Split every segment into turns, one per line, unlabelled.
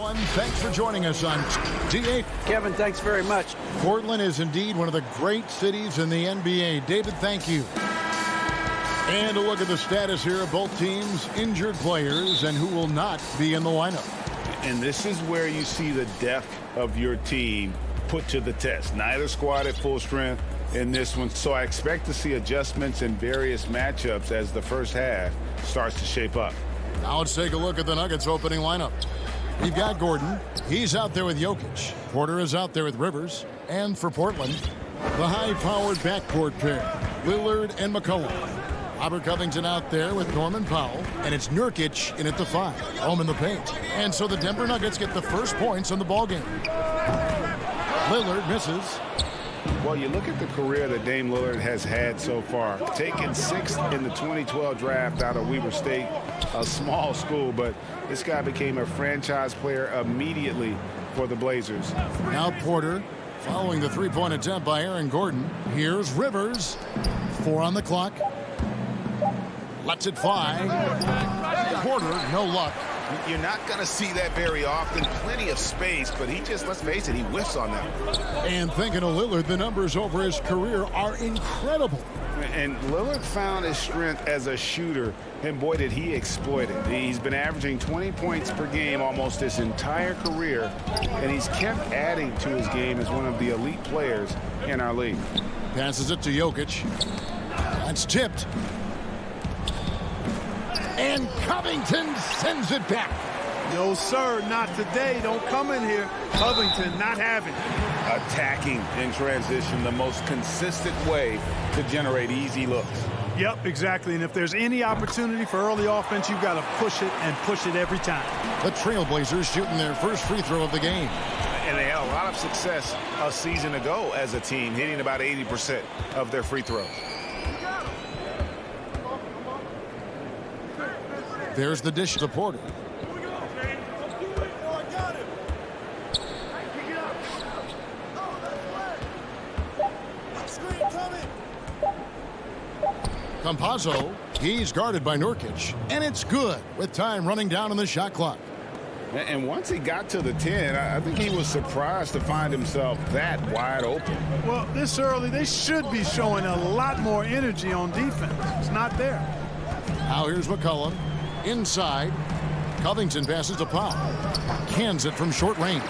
everyone. Thanks for joining us on D8.
Kevin, thanks very much.
Portland is indeed one of the great cities in the NBA. David, thank you. And a look at the status here of both teams' injured players and who will not be in the lineup.
And this is where you see the depth of your team put to the test. Neither squad at full strength in this one. So I expect to see adjustments in various matchups as the first half starts to shape up.
Now let's take a look at the Nuggets opening lineup. We've got Gordon. He's out there with Jokic. Porter is out there with Rivers. And for Portland, the high-powered backcourt pair, Lillard and McCollum. Robert Covington out there with Norman Powell. And it's Nurkic in at the 5. Home in the paint. And so the Denver Nuggets get the first points in the ballgame. Lillard misses.
Well, you look at the career that Dame Lillard has had so far. Taken 6th in the 2012 draft out of Weber State, a small school, but this guy became a franchise player immediately for the Blazers.
Now Porter following the three-point attempt by Aaron Gordon. Here's Rivers. 4 on the clock. Lets it fly. Porter, no luck.
You're not going to see that very often. Plenty of space, but he just, let's face it, he whiffs on that.
And thinking of Lillard, the numbers over his career are incredible.
And Lillard found his strength as a shooter, and boy, did he exploit it. He's been averaging 20 points per game almost his entire career, and he's kept adding to his game as one of the elite players in our league.
Passes it to Jokic. That's tipped. And Covington sends it back.
No, sir, not today. Don't come in here. Covington not having it.
Attacking in transition, the most consistent way to generate easy looks.
Yep, exactly. And if there's any opportunity for early offense, you've got to push it and push it every time.
The Trailblazers shooting their first free throw of the game.
And they had a lot of success a season ago as a team, hitting about 80% of their free throws.
There's the dish to Porter. Campazzo, he's guarded by Nurkic, and it's good with time running down on the shot clock.
And once he got to the 10, I think he was surprised to find himself that wide open.
Well, this early, they should be showing a lot more energy on defense. It's not there.
Now here's McCollum. Inside. Covington passes to Powell. Cans it from short range.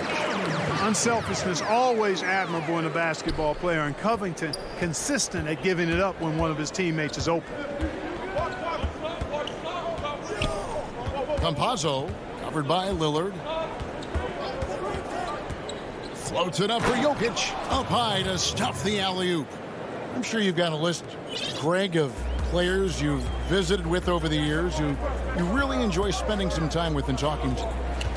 Unselfishness always admirable in a basketball player, and Covington consistent at giving it up when one of his teammates is open.
Campazzo covered by Lillard. Floats it up for Jokic. Up high to stuff the alley-oop. I'm sure you've got a list, Greg, of players you've visited with over the years who you really enjoy spending some time with and talking to.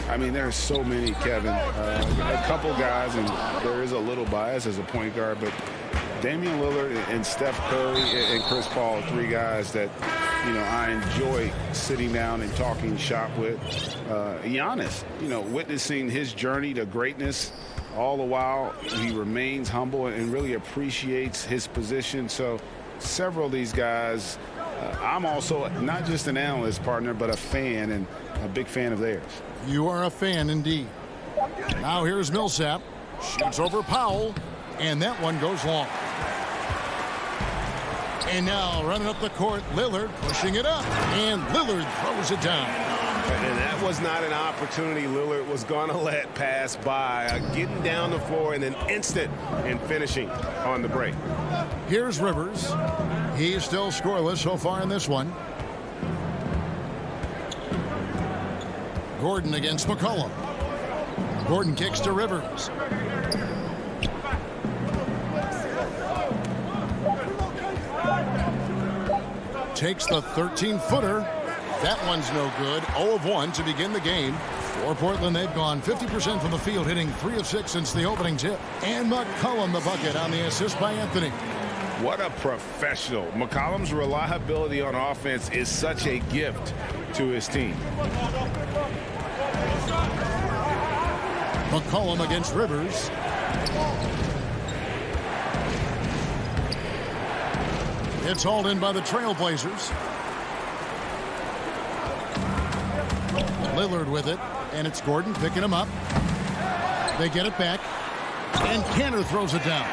I mean, there's so many, Kevin. A couple guys, and there is a little bias as a point guard, but Damian Lillard and Steph Curry and Chris Paul, 3 guys that, you know, I enjoy sitting down and talking shop with. Giannis, you know, witnessing his journey to greatness. All the while, he remains humble and really appreciates his position. So several of these guys, I'm also not just an analyst, partner, but a fan, and a big fan of theirs.
You are a fan indeed. Now here's Millsap. Shoots over Powell, and that one goes long. And now running up the court, Lillard pushing it up, and Lillard throws it down.
And that was not an opportunity Lillard was going to let pass by. Getting down the floor in an instant and finishing on the break.
Here's Rivers. He's still scoreless so far in this one. Gordon against McCollum. Gordon kicks to Rivers. Takes the 13-footer. That one's no good. 0 of 1 to begin the game. For Portland, they've gone 50% from the field, hitting 3 of 6 since the opening tip. And McCollum the bucket on the assist by Anthony.
What a professional. McCollum's reliability on offense is such a gift to his team.
McCollum against Rivers. It's hauled in by the Trailblazers. Lillard with it. And it's Gordon picking him up. They get it back. And Cantor throws it down.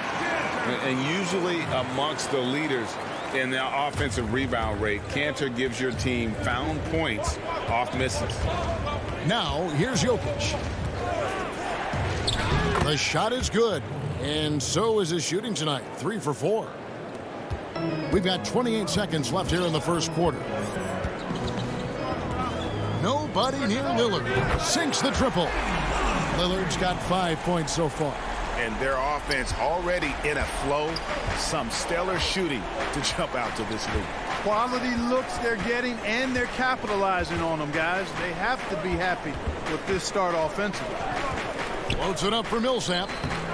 And usually amongst the leaders in the offensive rebound rate, Cantor gives your team found points off misses.
Now, here's Jokic. The shot is good. And so is his shooting tonight. 3 for 4. We've got 28 seconds left here in the first quarter. Nobody near Lillard. Sinks the triple. Lillard's got 5 points so far.
And their offense already in a flow. Some stellar shooting to jump out to this league.
Quality looks they're getting, and they're capitalizing on them, guys. They have to be happy with this start offensively.
Floats it up for Millsap.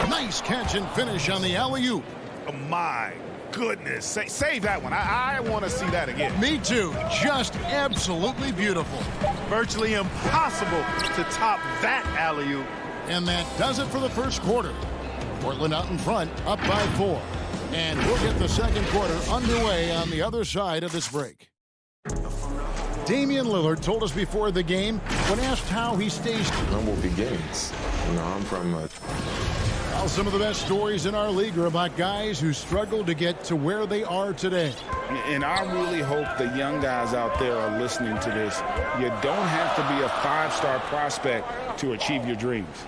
Nice catch and finish on the alley-oop.
Oh, my goodness. Save that one. I want to see that again.
Me too. Just absolutely beautiful.
Virtually impossible to top that alley-oop.
And that does it for the first quarter. Portland out in front, up by 4. And we'll get the second quarter underway on the other side of this break. Damian Lillard told us before the game, when asked how he stays
humble beginnings. You know, I'm from
Well, some of the best stories in our league are about guys who struggled to get to where they are today.
And I really hope the young guys out there are listening to this. You don't have to be a 5-star prospect to achieve your dreams.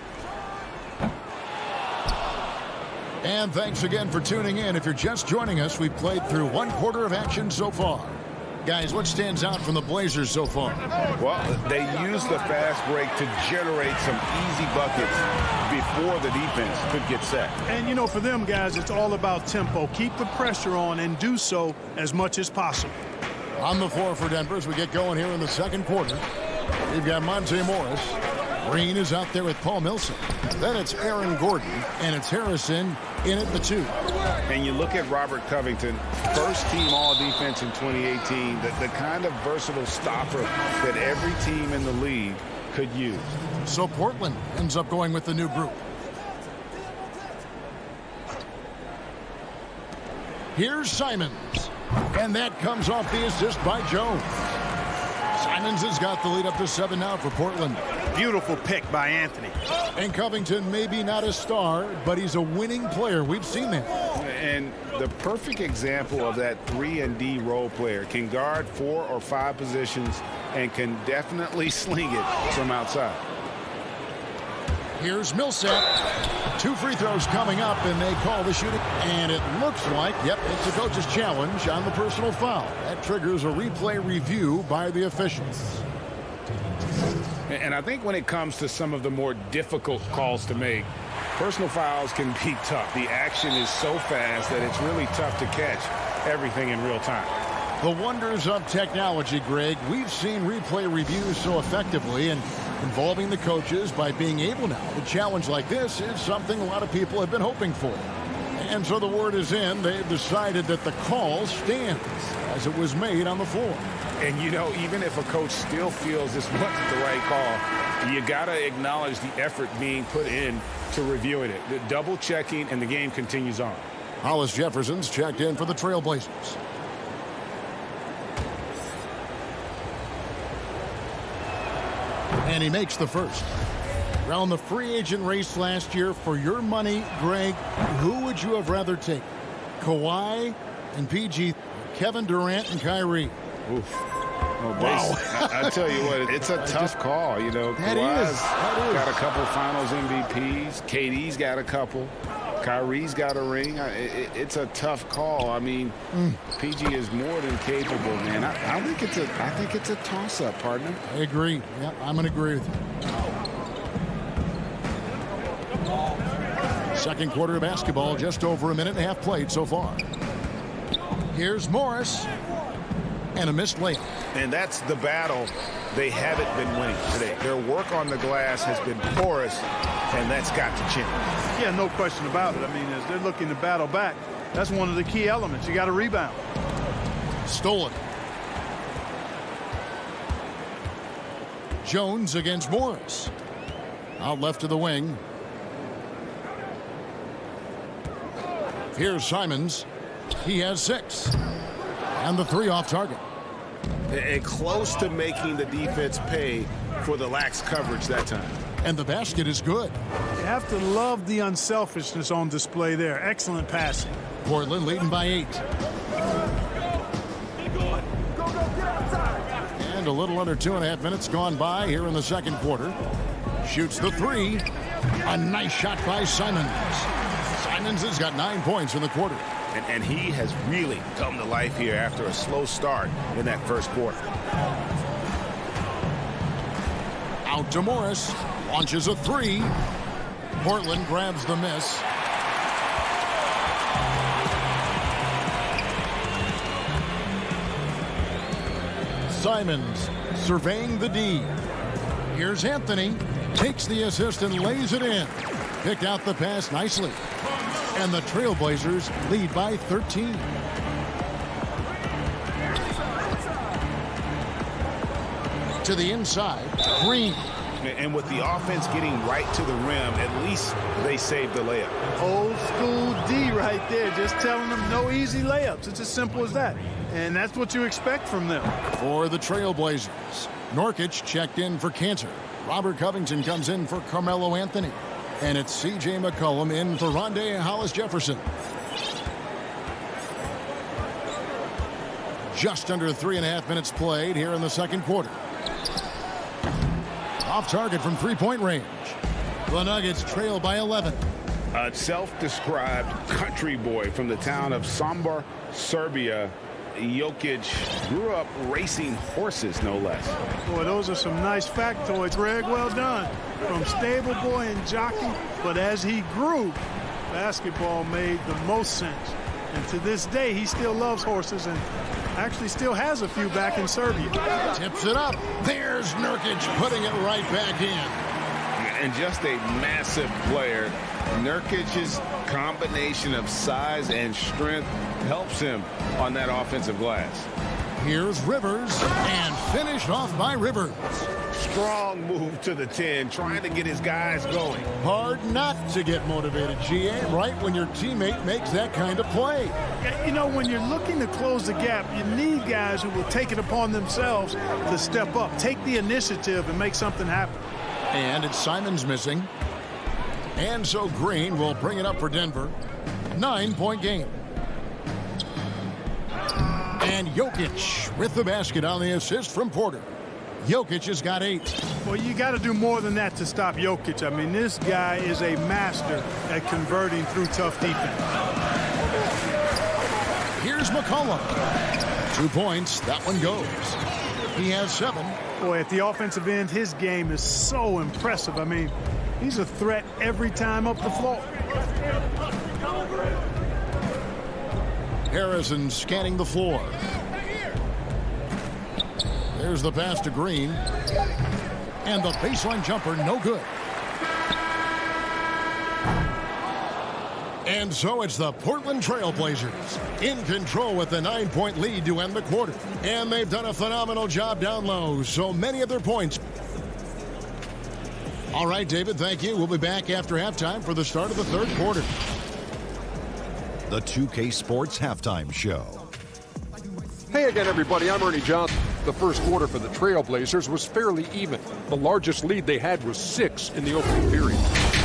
And thanks again for tuning in. If you're just joining us, we've played through 1 quarter of action so far. Guys, what stands out from the Blazers so far?
Well, they used the fast break to generate some easy buckets before the defense could get set.
And, you know, for them, guys, it's all about tempo. Keep the pressure on and do so as much as possible.
On the floor for Denver as we get going here in the second quarter. We've got Monte Morris. Green is out there with Paul Millsap. Then it's Aaron Gordon, and it's Harrison in at the 2.
And you look at Robert Covington, first team all-defense in 2018, the kind of versatile stopper that every team in the league could use.
So Portland ends up going with the new group. Here's Simons. And that comes off the assist by Jones. Simons has got the lead up to 7 now for Portland.
Beautiful pick by Anthony.
And Covington, maybe not a star, but he's a winning player. We've seen that.
And the perfect example of that 3-and-D role player, can guard 4 or 5 positions and can definitely sling it from outside.
Here's Millsap. 2 free throws coming up, and they call the shooting. And it looks like, yep, it's a coach's challenge on the personal foul. That triggers a replay review by the officials.
And I think when it comes to some of the more difficult calls to make, personal fouls can be tough. The action is so fast that it's really tough to catch everything in real time.
The wonders of technology, Greg. We've seen replay reviews so effectively, and involving the coaches by being able now to challenge like this is something a lot of people have been hoping for. And so the word is in. They've decided that the call stands as it was made on the floor.
And, you know, even if a coach still feels this wasn't the right call, you got to acknowledge the effort being put in to reviewing it. The double checking, and the game continues on.
Hollis Jefferson's checked in for the Trailblazers. And he makes the first. Around the free agent race last year, for your money, Greg, who would you have rather taken? Kawhi and PG, Kevin Durant and Kyrie?
Oof. Oh, wow. I tell you what, it's a tough call. You know, Kawhi's got a couple finals MVPs. KD's got a couple. Kyrie's got a ring. It's a tough call. I mean, PG is more than capable, man. I think it's a toss-up, partner.
I agree. Yeah, I'm going to agree with you. Second quarter of basketball, just over a minute and a half played so far. Here's Morris. And a missed layup.
And that's the battle they haven't been winning today. Their work on the glass has been porous, and that's got to change.
Yeah, no question about it. I mean, as they're looking to battle back, that's one of the key elements. You got to rebound.
Stolen. Jones against Morris. Out left to the wing. Here's Simons. He has 6. And the 3 off target.
And close to making the defense pay for the lax coverage that time.
And the basket is good.
You have to love the unselfishness on display there. Excellent passing.
Portland leading by 8. And a little under 2.5 minutes gone by here in the second quarter. Shoots the 3. A nice shot by Simons. Simons has got 9 points in the quarter.
And he has really come to life here after a slow start in that first quarter.
Out to Morris. Launches a 3. Portland grabs the miss. Simons surveying the D. Here's Anthony. Takes the assist and lays it in. Picked out the pass nicely. And the Trailblazers lead by 13. To the inside, Green.
And with the offense getting right to the rim, at least they saved the layup.
Old school D right there, just telling them no easy layups. It's as simple as that. And that's what you expect from them.
For the Trailblazers, Nurkic checked in for Cantor. Robert Covington comes in for Carmelo Anthony. And it's C.J. McCollum in for Rondé Hollis-Jefferson. Just under 3.5 minutes played here in the second quarter. Off target from three-point range. The Nuggets trail by 11.
A self-described country boy from the town of Sombor, Serbia. Jokic grew up racing horses, no less.
Boy, those are some nice factoids, Greg. Well done. From stable boy and jockey, but as he grew, basketball made the most sense. And to this day, he still loves horses and actually still has a few back in Serbia.
Tips it up. There's Nurkic putting it right back in.
And just a massive player. Nurkic's combination of size and strength helps him on that offensive glass.
Here's Rivers, and finished off by Rivers.
Strong move to the 10, trying to get his guys going.
Hard not to get motivated, GA, right when your teammate makes that kind of play.
You know, when you're looking to close the gap, you need guys who will take it upon themselves to step up, take the initiative, and make something happen.
And it's Simons missing. And so Green will bring it up for Denver. 9-point game. And Jokic with the basket on the assist from Porter. Jokic has got 8.
Well, you got to do more than that to stop Jokic. I mean, this guy is a master at converting through tough defense.
Here's McCollum. 2 points. That one goes. He has 7.
Boy, at the offensive end, his game is so impressive. I mean, he's a threat every time up the floor.
Harrison scanning the floor. There's the pass to Green. And the baseline jumper, no good. And so it's the Portland Trailblazers in control with the 9-point lead to end the quarter. And they've done a phenomenal job down low. So many of their points. All right, David, thank you. We'll be back after halftime for the start of the third quarter.
The 2K Sports Halftime Show.
Hey again, everybody. I'm Ernie Johnson. The first quarter for the Trailblazers was fairly even. The largest lead they had was 6 in the opening period.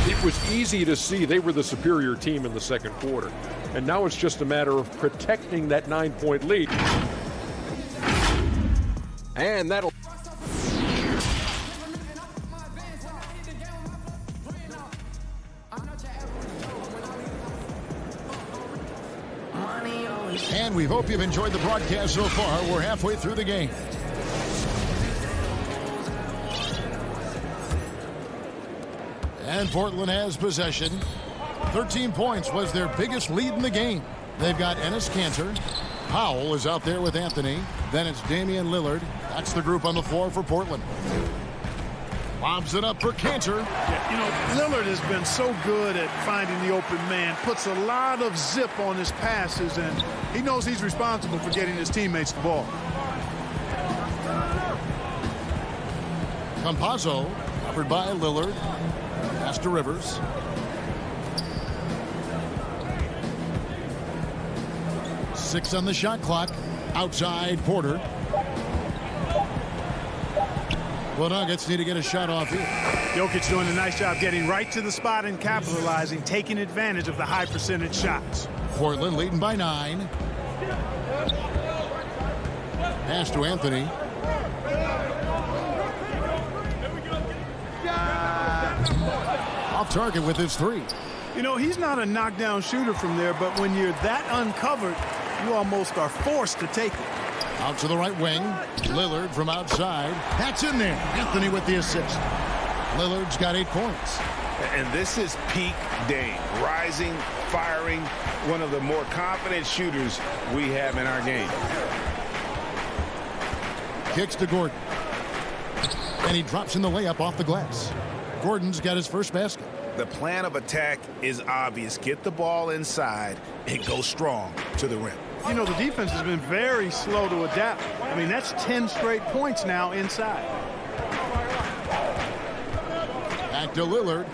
It was easy to see they were the superior team in the second quarter. And now it's just a matter of protecting that 9-point lead. And that'll...
And we hope you've enjoyed the broadcast so far. We're halfway through the game. And Portland has possession. 13 points was their biggest lead in the game. They've got Enes Kanter. Powell is out there with Anthony. Then it's Damian Lillard. That's the group on the floor for Portland. Lobs it up for Kanter.
Yeah, you know, Lillard has been so good at finding the open man, puts a lot of zip on his passes, and he knows he's responsible for getting his teammates the ball.
Campazzo, covered by Lillard. Pass to Rivers. Six on the shot clock. Outside Porter. The Nuggets need to get a shot off here.
Jokic doing a nice job getting right to the spot and capitalizing, taking advantage of the high percentage shots.
Portland leading by 9. Pass to Anthony. Off target with his 3.
You know, he's not a knockdown shooter from there, but when you're that uncovered, you almost are forced to take it.
Out to the right wing. Lillard from outside. That's in there. Anthony with the assist. Lillard's got 8 points.
And this is peak Dame. Rising, firing, one of the more confident shooters we have in our game.
Kicks to Gordon. And he drops in the layup off the glass. Gordon's got his first basket.
The plan of attack is obvious. Get the ball inside and go strong to the rim.
You know, the defense has been very slow to adapt. I mean, that's 10 straight points now inside.
Back to Lillard.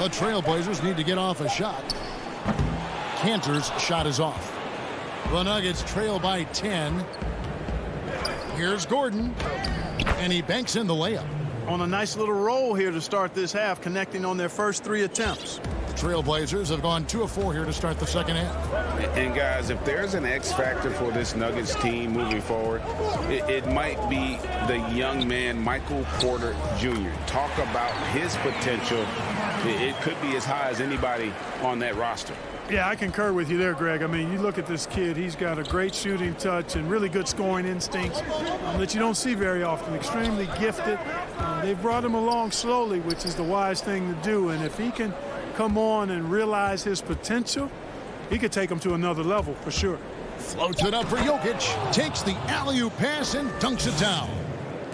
The Trailblazers need to get off a shot. Cantor's shot is off. The Nuggets trail by 10. Here's Gordon. And he banks in the layup.
On a nice little roll here to start this half, connecting on their first 3 attempts.
Trailblazers have gone 2 of 4 here to start the second half.
And guys, if there's an X factor for this Nuggets team moving forward, it might be the young man, Michael Porter Jr. Talk about his potential. It could be as high as anybody on that roster.
Yeah, I concur with you there, Greg. I mean, you look at this kid, he's got a great shooting touch and really good scoring instincts that you don't see very often. Extremely gifted. They've brought him along slowly, which is the wise thing to do. And if he can come on and realize his potential, he could take him to another level for sure.
Floats it up for Jokic. Takes the alley-oop pass and dunks it down.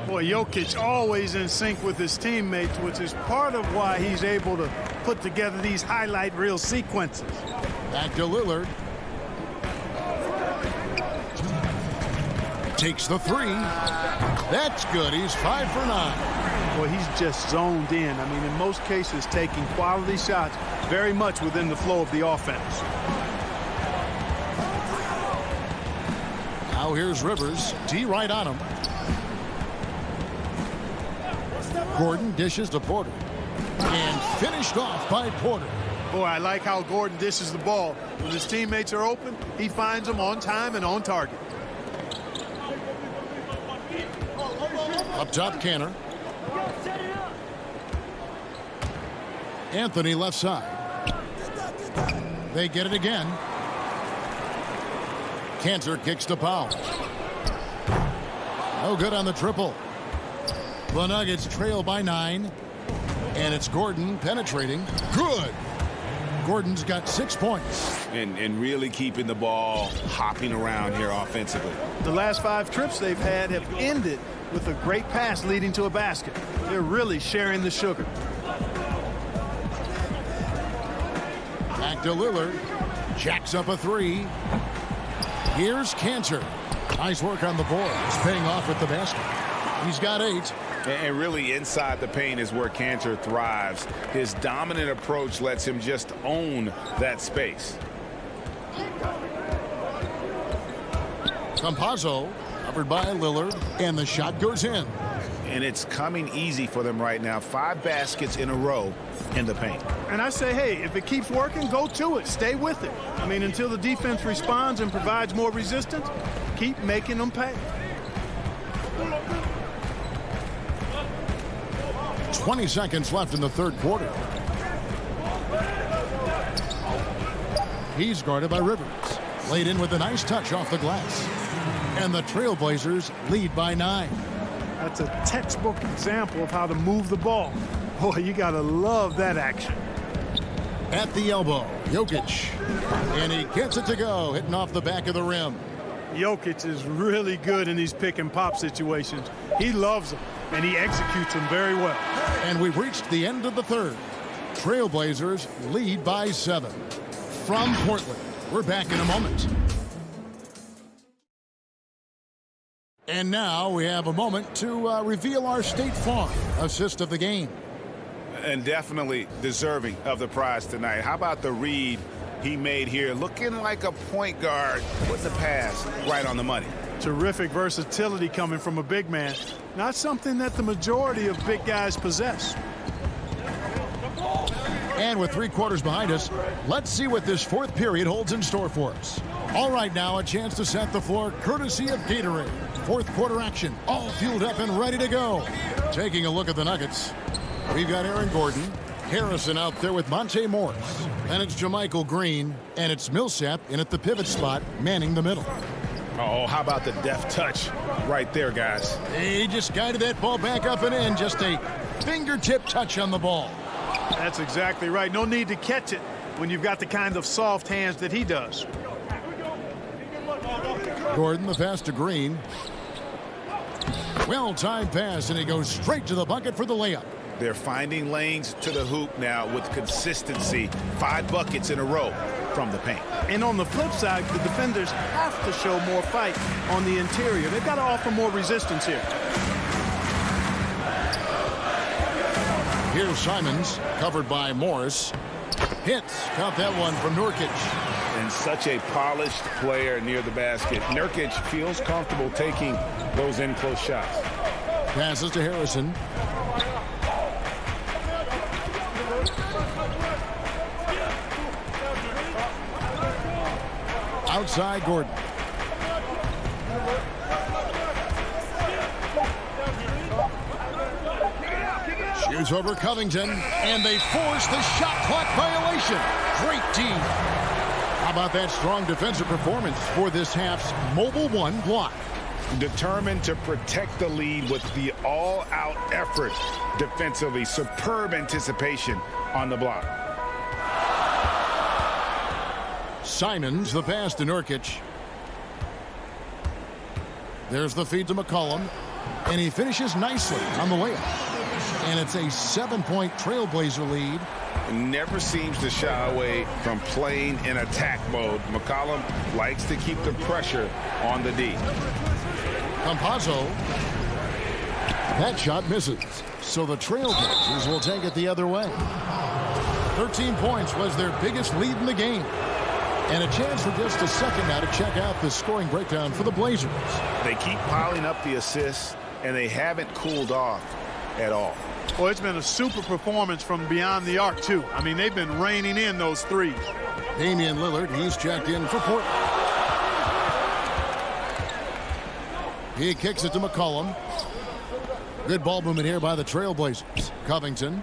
Boy, Jokic always in sync with his teammates, which is part of why he's able to put together these highlight reel sequences.
Back to Lillard. Takes the 3. That's good. He's 5 for 9.
Boy, he's just zoned in. I mean, in most cases, taking quality shots very much within the flow of the offense.
Now here's Rivers. D right on him. Gordon dishes to Porter. And finished off by Porter.
Boy, I like how Gordon dishes the ball. When his teammates are open, he finds them on time and on target.
Up top, Cantor. Anthony left side. They get it again. Cantor kicks to Powell. No good on the triple. The Nuggets trail by 9. And it's Gordon penetrating. Good. Gordon's got 6 points.
And really keeping the ball hopping around here offensively.
The last 5 trips they've had have ended with a great pass leading to a basket. They're really sharing the sugar.
Back to Lillard. Jacks up a 3. Here's Cantor. Nice work on the board. It's paying off with the basket. He's got 8.
And really inside the paint is where Cantor thrives. His dominant approach lets him just own that space.
Campazzo covered by Lillard, and the shot goes in.
And it's coming easy for them right now. 5 baskets in a row in the paint.
And I say, hey, if it keeps working, go to it. Stay with it. I mean, until the defense responds and provides more resistance, keep making them pay.
20 seconds left in the third quarter. He's guarded by Rivers. Laid in with a nice touch off the glass. And the Trailblazers lead by 9.
That's a textbook example of how to move the ball. Boy, you got to love that action.
At the elbow, Jokic. And he gets it to go, hitting off the back of the rim.
Jokic is really good in these pick and pop situations. He loves them, and he executes them very well.
And we've reached the end of the third. Trailblazers lead by 7. From Portland, we're back in a moment. And now we have a moment to reveal our State Farm assist of the game.
And definitely deserving of the prize tonight. How about the read he made here? Looking like a point guard with the pass right on the money.
Terrific versatility coming from a big man. Not something that the majority of big guys possess.
And with 3 quarters behind us, let's see what this 4th period holds in store for us. All right, now a chance to set the floor courtesy of Gatorade. 4th quarter action, all fueled up and ready to go. Taking a look at the Nuggets, we've got Aaron Gordon, Harrison out there with Monte Morris. Then it's JaMychal Green, and it's Millsap in at the pivot spot, manning the middle.
Oh, how about the deft touch right there, guys?
He just guided that ball back up and in. Just a fingertip touch on the ball.
That's exactly right. No need to catch it when you've got the kind of soft hands that he does.
Gordon, the pass to Green. Well-timed pass, and he goes straight to the bucket for the layup.
They're finding lanes to the hoop now with consistency. 5 buckets in a row from the paint.
And on the flip side, the defenders have to show more fight on the interior. They've got to offer more resistance here.
Here's Simons, covered by Morris. Hits, caught that one from Nurkic.
And such a polished player near the basket. Nurkic feels comfortable taking those in-close shots.
Passes to Harrison. Outside Gordon. Shoots over Covington, and they force the shot clock violation. Great team. How about that strong defensive performance for this half's Mobile One block?
Determined to protect the lead with the all-out effort defensively. Superb anticipation on the block.
Simons, the pass to Nurkic. There's the feed to McCollum, and he finishes nicely on the layup. And it's a 7-point Trailblazer lead.
Never seems to shy away from playing in attack mode. McCollum likes to keep the pressure on the D.
Campazzo. That shot misses. So the Trailblazers will take it the other way. 13 points was their biggest lead in the game. And a chance for just a second now to check out the scoring breakdown for the Blazers.
They keep piling up the assists, and they haven't cooled off at all.
Well, it's been a super performance from beyond the arc, too. I mean, they've been raining in those threes.
Damian Lillard, he's checked in for Portland. He kicks it to McCollum. Good ball movement here by the Trailblazers. Covington.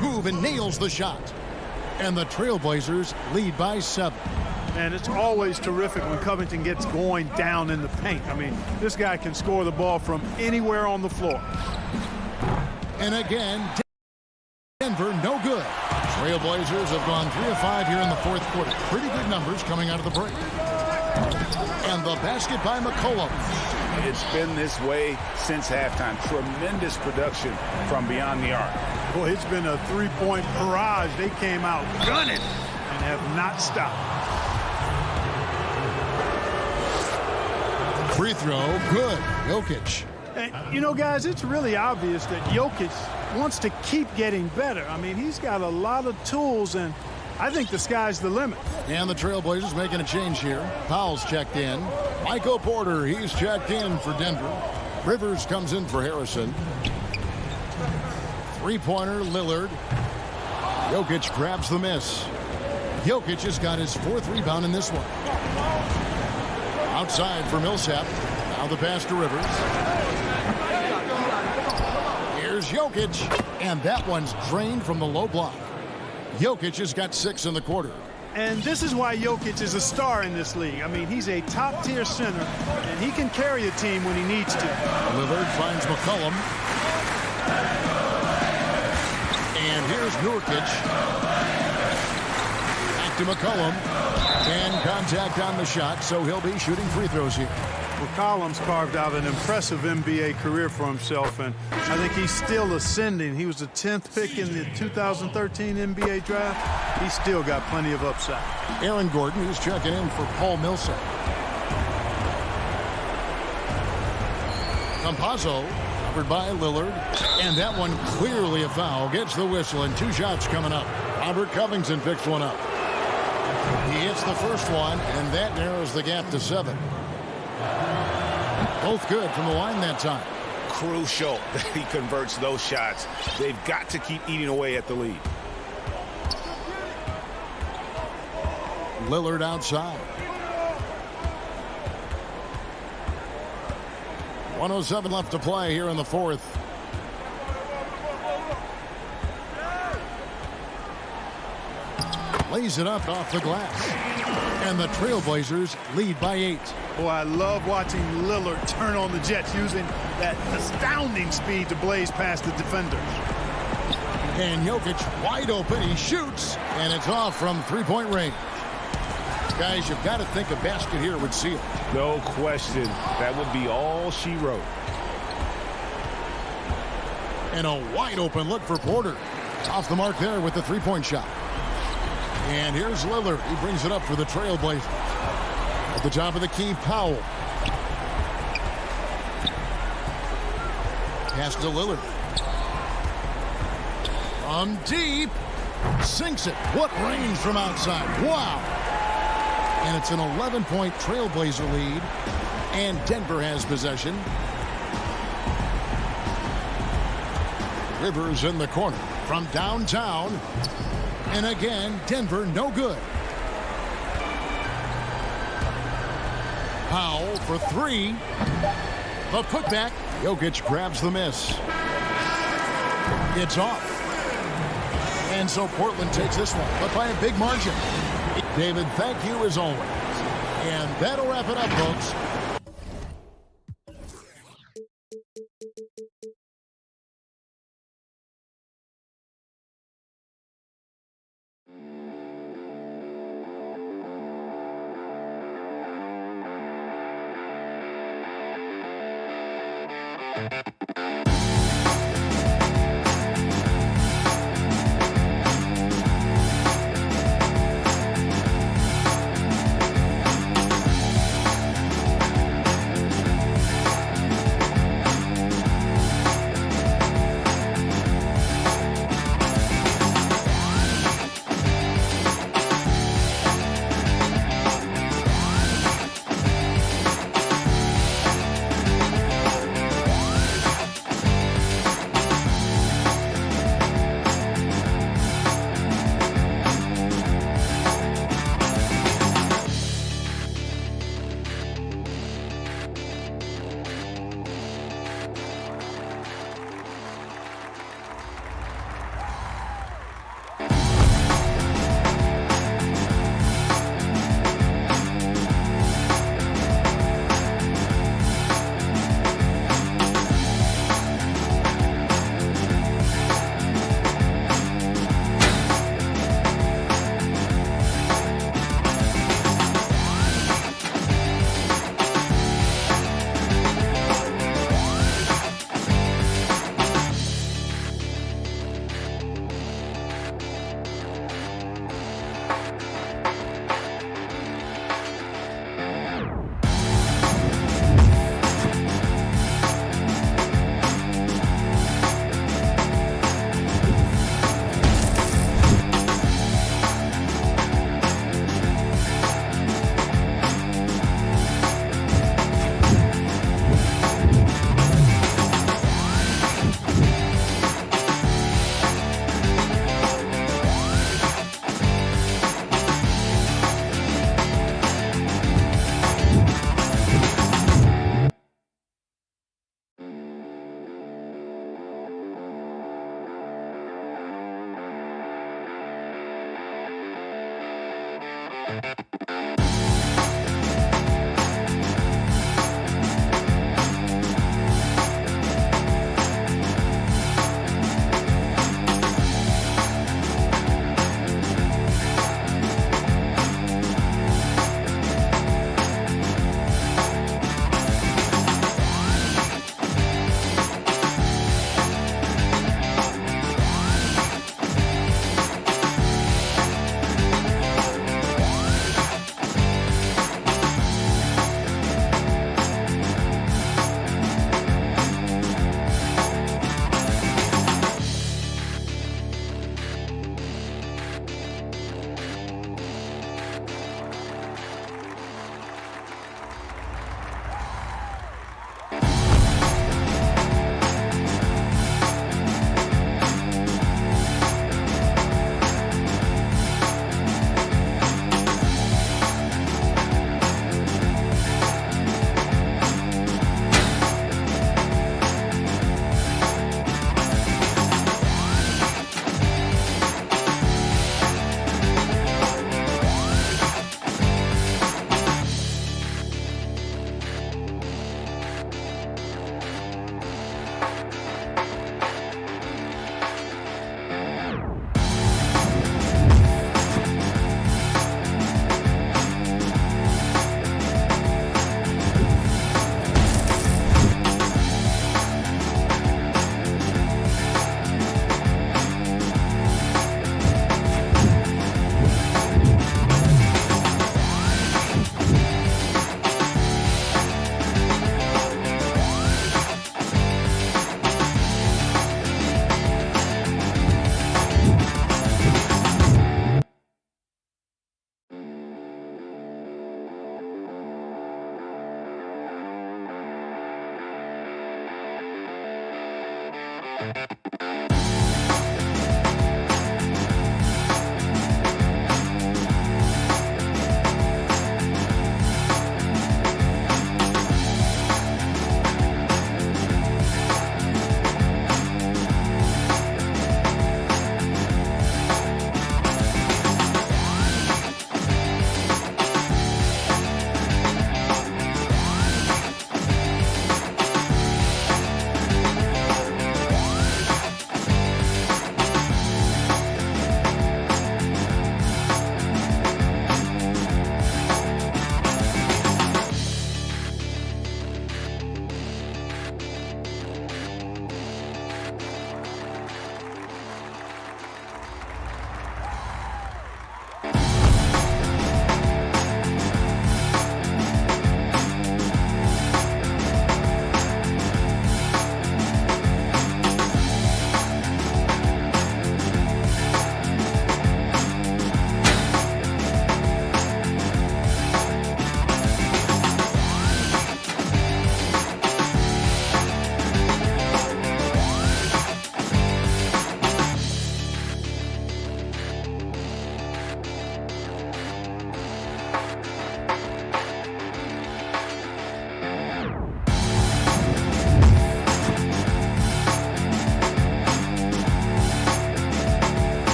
Move and nails the shot. And the Trailblazers lead by 7.
And it's always terrific when Covington gets going down in the paint. I mean, this guy can score the ball from anywhere on the floor.
And again, Denver no good. Trailblazers have gone 3 of 5 here in the 4th quarter. Pretty good numbers coming out of the break. And the basket by McCollum.
It's been this way since halftime. Tremendous production from beyond the arc.
Boy, it's been a 3-point barrage. They came out gunning and have not stopped.
Free throw, good. Jokic.
And, you know, guys, it's really obvious that Jokic wants to keep getting better. I mean, he's got a lot of tools, and I think the sky's the limit.
And the Trailblazers making a change here. Powell's checked in. Michael Porter, he's checked in for Denver. Rivers comes in for Harrison. Three-pointer, Lillard. Jokic grabs the miss. Jokic has got his 4th rebound in this one. Outside for Millsap. Now the pass to Rivers. Here's Jokic. And that one's drained from the low block. Jokic has got 6 in the quarter.
And this is why Jokic is a star in this league. I mean, he's a top-tier center, and he can carry a team when he needs to.
Lillard finds McCollum. And here's Nurkic. Back to McCollum. And contact on the shot, so he'll be shooting free throws here.
McCollum's carved out an impressive NBA career for himself, and I think he's still ascending. He was the 10th pick in the 2013 NBA draft. He's still got plenty of upside.
Aaron Gordon, who's checking in for Paul Millsap. Campazzo, covered by Lillard. And that one clearly a foul. Gets the whistle, and 2 shots coming up. Robert Covington picks one up. He hits the first one, and that narrows the gap to 7. Both good from the line that time.
Crucial that he converts those shots. They've got to keep eating away at the lead.
Lillard outside. 1:07 left to play here in the 4th. Lays it up off the glass. And the Trailblazers lead by 8.
Boy, I love watching Lillard turn on the Jets using that astounding speed to blaze past the defenders.
And Jokic wide open. He shoots, and it's off from three-point range. Guys, you've got to think a basket here would seal.
No question. That would be all she wrote.
And a wide open look for Porter. Off the mark there with the three-point shot. And here's Lillard. He brings it up for the Trailblazers. At the top of the key, Powell. Pass to Lillard. From deep. Sinks it. What range from outside. Wow. And it's an 11-point Trailblazer lead. And Denver has possession. Rivers in the corner. From downtown. And again, Denver no good. Powell for 3. The putback. Jokic grabs the miss. It's off. And so Portland takes this one, but by a big margin. David, thank you as always. And that'll wrap it up, folks.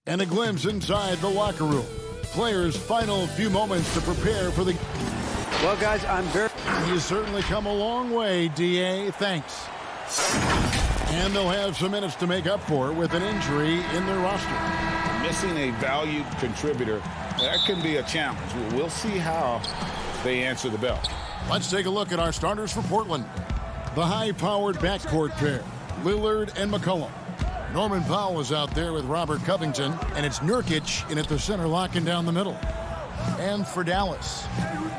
And a glimpse inside the locker room. Players' final few moments to prepare for the...
Well, guys, I'm very...
He's certainly come a long way, D.A. Thanks. And they'll have some minutes to make up for it with an injury in their roster.
Missing a valued contributor, that can be a challenge. We'll see how they answer the bell.
Let's take a look at our starters for Portland. The high-powered backcourt pair, Lillard and McCollum. Norman Powell is out there with Robert Covington, and it's Nurkic in at the center, locking down the middle. And for Dallas,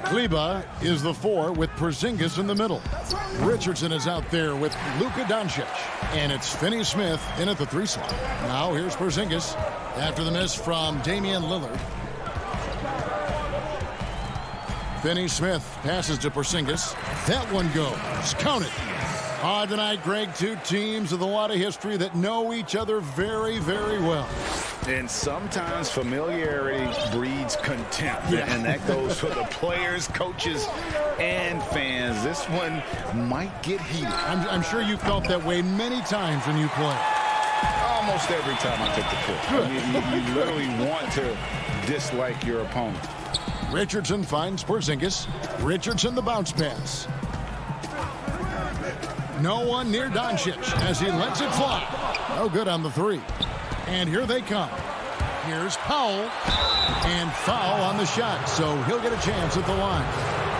Kleber is the 4 with Porzingis in the middle. Richardson is out there with Luka Doncic, and it's Finney Smith in at the 3 slot. Now here's Porzingis after the miss from Damian Lillard. Finney Smith passes to Porzingis. That one goes. Count it. Tonight, Greg, two teams with a lot of history that know each other very, very well.
And sometimes familiarity breeds contempt. Yeah. And that goes for the players, coaches, and fans. This one might get heated.
I'm sure you felt that way many times when you play.
Almost every time I took the court. You literally want to dislike your opponent.
Richardson finds Porzingis. Richardson the bounce pass. No one near Doncic as he lets it fly. No good on the 3. And here they come. Here's Powell. And foul on the shot, so he'll get a chance at the line.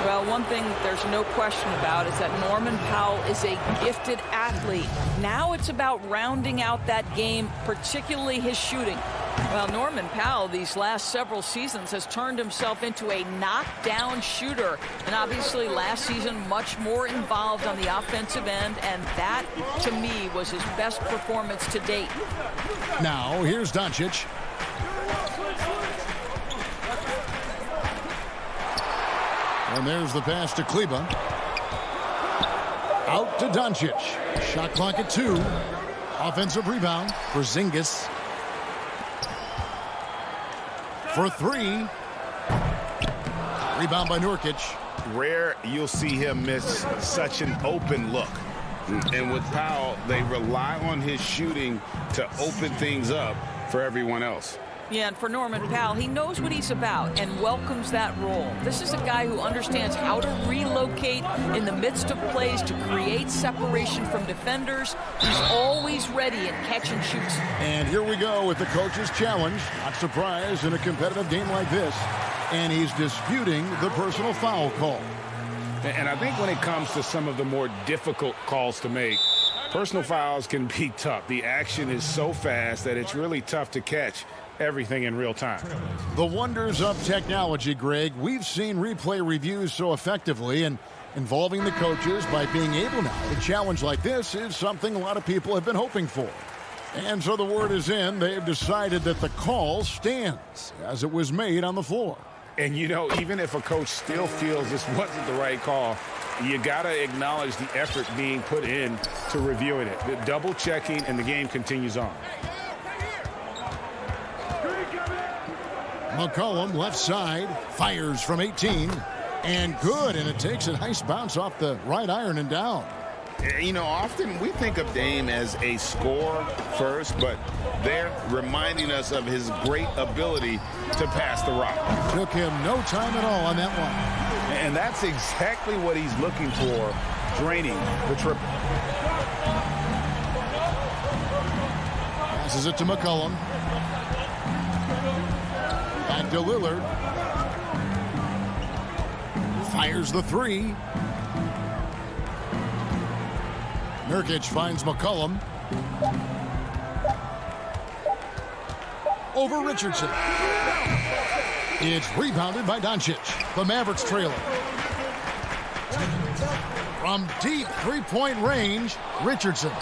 Well, one thing there's no question about is that Norman Powell is a gifted athlete. Now it's about rounding out that game, particularly his shooting. Well, Norman Powell these last several seasons has turned himself into a knockdown shooter. And obviously last season much more involved on the offensive end. And that, to me, was his best performance to date.
Now, here's Doncic. And there's the pass to Kleber. Out to Doncic. Shot clock at 2. Offensive rebound. Porzingis. For 3. Rebound by Nurkic.
Rare you'll see him miss such an open look. And with Powell, they rely on his shooting to open things up for everyone else.
Yeah, and for Norman Powell, he knows what he's about and welcomes that role. This is a guy who understands how to relocate in the midst of plays to create separation from defenders. He's always ready in catch and shoots.
And here we go with the coach's challenge. Not surprised in a competitive game like this. And he's disputing the personal foul call.
And I think when it comes to some of the more difficult calls to make, personal fouls can be tough. The action is so fast that it's really tough to catch everything in real time.
The wonders of technology, Greg. We've seen replay reviews so effectively, and involving the coaches by being able now to challenge like this is something a lot of people have been hoping for. And so the word is in. They've decided that the call stands as it was made on the floor.
And, you know, even if a coach still feels this wasn't the right call, you got to acknowledge the effort being put in to reviewing it. The double checking, and the game continues on.
McCollum, left side, fires from 18. And good, and it takes a nice bounce off the right iron and down.
You know, often we think of Dame as a scorer first, but they're reminding us of his great ability to pass the rock.
Took him no time at all on that one.
And that's exactly what he's looking for, draining the triple.
Passes it to McCollum. Back to Lillard. Fires the 3. Nurkic finds McCollum. Over Richardson. It's rebounded by Doncic. The Mavericks trailing. From deep three-point range, Richardson.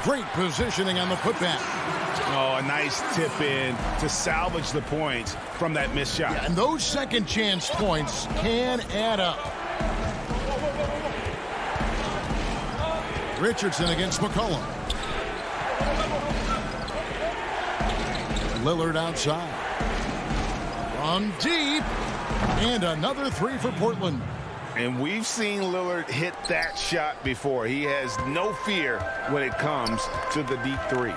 Great positioning on the putback.
Oh, a nice tip in to salvage the points from that missed shot.
Yeah, and those second chance points can add up. Richardson against McCollum. Lillard outside. From deep. And another 3 for Portland.
And we've seen Lillard hit that shot before. He has no fear when it comes to the deep 3.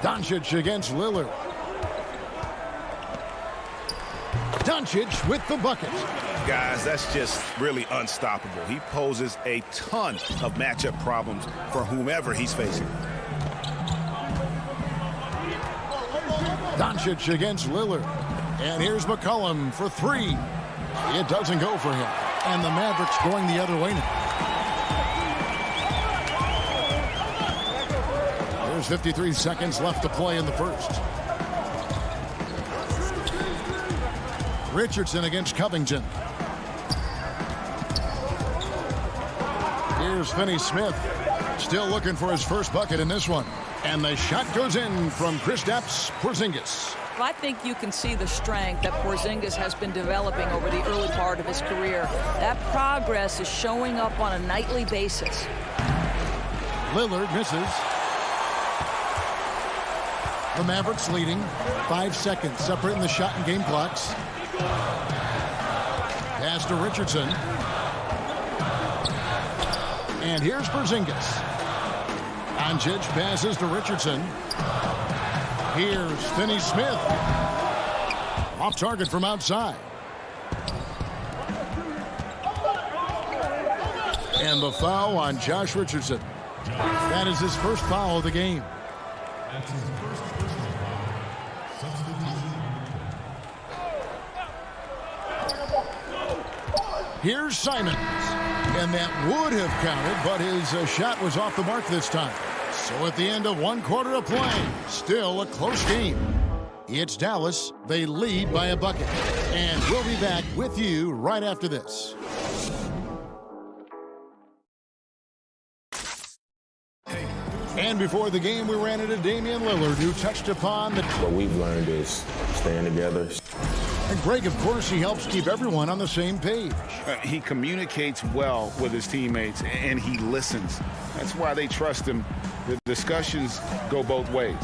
Doncic against Lillard. Doncic with the bucket.
Guys, that's just really unstoppable. He poses a ton of matchup problems for whomever he's facing.
Doncic against Lillard. And here's McCollum for three. It doesn't go for him. And the Mavericks going the other way now. There's 53 seconds left to play in the first. Richardson against Covington. Here's Finney-Smith. Still looking for his first bucket in this one. And the shot goes in from Kristaps Porzingis.
Well, I think you can see the strength that Porzingis has been developing over the early part of his career. That progress is showing up on a nightly basis.
Lillard misses. The Mavericks leading. 5 seconds separating the shot and game clocks. Pass to Richardson. And here's Porzingis. Doncic passes to Richardson. Here's Finney-Smith. Off target from outside. And the foul on Josh Richardson. That is his first foul of the game. Here's Simons. And that would have counted, but his shot was off the mark this time. So at the end of 1 quarter of play, still a close game. It's Dallas. They lead by a bucket. And we'll be back with you right after this. And before the game, we ran into Damian Lillard, who touched upon the...
What we've learned is staying together.
And Greg, of course, he helps keep everyone on the same page.
He communicates well with his teammates, and he listens. That's why they trust him. The discussions go both ways.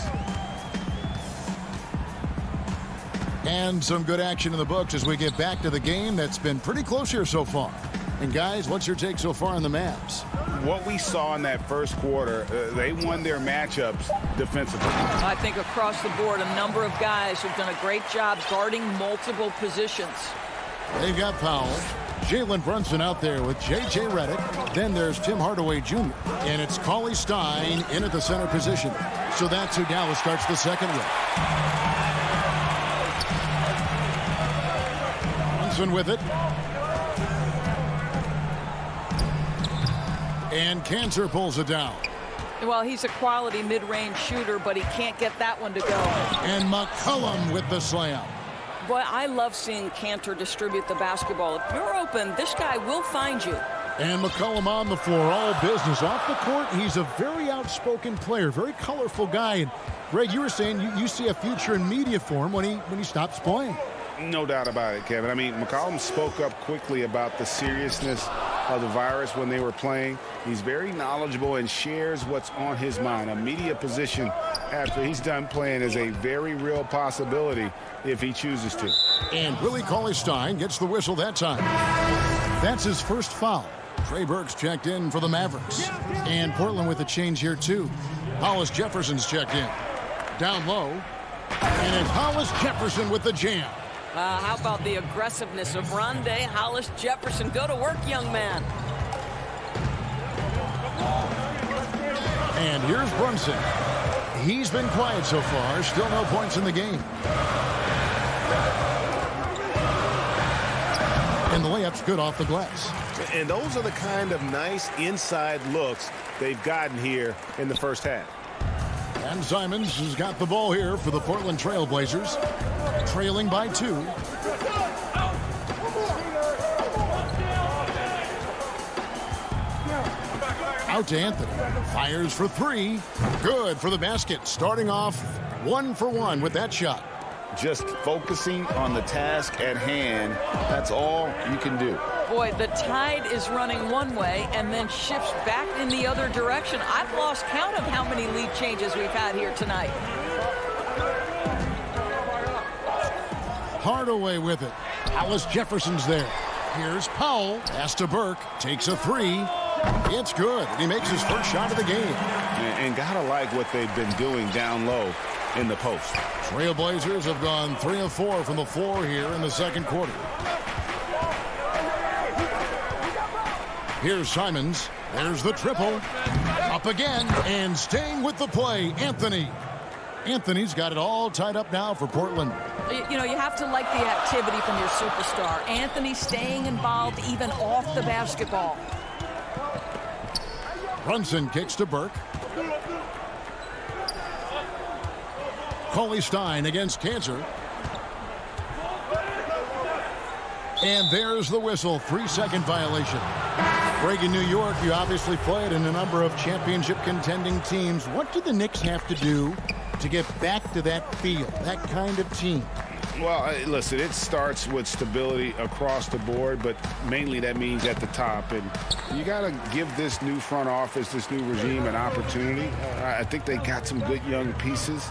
And some good action in the books as we get back to the game that's been pretty close here so far. And guys, what's your take so far on the Mavs?
What we saw in that first quarter, they won their matchups defensively.
I think across the board, a number of guys have done a great job guarding multiple positions.
They've got Powell, Jalen Brunson out there with J.J. Redick. Then there's Tim Hardaway Jr. And it's Cauley Stein in at the center position. So that's who Dallas starts the second with. Brunson with it. And Cantor pulls it down.
Well, he's a quality mid-range shooter, but he can't get that one to go.
And McCollum with the slam.
Boy, I love seeing Cantor distribute the basketball. If you're open, this guy will find you.
And McCollum on the floor, all business. Off the court, he's a very outspoken player, very colorful guy. And Greg, you were saying you see a future in media for him when he stops playing.
No doubt about it, Kevin. I mean, McCollum spoke up quickly about the seriousness of the virus when they were playing. He's very knowledgeable and shares what's on his mind. A media position after he's done playing is a very real possibility if he chooses to.
And Willie Cauley-Stein gets the whistle that time. That's his first foul. Trey Burke's checked in for the Mavericks. And Portland with a change here, too. Hollis Jefferson's checked in. Down low. And it's Hollis Jefferson with the jam.
How about the aggressiveness of Rondé Hollis Jefferson? Go to work, young man.
And here's Brunson. He's been quiet so far. Still no points in the game. And the layup's good off the glass.
And those are the kind of nice inside looks they've gotten here in the first half.
And Simons has got the ball here for the Portland Trail Blazers. Trailing by 2. Out to Anthony. Fires for 3. Good for the basket. Starting off 1 for 1 with that shot.
Just focusing on the task at hand. That's all you can do.
Boy, the tide is running one way and then shifts back in the other direction. I've lost count of how many lead changes we've had here tonight.
Hardaway with it. Hollis Jefferson's there. Here's Powell. Pass to Burke. Takes a 3. It's good. And he makes his first shot of the game.
And gotta like what they've been doing down low in the post.
Trailblazers have gone 3 of 4 from the floor here in the second quarter. Here's Simons. There's the triple. Up again and staying with the play, Anthony. Anthony's got it all tied up now for Portland.
You know, you have to like the activity from your superstar. Anthony staying involved even off the basketball.
Brunson kicks to Burke. Cauley Stein against Cancer. And there's the whistle. 3-second violation. Greg, in New York, you obviously played in a number of championship contending teams. What do the Knicks have to do to get back to that feel, that kind of team?
Well, listen, it starts with stability across the board, but mainly that means at the top. And you got to give this new front office, this new regime, an opportunity. I think they got some good young pieces,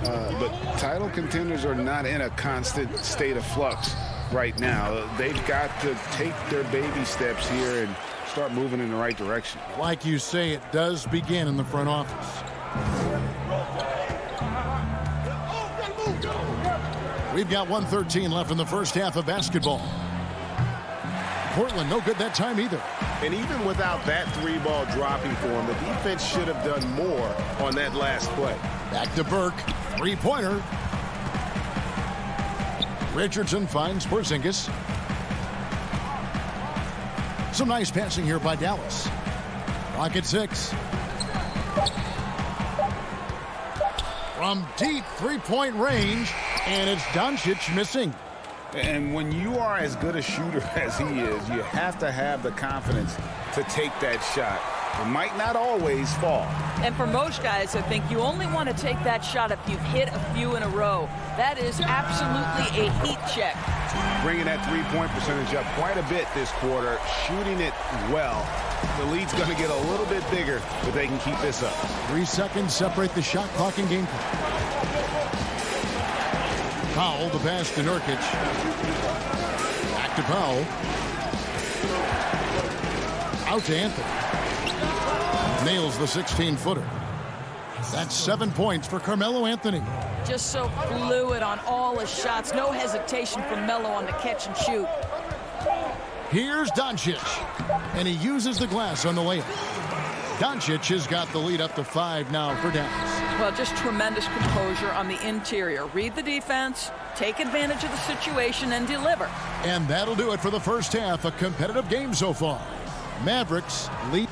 but title contenders are not in a constant state of flux right now. They've got to take their baby steps here and start moving in the right direction.
Like you say, it does begin in the front office. We've got 1:13 left in the first half of basketball. Portland no good that time either.
And even without that 3-ball dropping for him, the defense should have done more on that last play.
Back to Burke. 3-pointer. Richardson finds Porzingis. Some nice passing here by Dallas. Clock at 6. From deep 3-point range, and it's Doncic missing.
And when you are as good a shooter as he is, you have to have the confidence to take that shot. It might not always fall.
And for most guys, I think you only want to take that shot if you've hit a few in a row. That is absolutely a heat check.
Bringing that 3-point percentage up quite a bit this quarter, shooting it well. The lead's going to get a little bit bigger if they can keep this up.
3 seconds separate the shot clock and game clock. Powell, the pass to Nurkic. Back to Powell. Out to Anthony. Nails the 16-footer. That's 7 points for Carmelo Anthony.
Just so fluid on all his shots. No hesitation from Melo on the catch and shoot.
Here's Doncic. And he uses the glass on the layup. Doncic has got the lead up to 5 now for Dallas.
Well, just tremendous composure on the interior. Read the defense, take advantage of the situation, and deliver.
And that'll do it for the first half. A competitive game so far. Mavericks lead.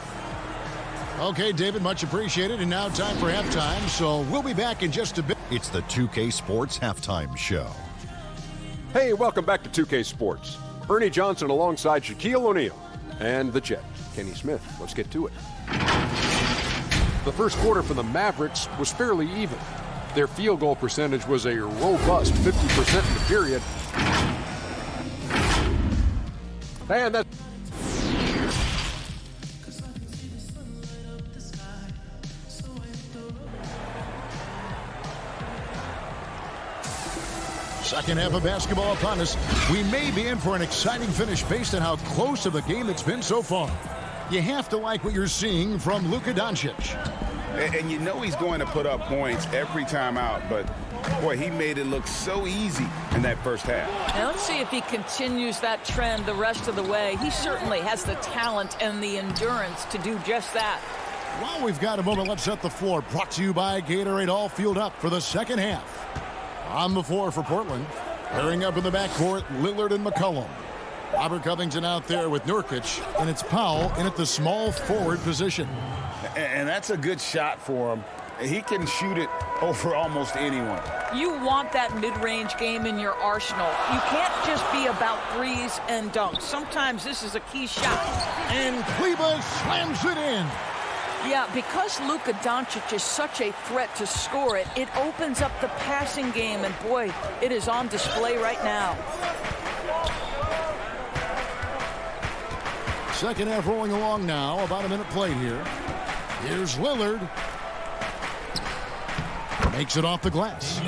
Okay, David, much appreciated. And now time for halftime, so we'll be back in just a bit.
It's the 2K Sports Halftime Show.
Hey, welcome back to 2K Sports. Ernie Johnson alongside Shaquille O'Neal and the Jet, Kenny Smith. Let's get to it. The first quarter for the Mavericks was fairly even. Their field goal percentage was a robust 50% in the period. And that's
second half of basketball upon us. We may be in for an exciting finish based on how close of a game it's been so far. You have to like what you're seeing from Luka Doncic.
And you know he's going to put up points every time out, but boy, he made it look so easy in that first half.
Now let's see if he continues that trend the rest of the way. He certainly has the talent and the endurance to do just that.
While we've got a moment, let's set the floor. Brought to you by Gatorade, all fueled up for the second half. On the floor for Portland. Pairing up in the backcourt, Lillard and McCollum. Robert Covington out there with Nurkic, and it's Powell in at the small forward position.
And that's a good shot for him. He can shoot it over almost anyone.
You want that mid-range game in your arsenal. You can't just be about threes and dunks. Sometimes this is a key shot.
And Kleba slams it in.
Yeah, because Luka Doncic is such a threat to score it, it opens up the passing game, and boy, it is on display right now.
Second half rolling along now, about a minute played here. Here's Lillard. Makes it off the glass.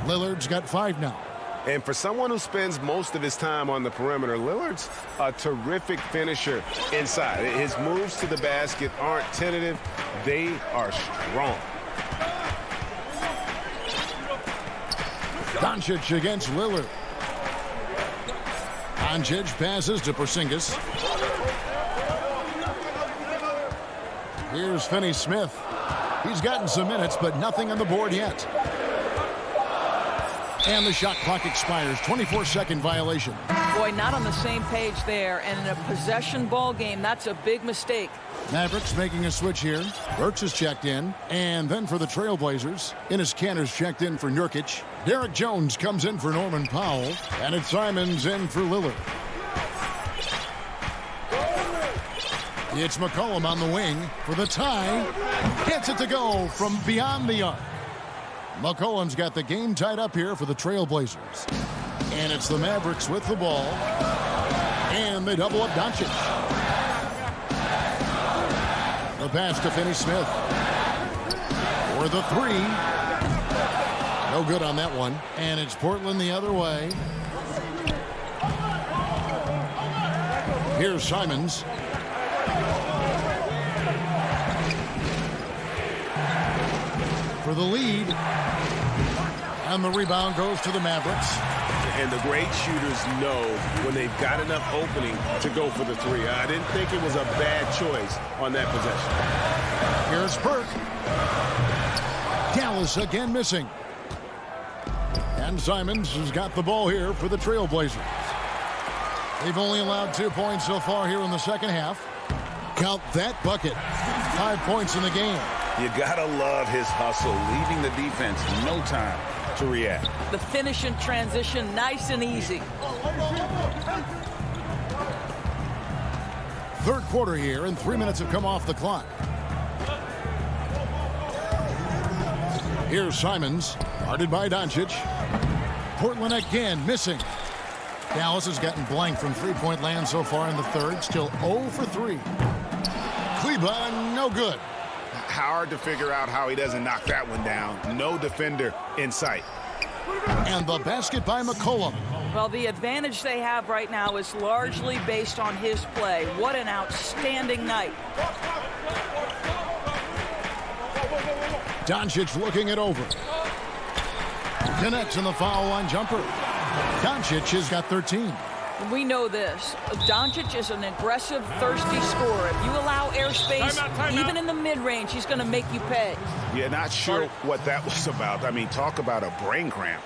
Lillard's got 5 now.
And for someone who spends most of his time on the perimeter, Lillard's a terrific finisher inside. His moves to the basket aren't tentative. They are strong.
Doncic against Lillard. Doncic passes to Porzingis. Here's Finney-Smith. He's gotten some minutes, but nothing on the board yet. And the shot clock expires. 24-second violation.
Boy, not on the same page there. And in a possession ball game, that's a big mistake.
Mavericks making a switch here. Burks is checked in. And then for the Trailblazers, Enes Kanter's checked in for Nurkic. Derek Jones comes in for Norman Powell. And it's Simons in for Lillard. It's McCollum on the wing for the tie. Gets it to go from beyond the arc. McCollum's got the game tied up here for the Trailblazers. And it's the Mavericks with the ball. And they double up Doncic. The pass to Finney-Smith. For the three. No good on that one. And it's Portland the other way. Here's Simons. For the lead. And the rebound goes to the Mavericks.
And the great shooters know when they've got enough opening to go for the three. I didn't think it was a bad choice on that possession.
Here's Burke. Dallas again missing. And Simons has got the ball here for the Trailblazers. They've only allowed 2 points so far here in the second half. Count that bucket. 5 points in the game.
You gotta love his hustle, leaving the defense no time to react.
The finish in transition, nice and easy.
Third quarter here, and 3 minutes have come off the clock. Here's Simons, guarded by Doncic. Portland again missing. Dallas has gotten blank from three-point land so far in the third. Still 0 for 3. Kleba, no good.
Hard to figure out how he doesn't knock that one down. No defender in sight.
And the basket by McCollum.
Well, the advantage they have right now is largely based on his play. What an outstanding night.
Doncic looking it over. Connects in the foul line jumper. Doncic has got 13.
We know this. Doncic is an aggressive, thirsty scorer. If you allow airspace, even in the mid-range, he's going to make you pay.
Yeah, not sure what that was about. I mean, talk about a brain cramp.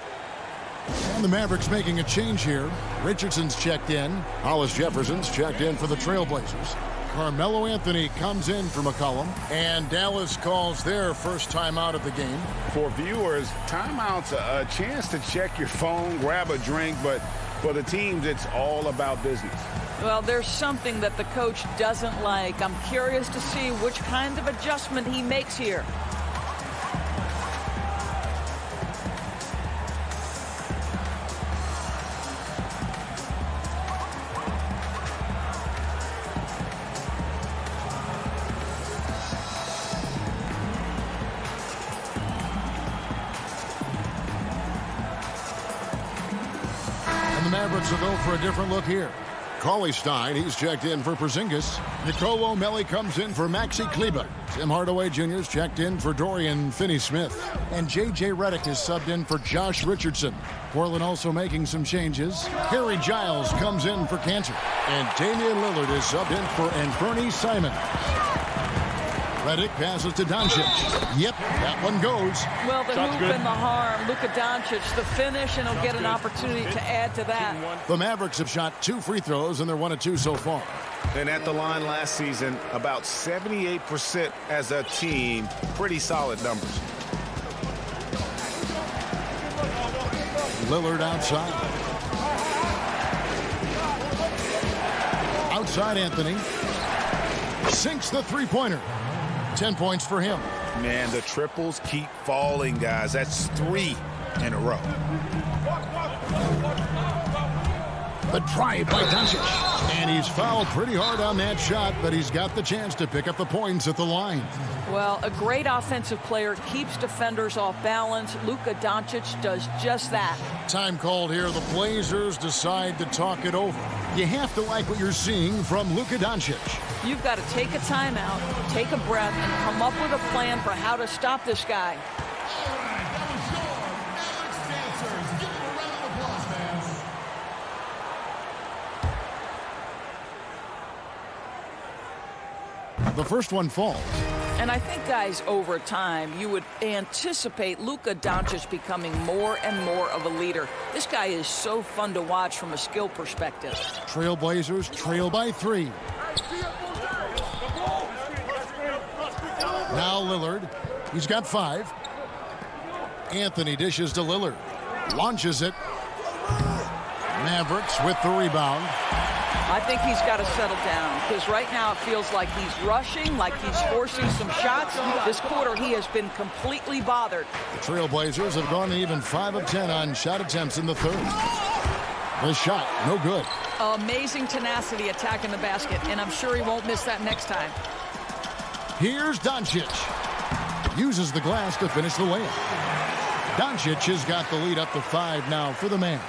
And the Mavericks making a change here. Richardson's checked in. Hollis Jefferson's checked in for the Trailblazers. Carmelo Anthony comes in for McCollum. And Dallas calls their first timeout of the game.
For viewers, timeout's a chance to check your phone, grab a drink, but for the teams, it's all about business.
Well, there's something that the coach doesn't like. I'm curious to see which kind of adjustment he makes here.
Mavericks will go for a different look here. Cauley-Stein, he's checked in for Porzingis. Nicolo Melli comes in for Maxi Kleba. Tim Hardaway Jr.'s checked in for Dorian Finney-Smith. And J.J. Redick is subbed in for Josh Richardson. Portland also making some changes. Harry Giles comes in for Kanter. And Damian Lillard is subbed in for Anthony Simons. Redick passes to Doncic. Yep, that one goes.
Well, the hoop and the harm. Luka Doncic, the finish, and he'll get an opportunity to add to that.
The Mavericks have shot 2 free throws, and they're 1 of 2 so far.
And at the line last season, about 78% as a team. Pretty solid numbers.
Lillard outside. Outside Anthony. Sinks the three-pointer. 10 points for him.
Man, the triples keep falling, guys. That's 3 in a row.
The drive by Doncic. And he's fouled pretty hard on that shot, but he's got the chance to pick up the points at the line.
Well, a great offensive player keeps defenders off balance. Luka Doncic does just that.
Time called here. The Blazers decide to talk it over. You have to like what you're seeing from Luka Doncic.
You've got to take a timeout, take a breath, and come up with a plan for how to stop this guy.
The first one falls.
And I think, guys, over time, you would anticipate Luka Doncic becoming more and more of a leader. This guy is so fun to watch from a skill perspective.
Trailblazers trail by 3. Now Lillard. He's got 5. Anthony dishes to Lillard. Launches it. Mavericks with the rebound.
I think he's got to settle down because right now it feels like he's rushing, like he's forcing some shots. This quarter he has been completely bothered.
The Trailblazers have gone even 5 of 10 on shot attempts in the third. The shot, no good.
Amazing tenacity attacking the basket, and I'm sure he won't miss that next time.
Here's Doncic. Uses the glass to finish the layup. Doncic has got the lead up to 5 now for the Mavs.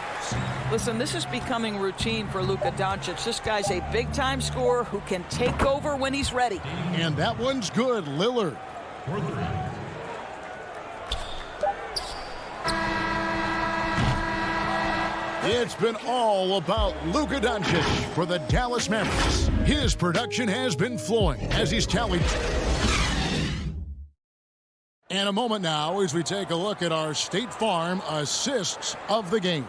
Listen, this is becoming routine for Luka Doncic. This guy's a big-time scorer who can take over when he's ready.
And that one's good, Lillard. It's been all about Luka Doncic for the Dallas Mavericks. His production has been flowing as he's tallied. And a moment now as we take a look at our State Farm assists of the game.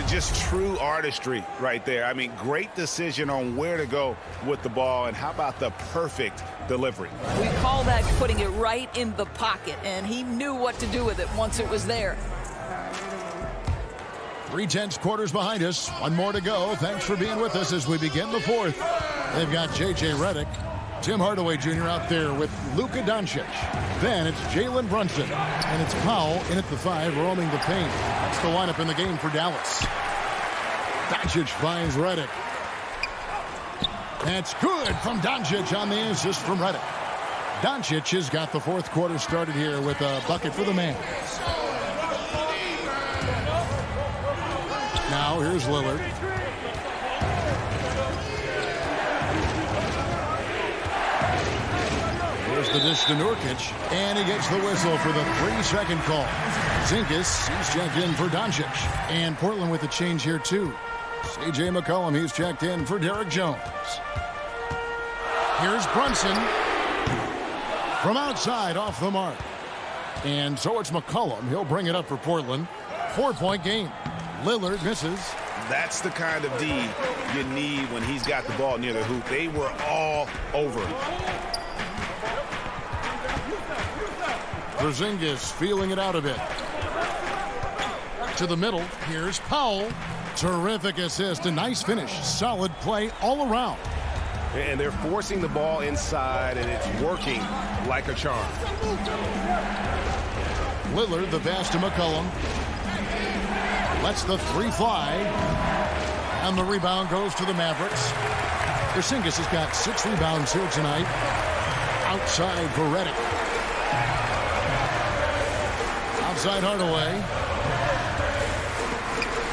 Just true artistry right there. I mean, great decision on where to go with the ball, and how about the perfect delivery?
We call that putting it right in the pocket, and he knew what to do with it once it was there.
3/10 quarters behind us. One more to go. Thanks for being with us as we begin the fourth. They've got J.J. Redick, Tim Hardaway Jr. out there with Luka Doncic. Then it's Jalen Brunson, and it's Powell in at the 5, roaming the paint. That's the lineup in the game for Dallas. Doncic finds Redick. That's good from Doncic on the assist from Redick. Doncic has got the fourth quarter started here with a bucket for the Mavs. Now here's Lillard. Here's the dish to Nurkic, and he gets the whistle for the 3-second call. Zinkas, he's checked in for Doncic. And Portland with a change here, too. C.J. McCollum, he's checked in for Derek Jones. Here's Brunson. From outside, off the mark. And so it's McCollum. He'll bring it up for Portland. 4-point game. Lillard misses.
That's the kind of D you need when he's got the ball near the hoop. They were all over him.
Porzingis feeling it out a bit. To the middle, here's Powell. Terrific assist, a nice finish. Solid play all around.
And they're forcing the ball inside, and it's working like a charm.
Lillard, the pass to McCollum. Lets the 3 fly. And the rebound goes to the Mavericks. Porzingis has got 6 rebounds here tonight. Outside for Redick. Outside Hardaway.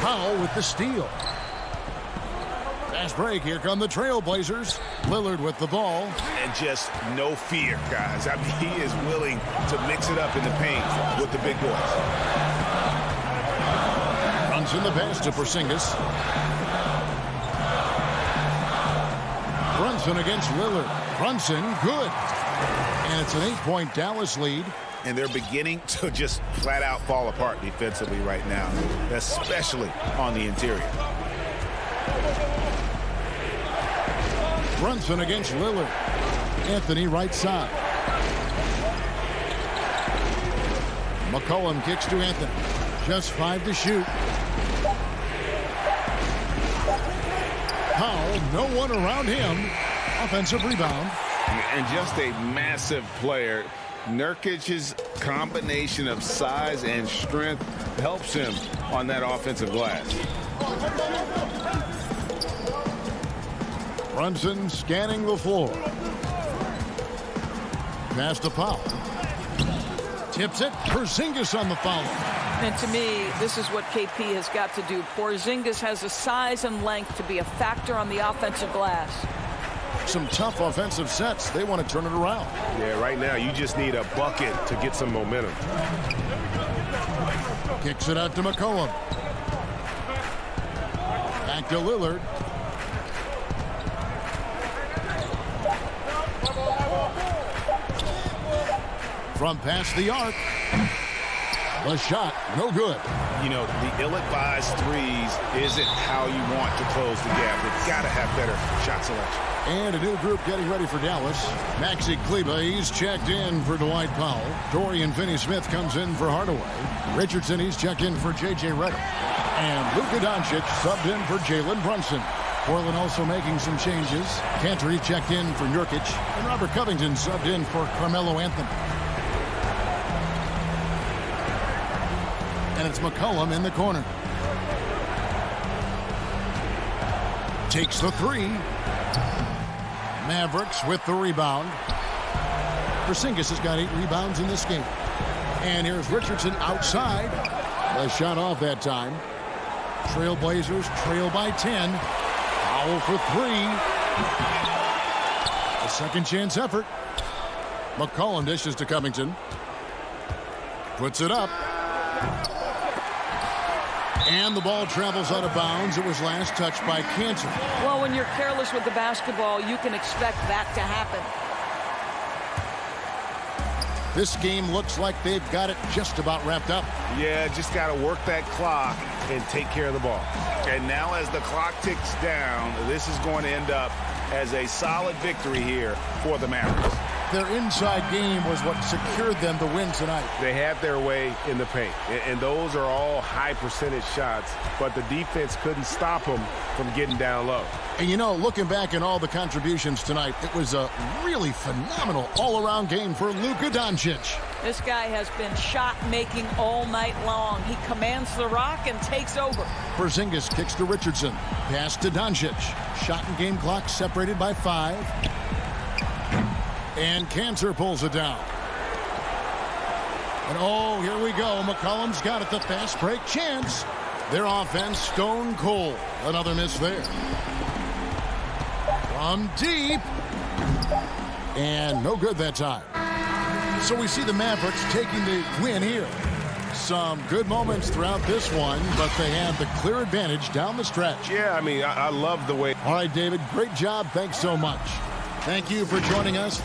Powell with the steal. Fast break. Here come the Trailblazers. Lillard with the ball.
And just no fear, guys. I mean, he is willing to mix it up in the paint with the big boys.
Runs in the pass to Porzingis. Brunson against Lillard. Brunson, good. And it's an 8-point Dallas lead.
And they're beginning to just flat out fall apart defensively right now, especially on the interior.
Brunson against Lillard. Anthony right side. McCollum kicks to Anthony. Just 5 to shoot. Powell, no one around him. Offensive rebound.
And just a massive player. Nurkic's combination of size and strength helps him on that offensive glass.
Brunson scanning the floor. Pass to Powell. Tips it. Porzingis on the foul.
And to me, this is what KP has got to do. Porzingis has the size and length to be a factor on the offensive glass.
Some tough offensive sets. They want to turn it around.
Yeah, right now you just need a bucket to get some momentum.
Kicks it out to McCollum. Back to Lillard. From past the arc. The shot, no good.
You know, the ill-advised threes isn't how you want to close the gap. You've got to have better shot selection.
And a new group getting ready for Dallas. Maxi Kleba, he's checked in for Dwight Powell. Dorian Finney-Smith comes in for Hardaway. Richardson, he's checked in for J.J. Redick. And Luka Doncic subbed in for Jalen Brunson. Portland also making some changes. Cantor, he's checked in for Nurkic. And Robert Covington subbed in for Carmelo Anthony. And it's McCollum in the corner. Takes the three. Mavericks with the rebound. Porzingis has got 8 rebounds in this game. And here's Richardson outside. A shot off that time. Trailblazers trail by 10. Powell for 3. A second chance effort. McCollum dishes to Covington. Puts it up. And the ball travels out of bounds. It was last touched by Cantor.
Well, when you're careless with the basketball, you can expect that to happen.
This game looks like they've got it just about wrapped up.
Yeah, just got to work that clock and take care of the ball.
And now as the clock ticks down, this is going to end up as a solid victory here for the Mavericks.
Their inside game was what secured them the win tonight.
They had their way in the paint, and those are all high percentage shots, but the defense couldn't stop them from getting down low.
And you know, looking back at all the contributions tonight, it was a really phenomenal all-around game for Luka Doncic.
This guy has been shot-making all night long. He commands the rock and takes over.
Porzingis kicks to Richardson. Pass to Doncic. Shot and game clock separated by 5. And Cantor pulls it down. And oh, here we go. McCollum's got it. The fast break chance. Their offense stone cold. Another miss there. From deep. And no good that time. So we see the Mavericks taking the win here. Some good moments throughout this one, but they have the clear advantage down the stretch.
Yeah, I mean, I love the way.
All right, David, great job. Thanks so much. Thank you for joining us.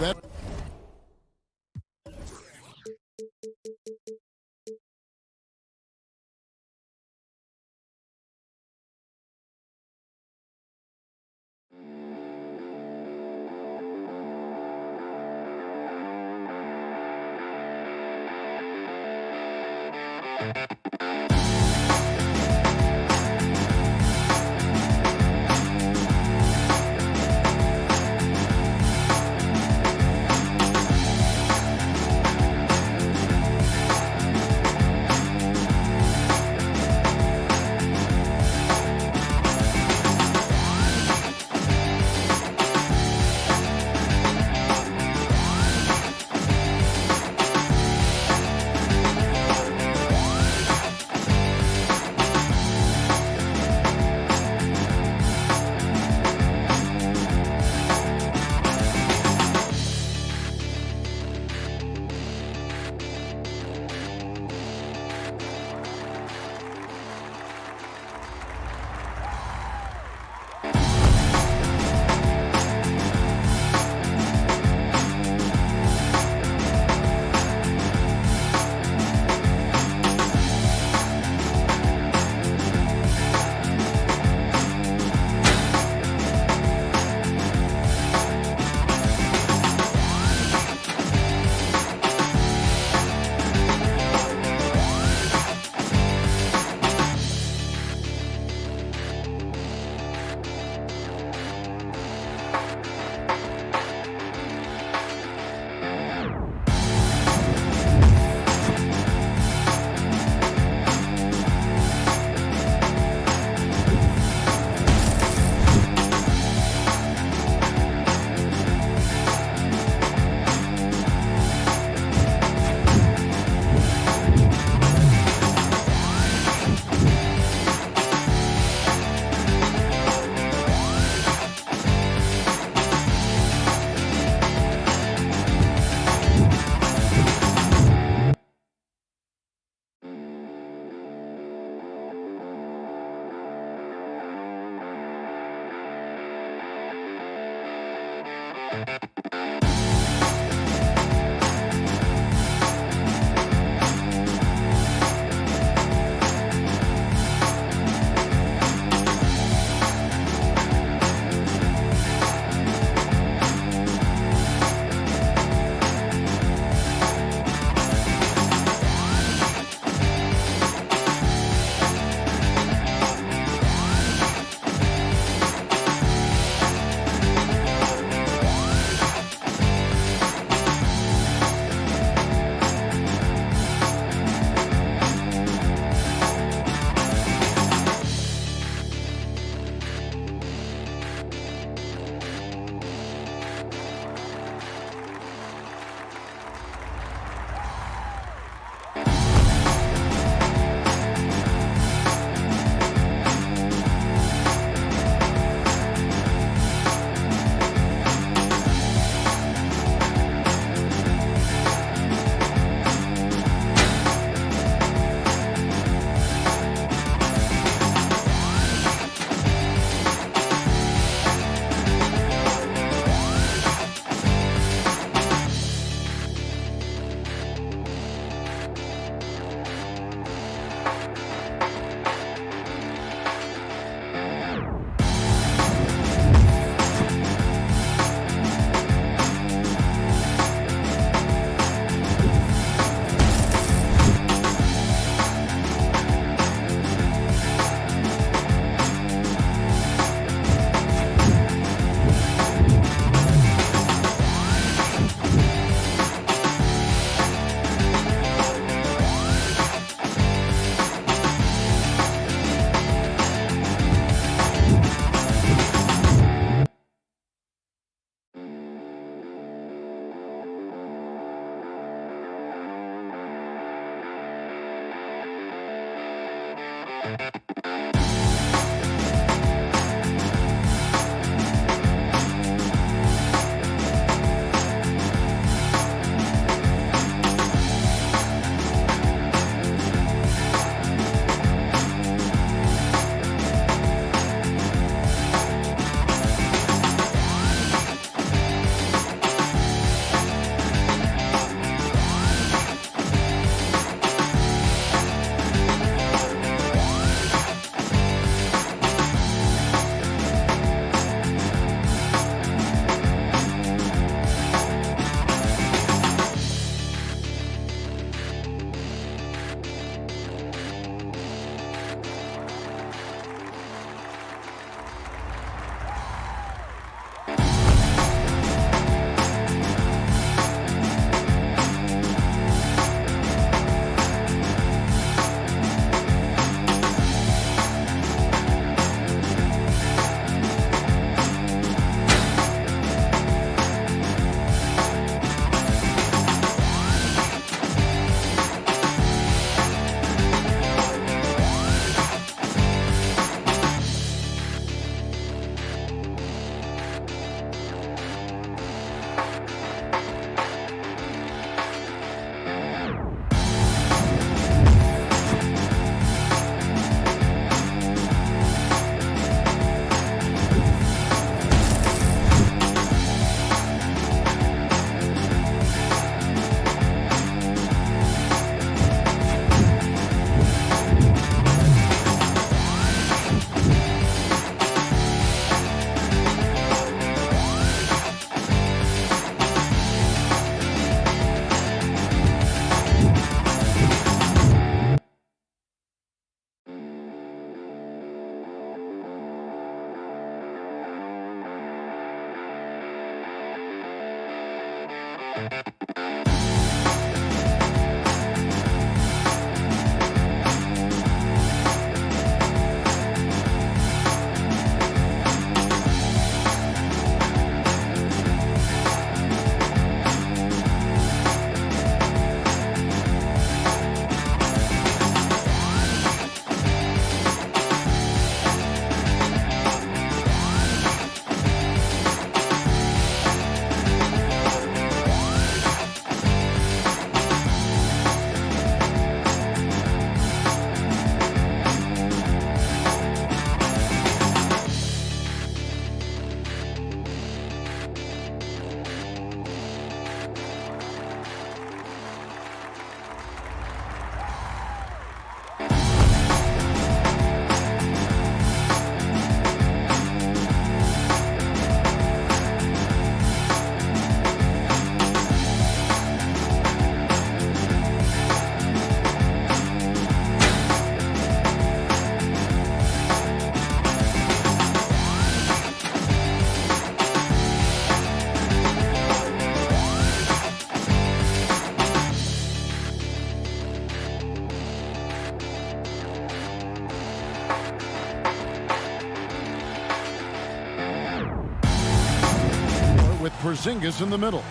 Porzingis in the middle.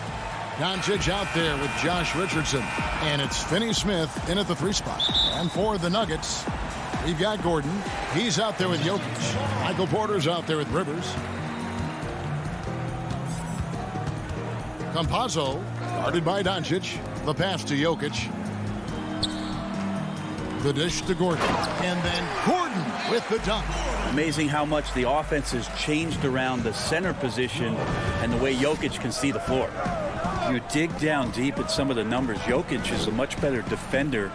Doncic out there with Josh Richardson. And it's Finney Smith in at the 3 spot. And for the Nuggets, we've got Gordon. He's out there with Jokic. Michael Porter's out there with Rivers. Campazzo, guarded by Doncic. The pass to Jokic. The dish to Gordon. And then Gordon with the dunk.
Amazing how much the offense has changed around the center position and the way Jokic can see the floor. If you dig down deep at some of the numbers, Jokic is a much better defender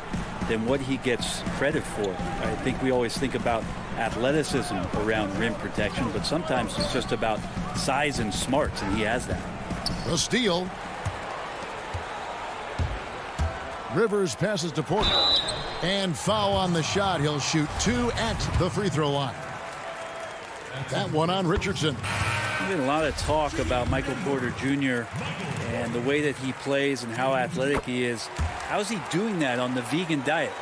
than what he gets credit for. I think we always think about athleticism around rim protection, but sometimes it's just about size and smarts, and he has that.
The steal. Rivers passes to Porter. And foul on the shot. He'll shoot 2 at the free throw line. That one on Richardson.
There's been a lot of talk about Michael Porter Jr. and the way that he plays and how athletic he is. How's he doing that on the vegan diet?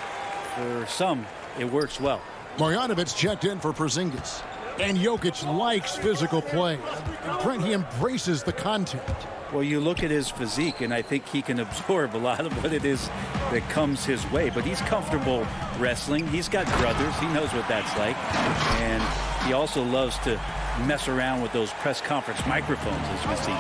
For some, it works well.
Marjanovic checked in for Porzingis. And Jokic likes physical play. Brent, he embraces the contact.
Well, you look at his physique, and I think he can absorb a lot of what it is that comes his way. But he's comfortable wrestling. He's got brothers. He knows what that's like. And he also loves to mess around with those press conference microphones, as we see.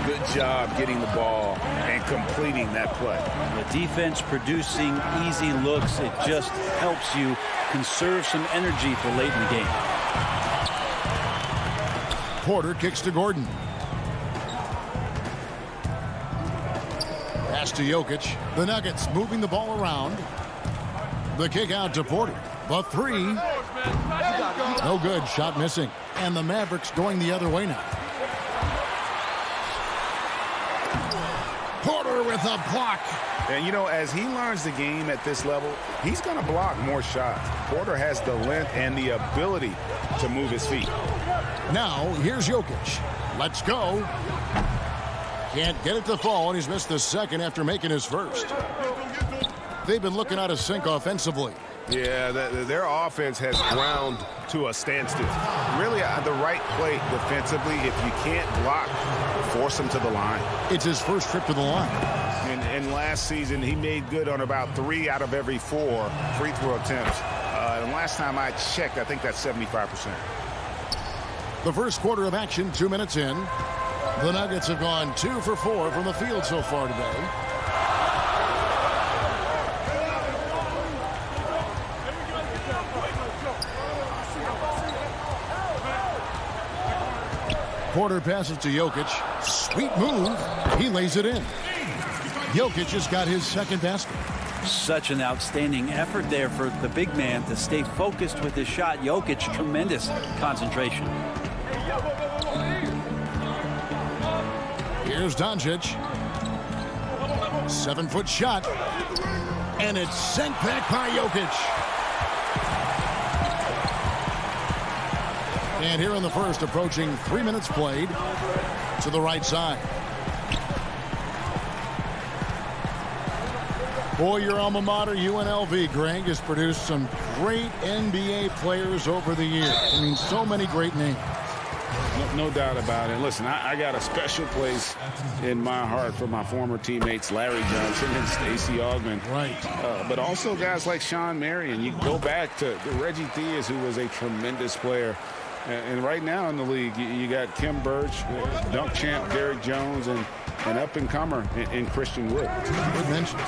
Good job getting the ball and completing that play.
The defense producing easy looks. It just helps you conserve some energy for late in the game.
Porter kicks to Gordon. Pass to Jokic. The Nuggets moving the ball around. The kick out to Porter. The three. No good. Shot missing. And the Mavericks going the other way now. Porter with a block.
And, you know, as he learns the game at this level, he's going to block more shots. Porter has the length and the ability to move his feet.
Now, here's Jokic. Let's go. Can't get it to fall, and he's missed the second after making his first. They've been looking out of sync offensively.
Yeah, their offense has ground to a standstill.
Really, the right play defensively. If you can't block, force him to the line.
It's his first trip to the line.
And last season, he made good on about 3 out of every 4 free throw attempts. And last time I checked, I think that's 75%.
The first quarter of action, 2 minutes in. The Nuggets have gone 2 for 4 from the field so far today. Porter passes to Jokic. Sweet move. He lays it in. Jokic has got his second basket.
Such an outstanding effort there for the big man to stay focused with his shot. Jokic, tremendous concentration.
Here's Doncic. 7-foot shot. And it's sent back by Jokic. And here in the first, approaching 3 minutes played, to the right side. Boy, your alma mater, UNLV, Greg, has produced some great NBA players over the years. I mean, so many great names.
No doubt about it. Listen, I got a special place in my heart for my former teammates Larry Johnson and Stacey Augmon.
Right.
But also guys like Sean Marion. You go back to Reggie Theus, who was a tremendous player. And right now in the league, you got Kim Birch, dunk champ Derrick Jones, and an up-and-comer in Christian Wood.
Good mentions.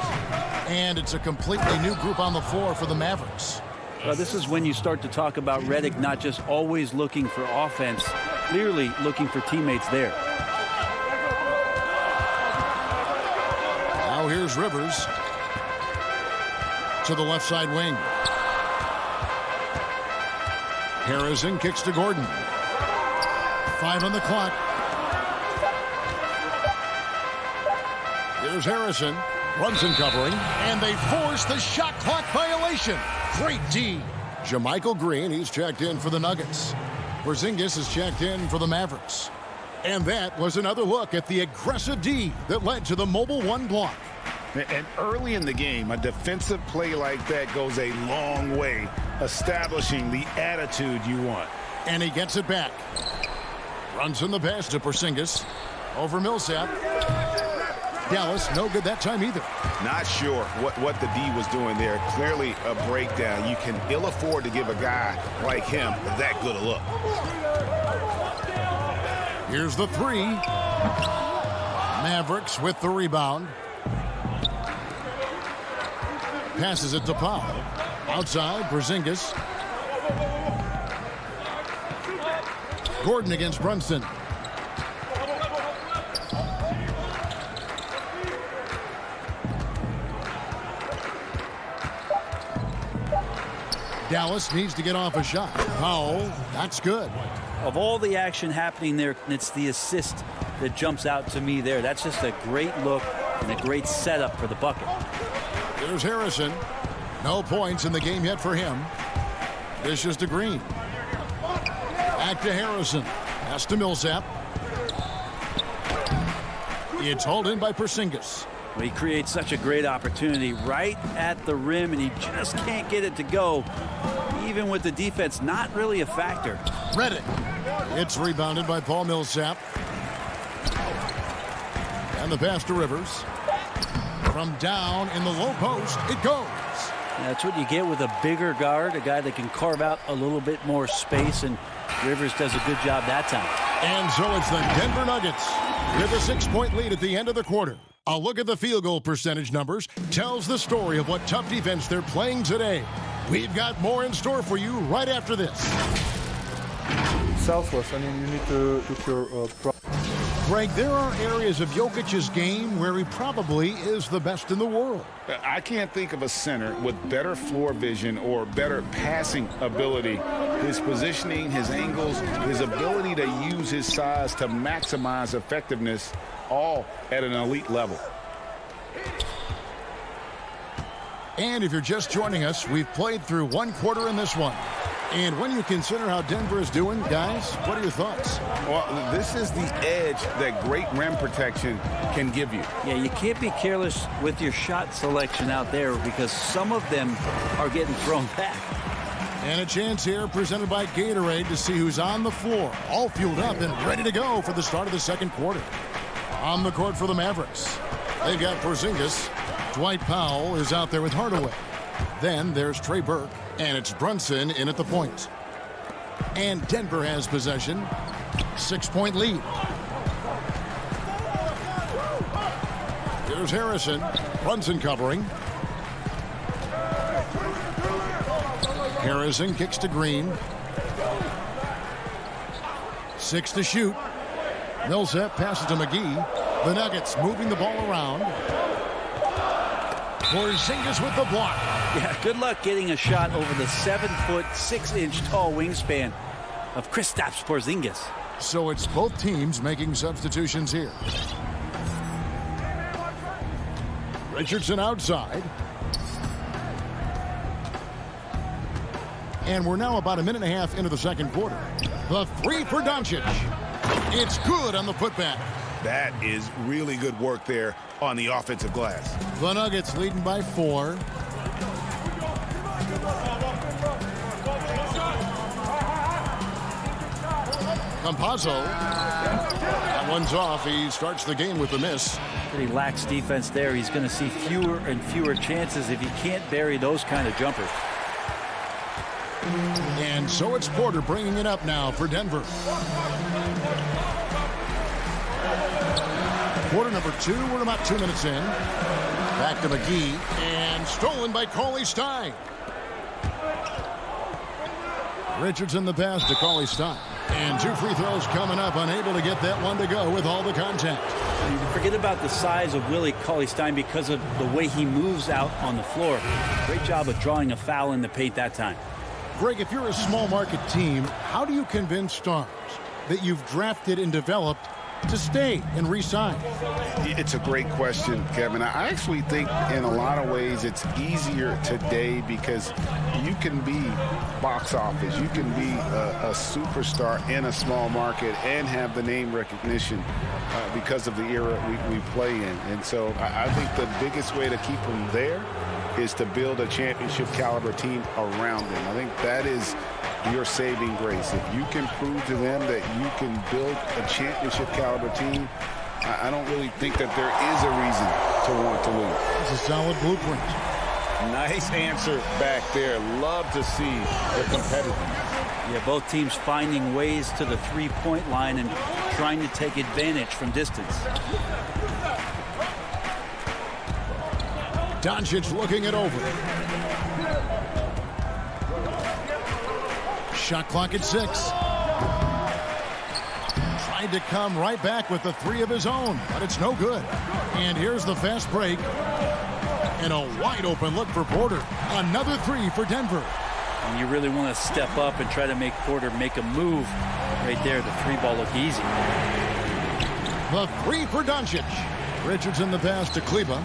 And it's a completely new group on the floor for the Mavericks.
Well, this is when you start to talk about Redick not just always looking for offense, clearly looking for teammates there.
Now here's Rivers to the left side wing. Harrison kicks to Gordon. 5 on the clock. Here's Harrison. Brunson covering, and they force the shot clock violation. Great D. JaMychal Green, he's checked in for the Nuggets. Porzingis is checked in for the Mavericks. And that was another look at the aggressive D that led to the mobile 1 block.
And early in the game, a defensive play like that goes a long way, establishing the attitude you want.
And he gets it back. Runs in the pass to Porzingis. Over Millsap. Dallas, no good that time either.
Not sure what the D was doing there. Clearly a breakdown. You can ill afford to give a guy like him that good a look.
Here's the 3. Mavericks with the rebound. Passes it to Powell. Outside, Porzingis. Gordon against Brunson. Dallas needs to get off a shot. Powell, that's good.
Of all the action happening there, it's the assist that jumps out to me there. That's just a great look and a great setup for the bucket.
There's Harrison. No points in the game yet for him. Dishes to Green. Back to Harrison. Pass to Millsap. It's hauled in by Porzingis.
Well, he creates such a great opportunity right at the rim, and he just can't get it to go, even with the defense not really a factor.
Reddick. It's rebounded by Paul Millsap. And the pass to Rivers. From down in the low post, it goes.
That's what you get with a bigger guard, a guy that can carve out a little bit more space, and Rivers does a good job that time.
And so it's the Denver Nuggets with a 6-point lead at the end of the quarter. A look at the field goal percentage numbers tells the story of what tough defense they're playing today. We've got more in store for you right after this.
Selfless. I mean, you need to look your
Greg, there are areas of Jokic's game where he probably is the best in the world.
I can't think of a center with better floor vision or better passing ability. His positioning, his angles, his ability to use his size to maximize effectiveness, all at an elite level.
And if you're just joining us, we've played through one quarter in this one. And when you consider how Denver is doing, guys, what are your thoughts?
Well, this is the edge that great rim protection can give you.
Yeah, you can't be careless with your shot selection out there because some of them are getting thrown back.
And a chance here presented by Gatorade to see who's on the floor, all fueled up and ready to go for the start of the second quarter. On the court for the Mavericks, they've got Porzingis. Dwight Powell is out there with Hardaway. Then there's Trey Burke, and it's Brunson in at the point. And Denver has possession. 6-point lead. Here's Harrison. Brunson covering. Harrison kicks to Green. 6 to shoot. Millsap passes to McGee. The Nuggets moving the ball around. Porzingis with the block.
Yeah, good luck getting a shot over the 7-foot, 6-inch tall wingspan of Kristaps Porzingis.
So it's both teams making substitutions here. Richardson outside. And we're now about a minute and a half into the second quarter. The three for Doncic. It's good on the putback.
That is really good work there on the offensive glass.
The Nuggets leading by 4. Campazzo. That one's off. He starts the game with a miss.
Pretty lax defense there. He's going to see fewer and fewer chances if he can't bury those kind of jumpers.
And so it's Porter bringing it up now for Denver. Quarter number 2. We're about 2 minutes in. Back to McGee. And stolen by Cauley Stein. Richardson the pass to Cauley Stein. And 2 free throws coming up. Unable to get that one to go with all the contact.
You forget about the size of Willie Cauley-Stein because of the way he moves out on the floor. Great job of drawing a foul in the paint that time.
Greg, if you're a small market team, how do you convince stars that you've drafted and developed to stay and re-sign?
It's a great question, Kevin. I actually think in a lot of ways it's easier today because you can be box office. You can be a superstar in a small market and have the name recognition because of the era we play in. And so I think the biggest way to keep them there is to build a championship caliber team around them. I think that is your saving grace. If you can prove to them that you can build a championship caliber team, I don't really think that there is a reason to want to lose.
It's a solid blueprint.
Nice answer back there. Love to see the competitiveness.
Yeah, both teams finding ways to the three-point line and trying to take advantage from distance.
Doncic looking it over. Shot clock at 6. Tried to come right back with the 3 of his own, but it's no good. And here's the fast break. And a wide open look for Porter. Another 3 for Denver.
And you really want to step up and try to make Porter make a move. Right there, the 3-ball look easy.
The 3 for Doncic. Richardson the pass to Kleba.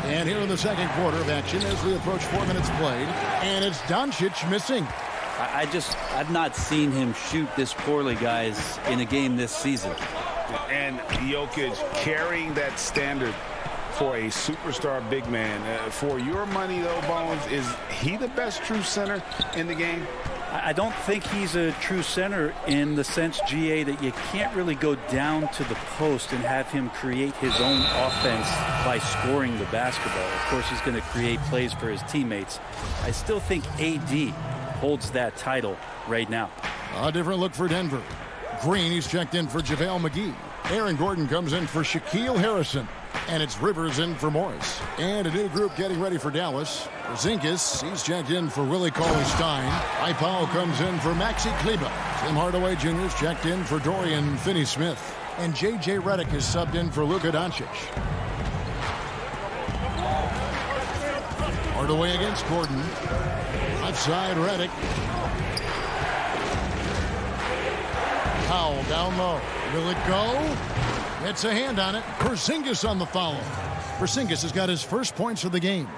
And here in the second quarter of action as we approach 4 minutes played. And it's Doncic missing.
I've not seen him shoot this poorly, guys, in a game this season.
And Jokic carrying that standard for a superstar big man. For your money, though, Bones, is he the best true center in the game?
I don't think he's a true center in the sense, GA, that you can't really go down to the post and have him create his own offense by scoring the basketball. Of course, he's going to create plays for his teammates. I still think AD holds that title right now.
A different look for Denver. Green, he's checked in for JaVale McGee. Aaron Gordon comes in for Shaquille Harrison. And it's Rivers in for Morris. And a new group getting ready for Dallas. Porzingis, he's checked in for Willie Cauley-Stein. Powell comes in for Maxi Kleber. Tim Hardaway Jr. is checked in for Dorian Finney-Smith. And J.J. Redick is subbed in for Luka Doncic. Hardaway against Gordon. Outside Redick. Powell down low. Will it go? It's a hand on it. Porzingis on the follow. Porzingis has got his first points of the game.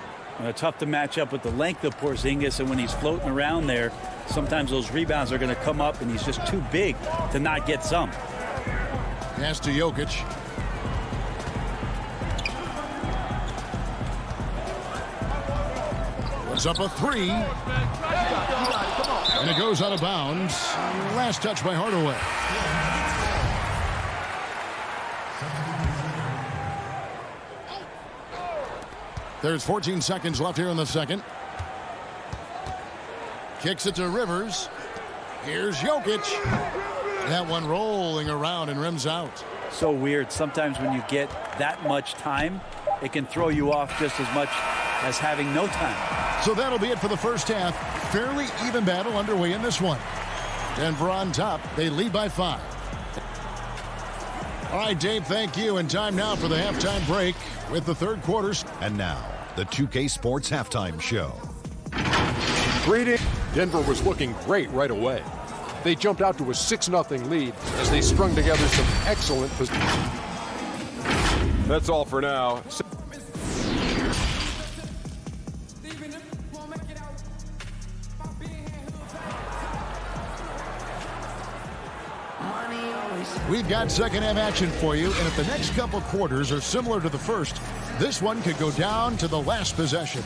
Tough to match up with the length of Porzingis, and when he's floating around there, sometimes those rebounds are going to come up, and he's just too big to not get some.
Pass to Jokic. Puts up a three. And it goes out of bounds. Last touch by Hardaway. There's 14 seconds left here in the second. Kicks it to Rivers. Here's Jokic. That one rolling around and rims out.
So weird. Sometimes when you get that much time, it can throw you off just as much as having no time.
So that'll be it for the first half. Fairly even battle underway in this one. Denver on top. They lead by 5. All right, Dave, thank you. And time now for the halftime break with the third quarter.
And now, the 2K Sports Halftime Show.
Greetings. Denver was looking great right away. They jumped out to a 6-0 lead as they strung together some excellent positions. That's all for now.
We've got second half action for you, and if the next couple quarters are similar to the first, this one could go down to the last possession.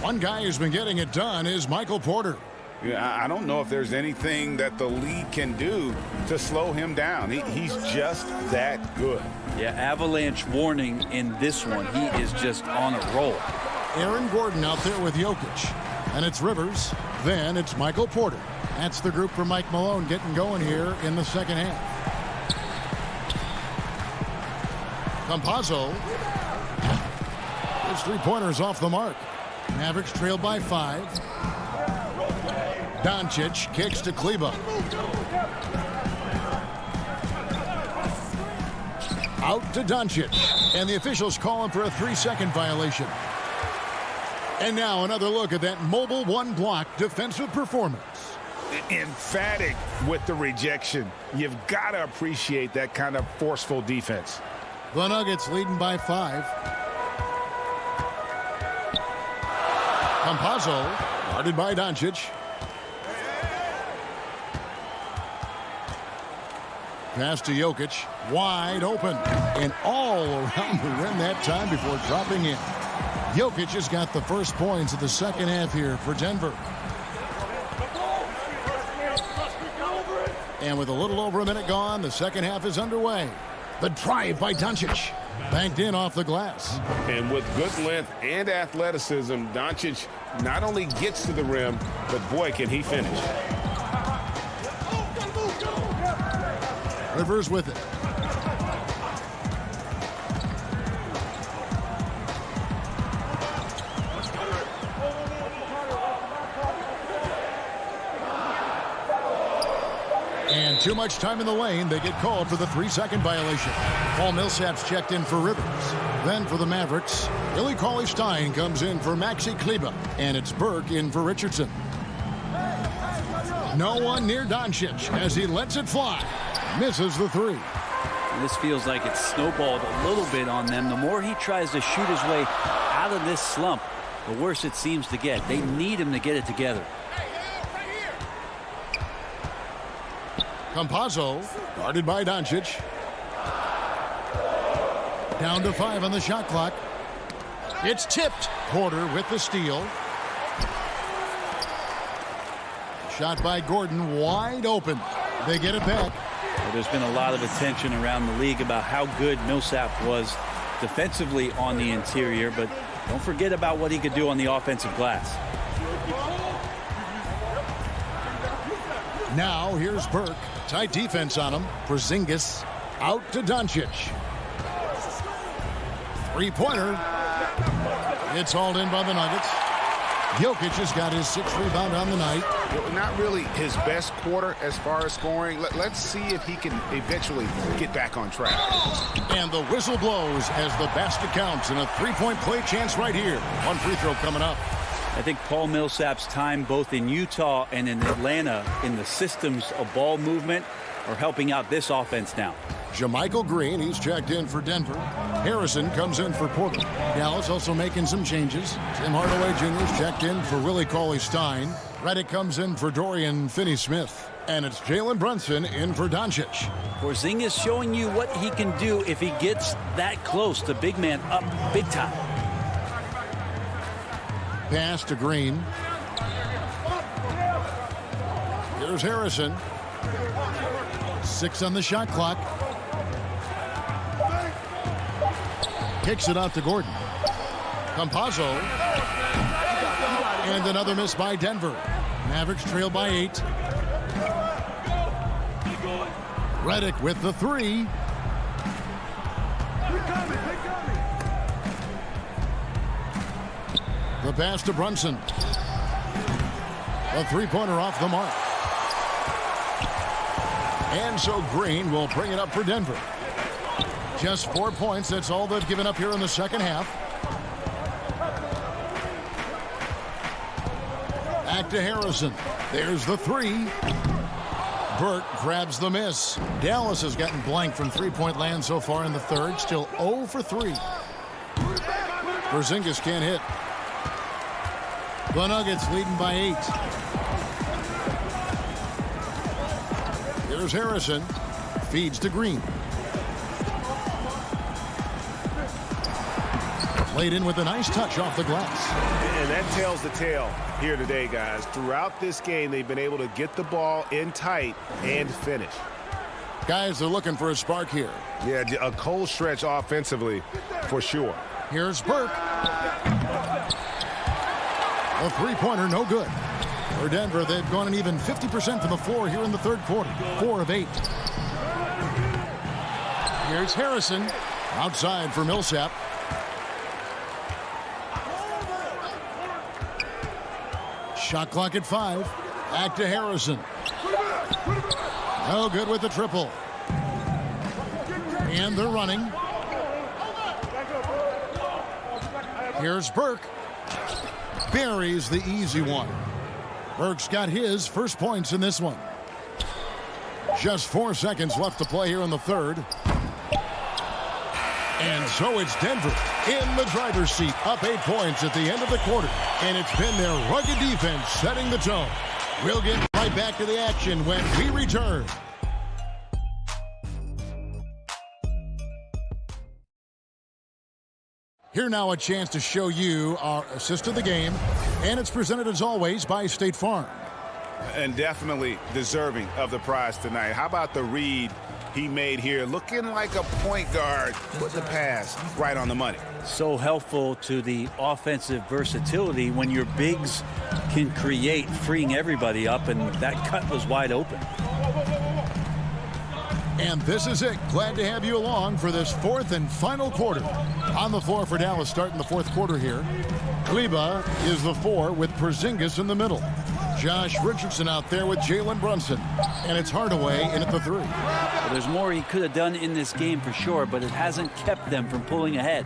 One guy who's been getting it done is Michael Porter.
Yeah, I don't know if there's anything that the league can do to slow him down. He's just that good.
Yeah, avalanche warning in this one. He is just on a roll.
Aaron Gordon out there with Jokic. And it's Rivers. Then it's Michael Porter. That's the group for Mike Malone getting going here in the second half. Campazzo. His three-pointers off the mark. Mavericks trailed by 5. Doncic kicks to Kleber. Out to Doncic. And the officials calling for a 3-second violation. And now another look at that mobile one-block defensive performance.
Emphatic with the rejection. You've got to appreciate that kind of forceful defense.
The Nuggets leading by 5. Campazzo guarded by Doncic. Pass to Jokic, wide open, and all around the rim that time before dropping in. Jokic has got the first points of the second half here for Denver. And with a little over a minute gone, the second half is underway. The drive by Doncic, banked in off the glass.
And with good length and athleticism, Doncic not only gets to the rim, but boy, can he finish.
Rivers with it. And too much time in the lane. They get called for the 3-second violation. Paul Millsap's checked in for Rivers. Then for the Mavericks, Willie Cauley-Stein comes in for Maxi Kleber. And it's Burke in for Richardson. No one near Doncic as he lets it fly. Misses the 3.
This feels like it's snowballed a little bit on them. The more he tries to shoot his way out of this slump, the worse it seems to get. They need him to get it together.
Campazzo, guarded by Doncic. Down to 5 on the shot clock. It's tipped. Porter with the steal. Shot by Gordon, wide open. They get it back.
Well, there's been a lot of attention around the league about how good Millsap was defensively on the interior, but don't forget about what he could do on the offensive glass.
Now here's Burke. Tight defense on him. Porzingis out to Doncic. Three-pointer. It's hauled in by the Nuggets. Jokic has got his 6th rebound on the night.
Well, not really his best quarter as far as scoring. Let's see if he can eventually get back on track.
And the whistle blows as the basket counts, and a three-point play chance right here. One free throw coming up.
I think Paul Millsap's time both in Utah and in Atlanta in the systems of ball movement are helping out this offense now.
JaMychal Green, he's checked in for Denver. Harrison comes in for Portland. Dallas also making some changes. Tim Hardaway Jr. is checked in for Willie Cauley-Stein. Redick comes in for Dorian Finney-Smith. And it's Jalen Brunson in for Doncic.
Porzingis showing you what he can do if he gets that close. The big man up big time.
Pass to Green. Here's Harrison. 6 on the shot clock. Kicks it out to Gordon. Campazzo. And another miss by Denver. Mavericks trail by 8. Redick with the 3. The pass to Brunson. A three-pointer off the mark. And so Green will bring it up for Denver. Just 4 points. That's all they've given up here in the second half. Back to Harrison. There's the 3. Burke grabs the miss. Dallas has gotten blank from three-point land so far in the third. Still 0 for 3. Porzingis can't hit. The Nuggets leading by 8. Here's Harrison. Feeds to Green. Laid in with a nice touch off the glass.
And that tells the tale here today, guys. Throughout this game, they've been able to get the ball in tight and finish.
Guys, they're looking for a spark here.
Yeah, a cold stretch offensively for sure.
Here's Burke. A three-pointer, no good. For Denver, they've gone an even 50% from the floor here in the third quarter. 4 of 8. Here's Harrison. Outside for Millsap. Shot clock at 5. Back to Harrison. No good with the triple. And they're running. Here's Burke. Buries the easy one. Burke's got his first points in this one. Just 4 seconds left to play here in the third. And so it's Denver in the driver's seat, up 8 points at the end of the quarter. And it's been their rugged defense setting the tone. We'll get right back to the action when we return. Here now a chance to show you our assist of the game. And it's presented as always by State Farm.
And definitely deserving of the prize tonight. How about the read he made here? Looking like a point guard. Put the pass right on the money.
So helpful to the offensive versatility when your bigs can create, freeing everybody up, and that cut was wide open.
And this is it. Glad to have you along for this fourth and final quarter. On the floor for Dallas starting the fourth quarter here. Kleber is the 4 with Porzingis in the middle. Josh Richardson out there with Jalen Brunson. And it's Hardaway in at the 3.
Well, there's more he could have done in this game for sure, but it hasn't kept them from pulling ahead.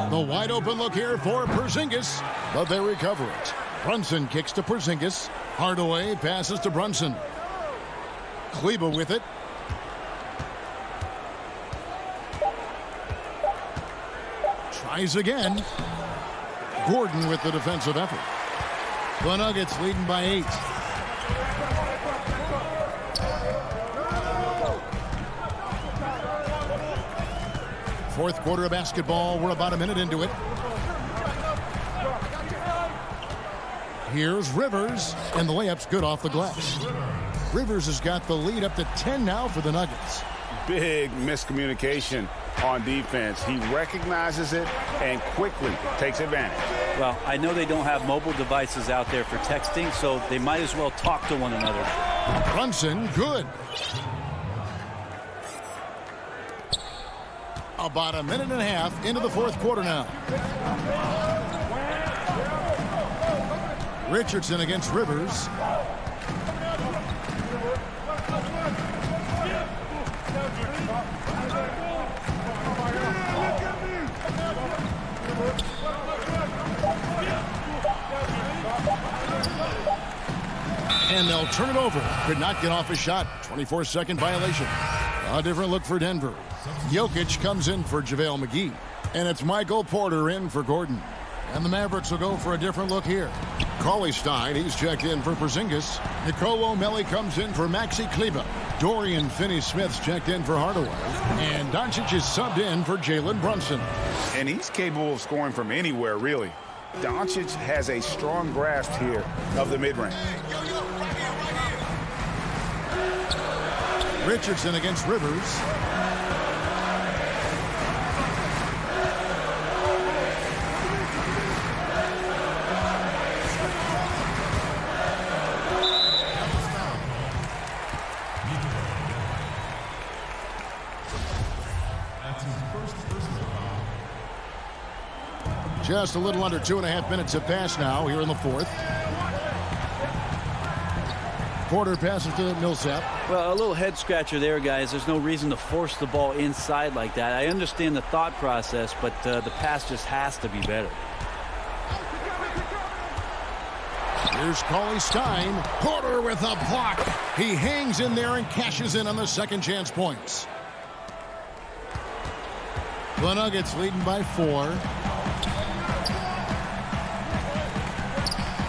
The wide open look here for Porzingis, but they recover it. Brunson kicks to Porzingis. Hardaway passes to Brunson. Kleber with it. Tries again. Gordon with the defensive effort. The Nuggets leading by 8. Fourth quarter of basketball. We're about a minute into it. Here's Rivers, and the layup's good off the glass. Rivers has got the lead up to 10 now for the Nuggets.
Big miscommunication on defense. He recognizes it and quickly takes advantage.
Well, I know they don't have mobile devices out there for texting, so they might as well talk to one another.
Brunson, good. About a minute and a half into the fourth quarter now. Richardson against Rivers. And they'll turn it over. Could not get off a shot. 24-second violation. A different look for Denver. Jokic comes in for JaVale McGee. And it's Michael Porter in for Gordon. And the Mavericks will go for a different look here. Cauley Stein, he's checked in for Porzingis. Nicolo Melli comes in for Maxi Kleber. Dorian Finney-Smith's checked in for Hardaway. And Doncic is subbed in for Jalen Brunson.
And he's capable of scoring from anywhere, really. Doncic has a strong grasp here of the mid-range.
Richardson against Rivers. Just a little under 2.5 minutes have passed now here in the fourth. Porter passes to Millsap.
Well, a little head scratcher there, guys. There's no reason to force the ball inside like that. I understand the thought process, but the pass just has to be better.
Here's Cauley Stein. Porter with a block. He hangs in there and cashes in on the second chance points. The Nuggets leading by 4.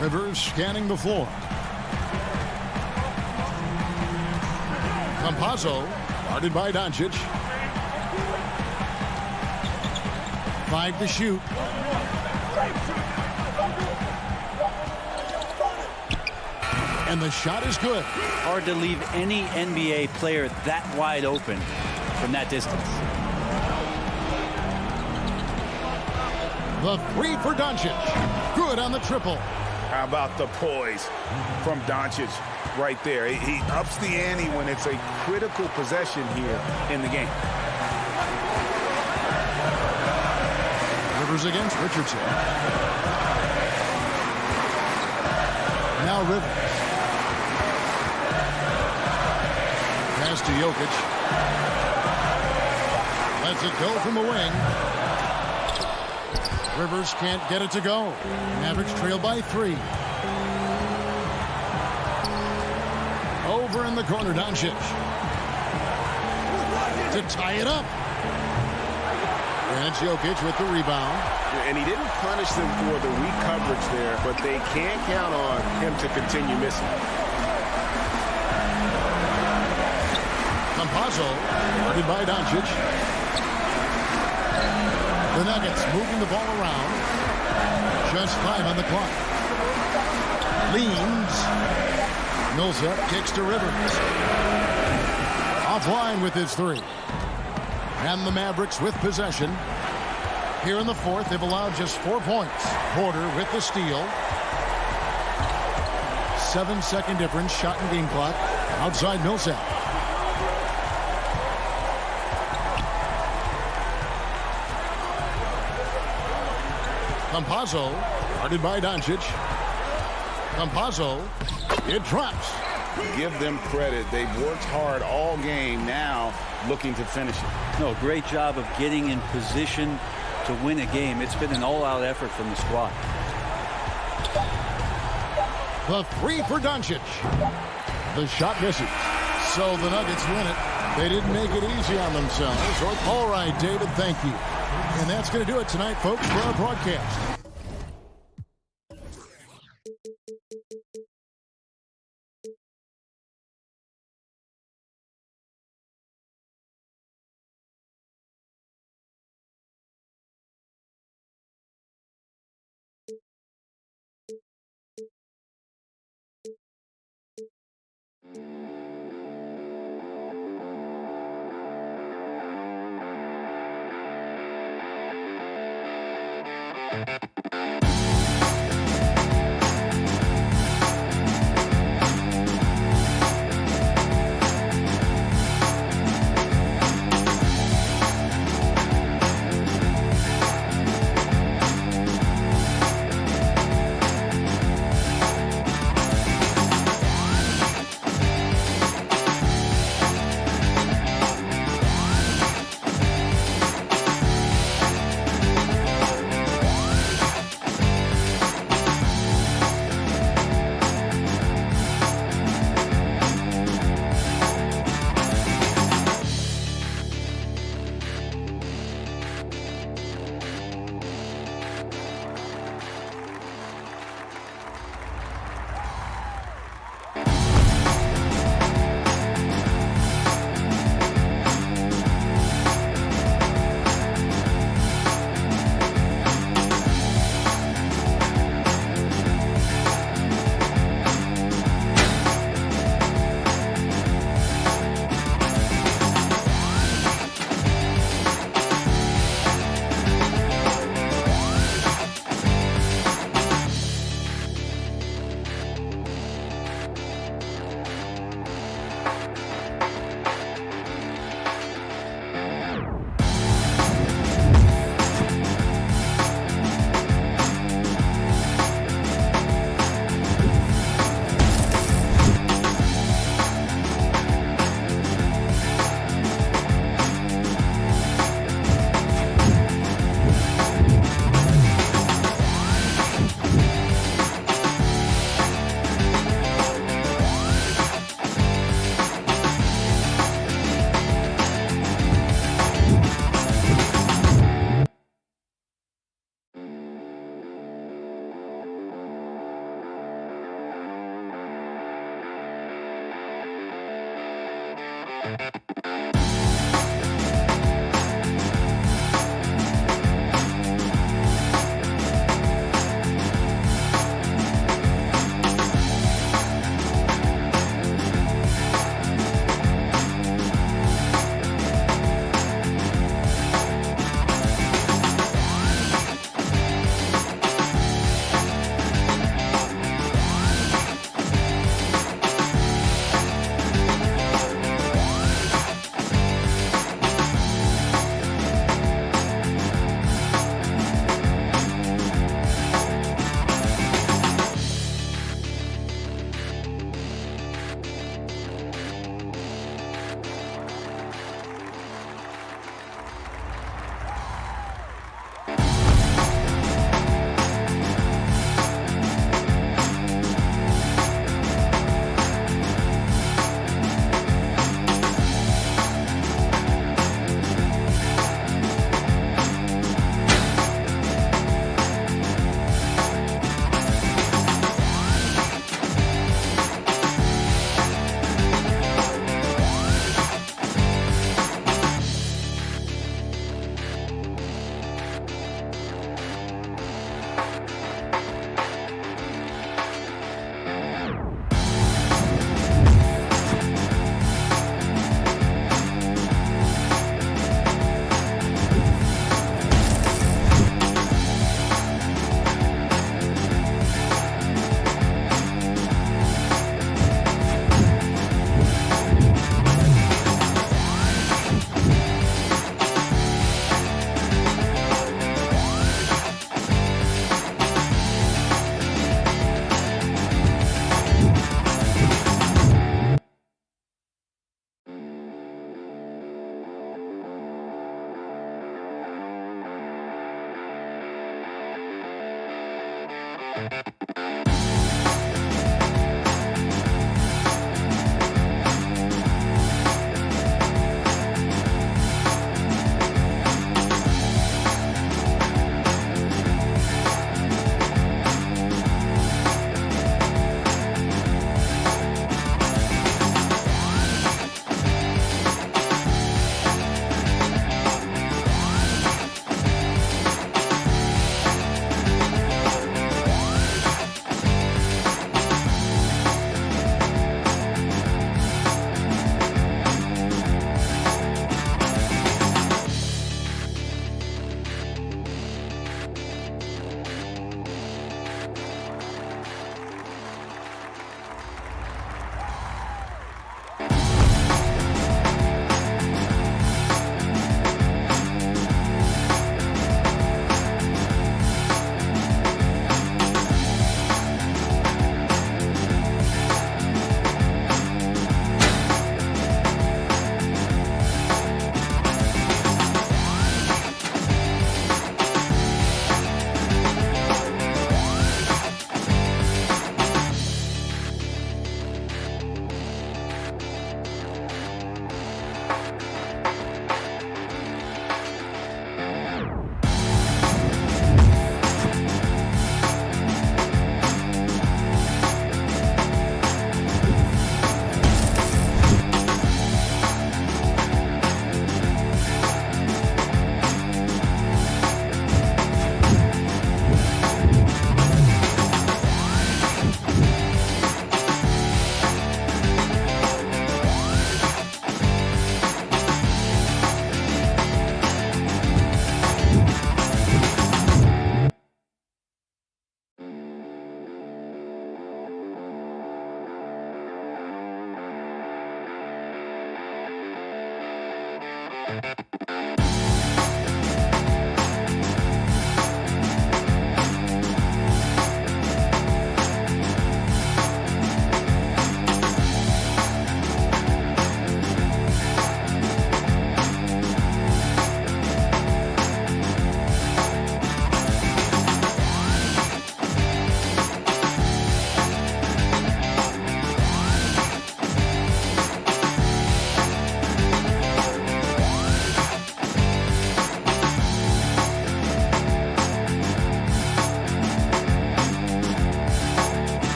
Rivers scanning the floor. Campazzo, guarded by Doncic. 5 to shoot. And the shot is good.
Hard to leave any NBA player that wide open from that distance.
The 3 for Doncic. Good on the triple.
How about the poise from Doncic right there? He ups the ante when it's a critical possession here in the game.
Rivers against Richardson. Now Rivers. Pass to Jokic. Lets it go from the wing. Rivers can't get it to go. Mavericks trail by 3. Over in the corner, Doncic. To tie it up. And it's Jokic with the rebound.
And he didn't punish them for the weak coverage there, but they can't count on him to continue missing.
Campazzo, guarded by Doncic. The Nuggets moving the ball around. Just 5 on the clock. Leans. Millsap kicks to Rivers. Offline with his 3. And the Mavericks with possession. Here in the fourth, they've allowed just 4 points. Porter with the steal. 7-second difference, shot and game clock. Outside Millsap. Campazzo, guarded by Doncic. Campazzo, it drops.
Give them credit. They've worked hard all game, now looking to finish it.
No, great job of getting in position to win a game. It's been an all-out effort from the squad.
The 3 for Doncic. The shot misses. So the Nuggets win it. They didn't make it easy on themselves. All right, David, thank you. And that's going to do it tonight, folks, for our broadcast.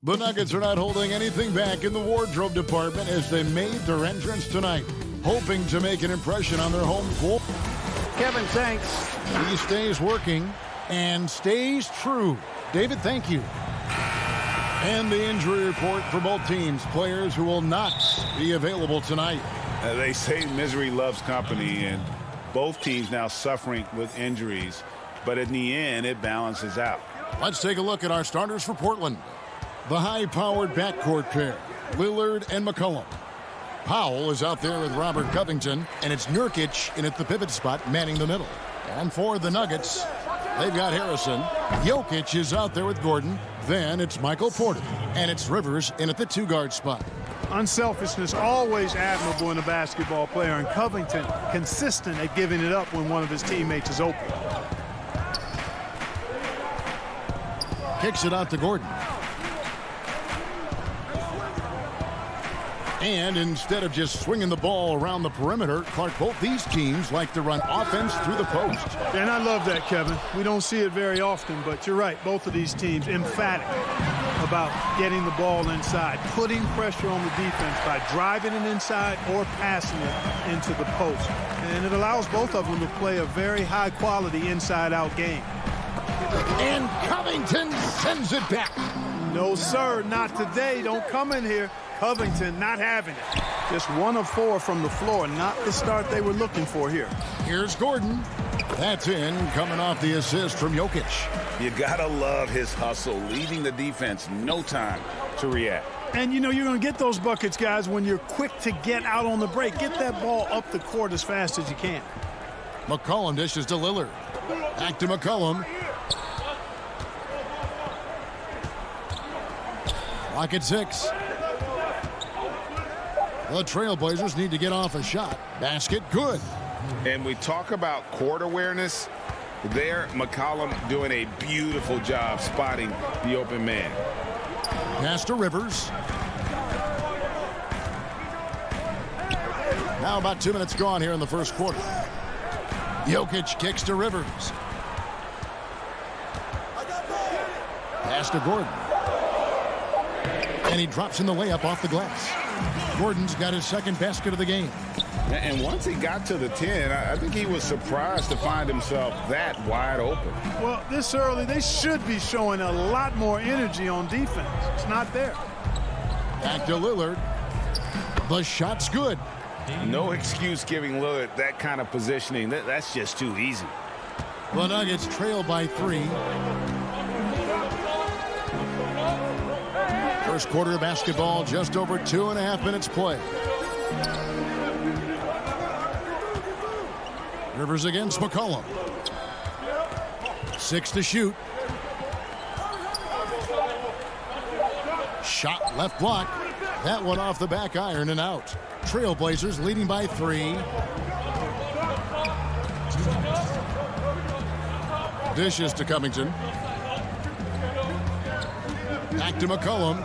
The Nuggets are not holding anything back in the wardrobe department as they made their entrance tonight, hoping to make an impression on their home floor.
Kevin, thanks.
He stays working and stays true. David, thank you. And the injury report for both teams, players who will not be available tonight.
They say misery loves company, and both teams now suffering with injuries. But in the end, it balances out.
Let's take a look at our starters for Portland. The high-powered backcourt pair, Lillard and McCollum. Powell is out there with Robert Covington, and it's Nurkic in at the pivot spot, manning the middle. And for the Nuggets, they've got Harrison. Jokic is out there with Gordon. Then it's Michael Porter, and it's Rivers in at the two-guard spot.
Unselfishness always admirable in a basketball player, and Covington consistent at giving it up when one of his teammates is open.
Kicks it out to Gordon. And instead of just swinging the ball around the perimeter, Clark, both these teams like to run offense through the post.
And I love that, Kevin. We don't see it very often, but you're right. Both of these teams emphatic about getting the ball inside, putting pressure on the defense by driving it inside or passing it into the post. And it allows both of them to play a very high-quality inside-out game.
And Covington sends it back.
No, sir, not today. Don't come in here. Covington not having it. Just 1 of 4 from the floor. Not the start they were looking for here.
Here's Gordon. That's in, coming off the assist from Jokic.
You gotta love his hustle, leaving the defense no time to react.
And, you know, you're going to get those buckets, guys, when you're quick to get out on the break. Get that ball up the court as fast as you can.
McCollum dishes to Lillard. Back to McCollum. Clock at 6. The Trailblazers need to get off a shot. Basket, good.
And we talk about court awareness. There, McCollum doing a beautiful job spotting the open man.
Pass to Rivers. Now about 2 minutes gone here in the first quarter. Jokic kicks to Rivers. Pass to Gordon. And he drops in the layup off the glass. Gordon's got his second basket of the game.
And once he got to the 10, I think he was surprised to find himself that wide open.
Well, this early, they should be showing a lot more energy on defense. It's not there.
Back to Lillard. The shot's good.
No excuse giving Lillard that kind of positioning. That's just too easy.
The Nuggets trail by 3. First quarter of basketball, just over 2.5 minutes play. Rivers against McCollum. 6 to shoot. Shot left block. That one off the back iron and out. Trailblazers leading by 3. Dishes to Covington. Back to McCollum.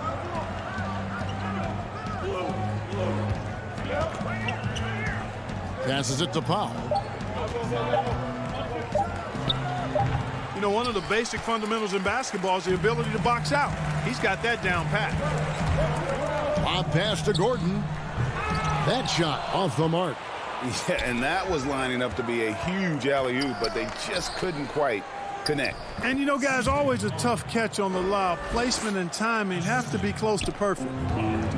Passes it to Powell.
You know, one of the basic fundamentals in basketball is the ability to box out. He's got that down pat.
Lob pass to Gordon. That shot off the mark.
Yeah, and that was lining up to be a huge alley-oop, but they just couldn't quite connect.
And, you know, guys, always a tough catch on the lob. Placement and timing have to be close to perfect.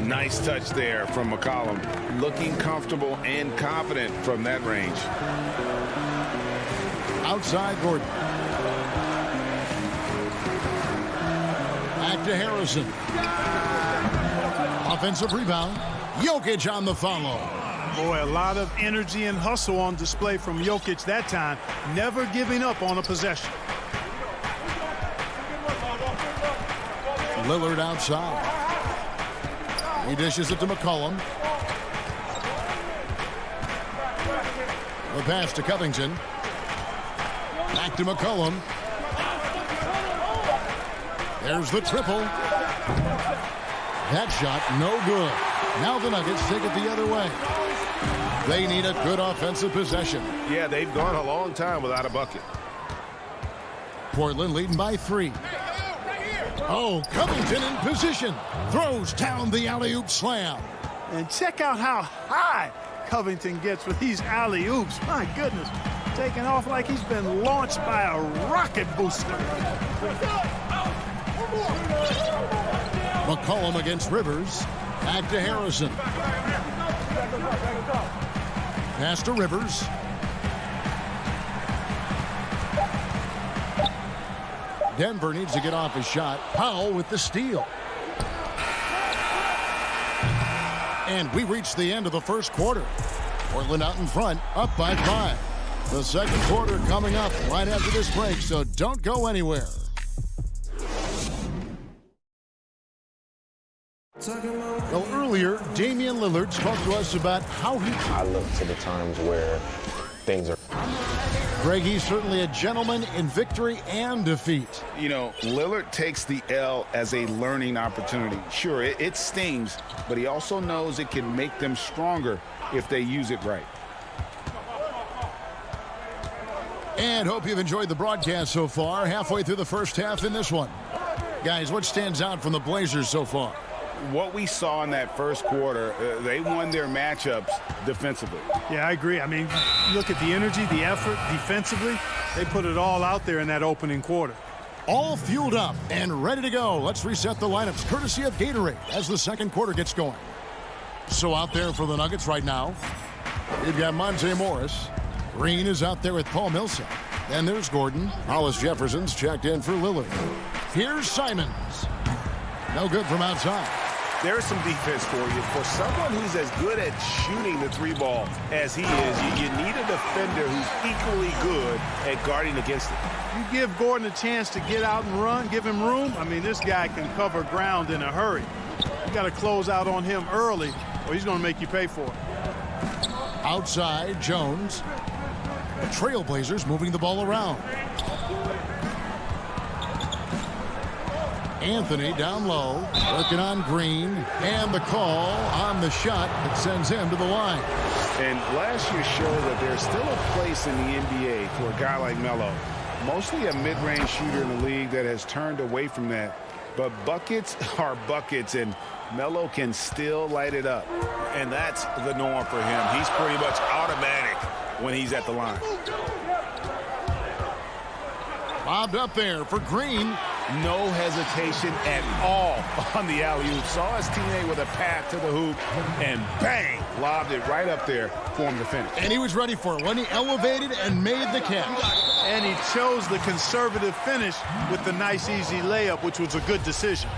Nice touch there from McCollum. Looking comfortable and confident from that range.
Outside Gordon. Back to Harrison. Offensive rebound. Jokic on the follow.
Boy, a lot of energy and hustle on display from Jokic that time. Never giving up on a possession.
Lillard outside. He dishes it to McCollum. The pass to Covington. Back to McCollum. There's the triple. That shot, no good. Now the Nuggets take it the other way. They need a good offensive possession.
Yeah, they've gone a long time without a bucket.
Portland leading by 3. Oh, Covington in position. Throws down the alley-oop slam.
And check out how high Covington gets with these alley-oops. My goodness. Taking off like he's been launched by a rocket booster.
McCollum against Rivers. Back to Harrison. Pass to Rivers. Denver needs to get off his shot. Powell with the steal. And we reach the end of the first quarter. Portland out in front, up by 5. The second quarter coming up right after this break, so don't go anywhere. Well, earlier, Damian Lillard spoke to us about how he...
I look to the times where things are...
Greg, he's certainly a gentleman in victory and defeat.
You know, Lillard takes the L as a learning opportunity. Sure, it stings, but he also knows it can make them stronger if they use it right.
And hope you've enjoyed the broadcast so far. Halfway through the first half in this one. Guys, what stands out from the Blazers so far?
What we saw in that first quarter, they won their matchups defensively.
Yeah, I agree. I mean, look at the energy, the effort defensively. They put it all out there in that opening quarter.
All fueled up and ready to go. Let's reset the lineups courtesy of Gatorade as the second quarter gets going. So out there for the Nuggets right now, we've got Monte Morris. Green is out there with Paul Millsap. Then there's Gordon. Hollis Jefferson's checked in for Lillard. Here's Simons. No good from outside.
There's some defense for you. For someone who's as good at shooting the 3-ball as he is, you need a defender who's equally good at guarding against it.
You give Gordon a chance to get out and run, give him room. I mean, this guy can cover ground in a hurry. You got to close out on him early, or he's going to make you pay for it.
Outside, Jones. The Trailblazers moving the ball around. Anthony down low, working on Green, and the call on the shot that sends him to the line.
And last year showed that there's still a place in the NBA for a guy like Melo. Mostly a mid-range shooter in the league that has turned away from that. But buckets are buckets, and Melo can still light it up.
And that's the norm for him. He's pretty much automatic when he's at the line.
Bobbed up there for Green.
No hesitation at all on the alley-oop. Saw his teammate with a path to the hoop, and bang, lobbed it right up there for him to finish.
And he was ready for it when he elevated and made the catch.
And he chose the conservative finish with the nice, easy layup, which was a good decision.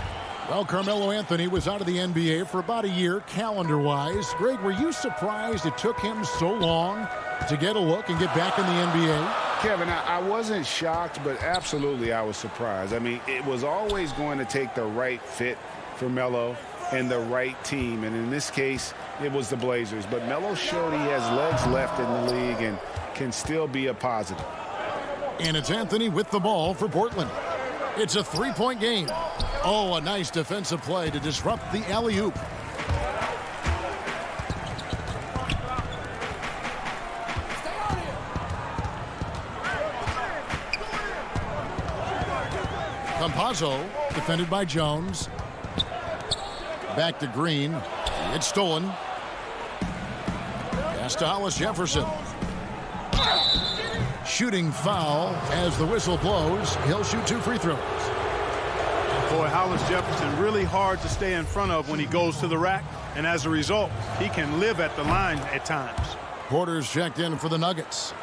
Well, Carmelo Anthony was out of the NBA for about a year, calendar-wise. Greg, were you surprised it took him so long to get a look and get back in the NBA?
Kevin, I wasn't shocked, but absolutely I was surprised. I mean, it was always going to take the right fit for Melo and the right team. And in this case, it was the Blazers. But Melo showed he has legs left in the league and can still be a positive.
And it's Anthony with the ball for Portland. It's a three-point game. Oh, a nice defensive play to disrupt the alley-oop. Campazzo, defended by Jones. Back to Green. It's stolen. Pass to Hollis Jefferson. Shooting foul as the whistle blows. He'll shoot 2 free throws.
Boy, Hollis Jefferson really hard to stay in front of when he goes to the rack, and as a result, he can live at the line at times.
Porter's checked in for the Nuggets.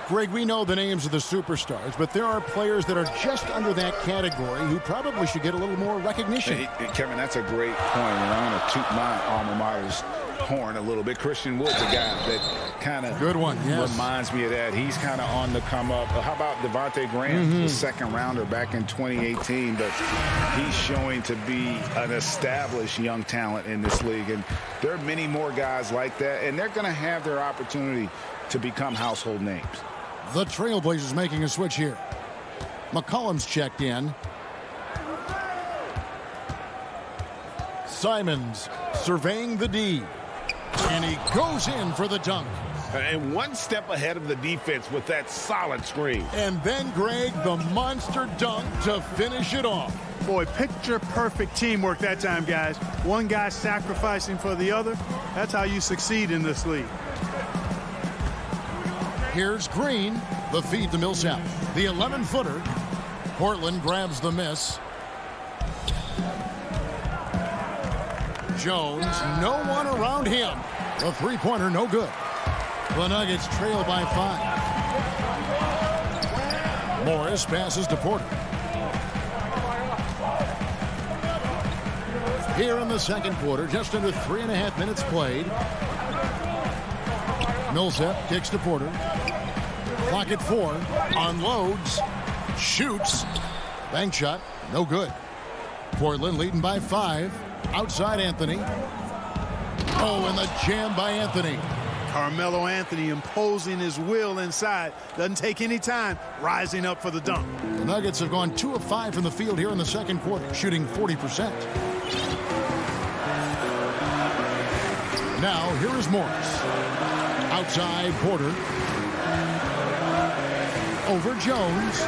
Greg, we know the names of the superstars, but there are players that are just under that category who probably should get a little more recognition.
Hey, Kevin, that's a great point, and I'm going to toot my alma mater's horn a little bit. Christian Wood's a guy that kind of reminds me of that. He's kind of on the come up. How about Devontae Graham, the second rounder back in 2018, but he's showing to be an established young talent in this league, and there are many more guys like that, and they're going to have their opportunity to become household names.
The Trailblazers making a switch here. McCollum's checked in. Simons surveying the D. And he goes in for the dunk.
And one step ahead of the defense with that solid screen.
And then, Greg, the monster dunk to finish it off.
Boy, picture-perfect teamwork that time, guys. One guy sacrificing for the other. That's how you succeed in this league.
Here's Green, the feed to Millsap. The 11-footer. Portland grabs the miss. Jones, no one around him. The three-pointer, no good. The Nuggets trail by 5. Morris passes to Porter. Here in the second quarter, just under 3.5 minutes played. Millsap kicks to Porter. Clock at 4. Unloads. Shoots. Bank shot. No good. Portland leading by 5. Outside Anthony. Oh, and the jam by Anthony.
Carmelo Anthony imposing his will inside. Doesn't take any time. Rising up for the dunk.
The Nuggets have gone 2 of 5 from the field here in the second quarter, shooting 40%. Now, here is Morris. Outside Porter. Over Jones.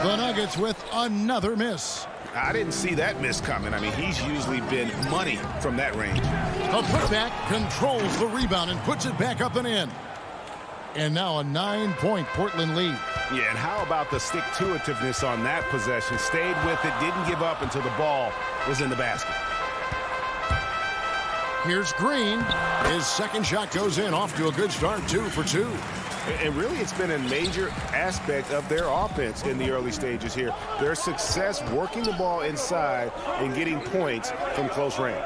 The Nuggets with another miss.
I didn't see that miss coming. I mean, he's usually been money from that range.
A putback controls the rebound and puts it back up and in. And now a 9-point Portland lead.
Yeah, and how about the stick-to-itiveness on that possession? Stayed with it, didn't give up until the ball was in the basket.
Here's Green. His second shot goes in, off to a good start, 2 for 2.
And really, it's been a major aspect of their offense in the early stages here. Their success working the ball inside and getting points from close range.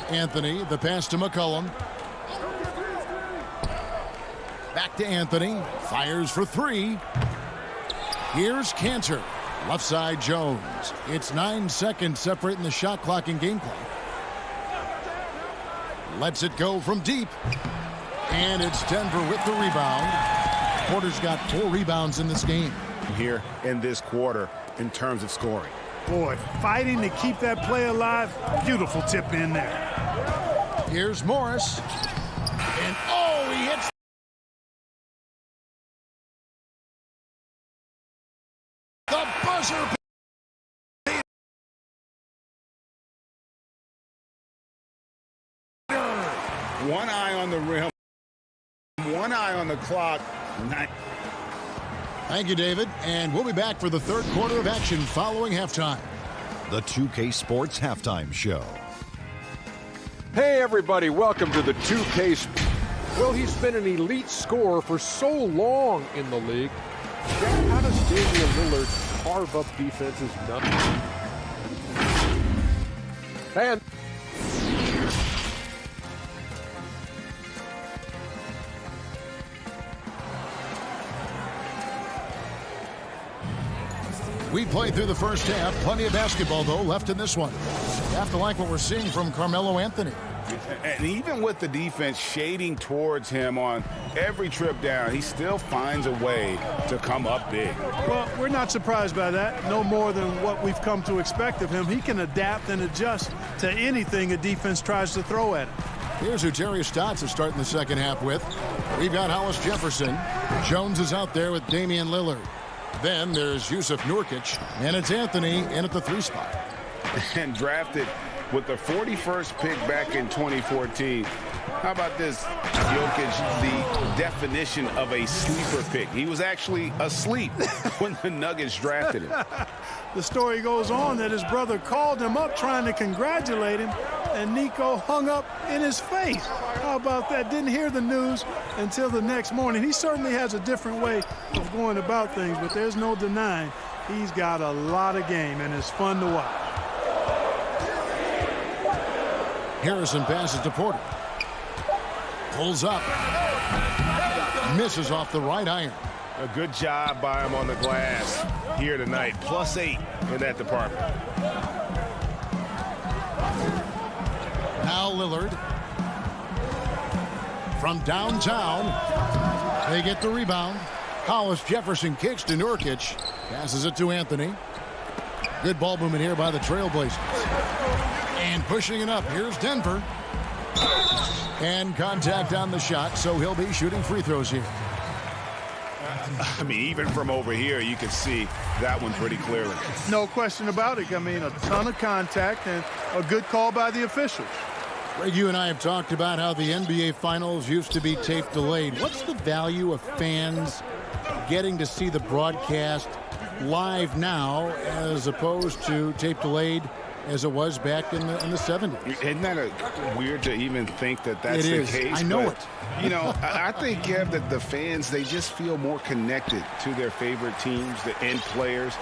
Anthony, the pass to McCollum. Back to Anthony. Fires for 3. Here's Cantor. Left side Jones. It's 9 seconds separating the shot clock and game clock. Lets it go from deep. And it's Denver with the rebound. Porter's got 4 rebounds in this game.
Here in this quarter in terms of scoring.
Boy, fighting to keep that play alive. Beautiful tip in there.
Here's Morris. And oh, he hits the buzzer.
One eye on the rim. One eye on the clock.
Thank you, David. And we'll be back for the third quarter of action following halftime.
The 2K Sports Halftime Show.
Hey, everybody. Welcome to the 2K. Well, he's been an elite scorer for so long in the league. Jack, how does Damian Lillard carve up defenses? And
we played through the first half. Plenty of basketball, though, left in this one. You have to like what we're seeing from Carmelo Anthony.
And even with the defense shading towards him on every trip down, he still finds a way to come up big.
Well, we're not surprised by that. No more than what we've come to expect of him. He can adapt and adjust to anything a defense tries to throw at him.
Here's who Terry Stotts is starting the second half with. We've got Hollis Jefferson. Jones is out there with Damian Lillard. Then there's Yusuf Nurkic, and it's Anthony in at the 3 spot.
And drafted with the 41st pick back in 2014. How about this? Jokic, the definition of a sleeper pick. He was actually asleep when the Nuggets drafted him.
The story goes on that his brother called him up trying to congratulate him, and Nico hung up in his face. How about that? Didn't hear the news until the next morning. He certainly has a different way of going about things, but there's no denying he's got a lot of game, and it's fun to watch.
Harrison passes to Porter. Pulls up. Misses off the right iron.
A good job by him on the glass here tonight. +8 in that department.
Now Lillard. From downtown. They get the rebound. Hollis Jefferson kicks to Nurkic. Passes it to Anthony. Good ball movement here by the Trailblazers. And pushing it up. Here's Denver. And contact on the shot, so he'll be shooting free throws here.
I mean, even from over here, you can see that one pretty clearly.
No question about it. I mean, a ton of contact and a good call by the officials.
Greg, you and I have talked about how the NBA Finals used to be tape delayed. What's the value of fans getting to see the broadcast live now as opposed to tape delayed as it was back in the 70s?
Isn't that weird to even think that that's
the
case?
I know it.
You know, I think, Kev, that the fans, they just feel more connected to their favorite teams, the end players.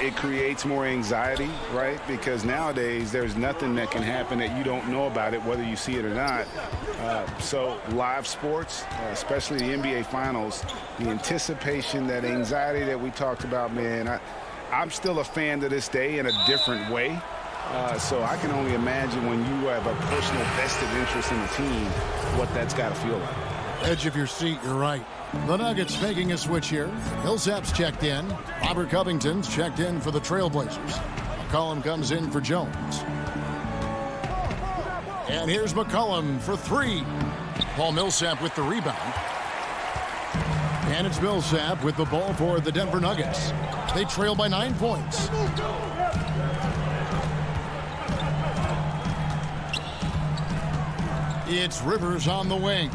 It creates more anxiety, right? Because nowadays there's nothing that can happen that you don't know about it, whether you see it or not. So live sports, especially the NBA Finals, the anticipation, that anxiety that we talked about, man, I'm still a fan to this day in a different way. So I can only imagine when you have a personal vested interest in the team, what that's got to feel like.
Edge of your seat, you're right. The Nuggets making a switch here. Millsap's checked in. Robert Covington's checked in for the Trailblazers. McCollum comes in for Jones. And here's McCollum for 3. Paul Millsap with the rebound. And it's Millsap with the ball for the Denver Nuggets. They trail by 9 points. It's Rivers on the wing.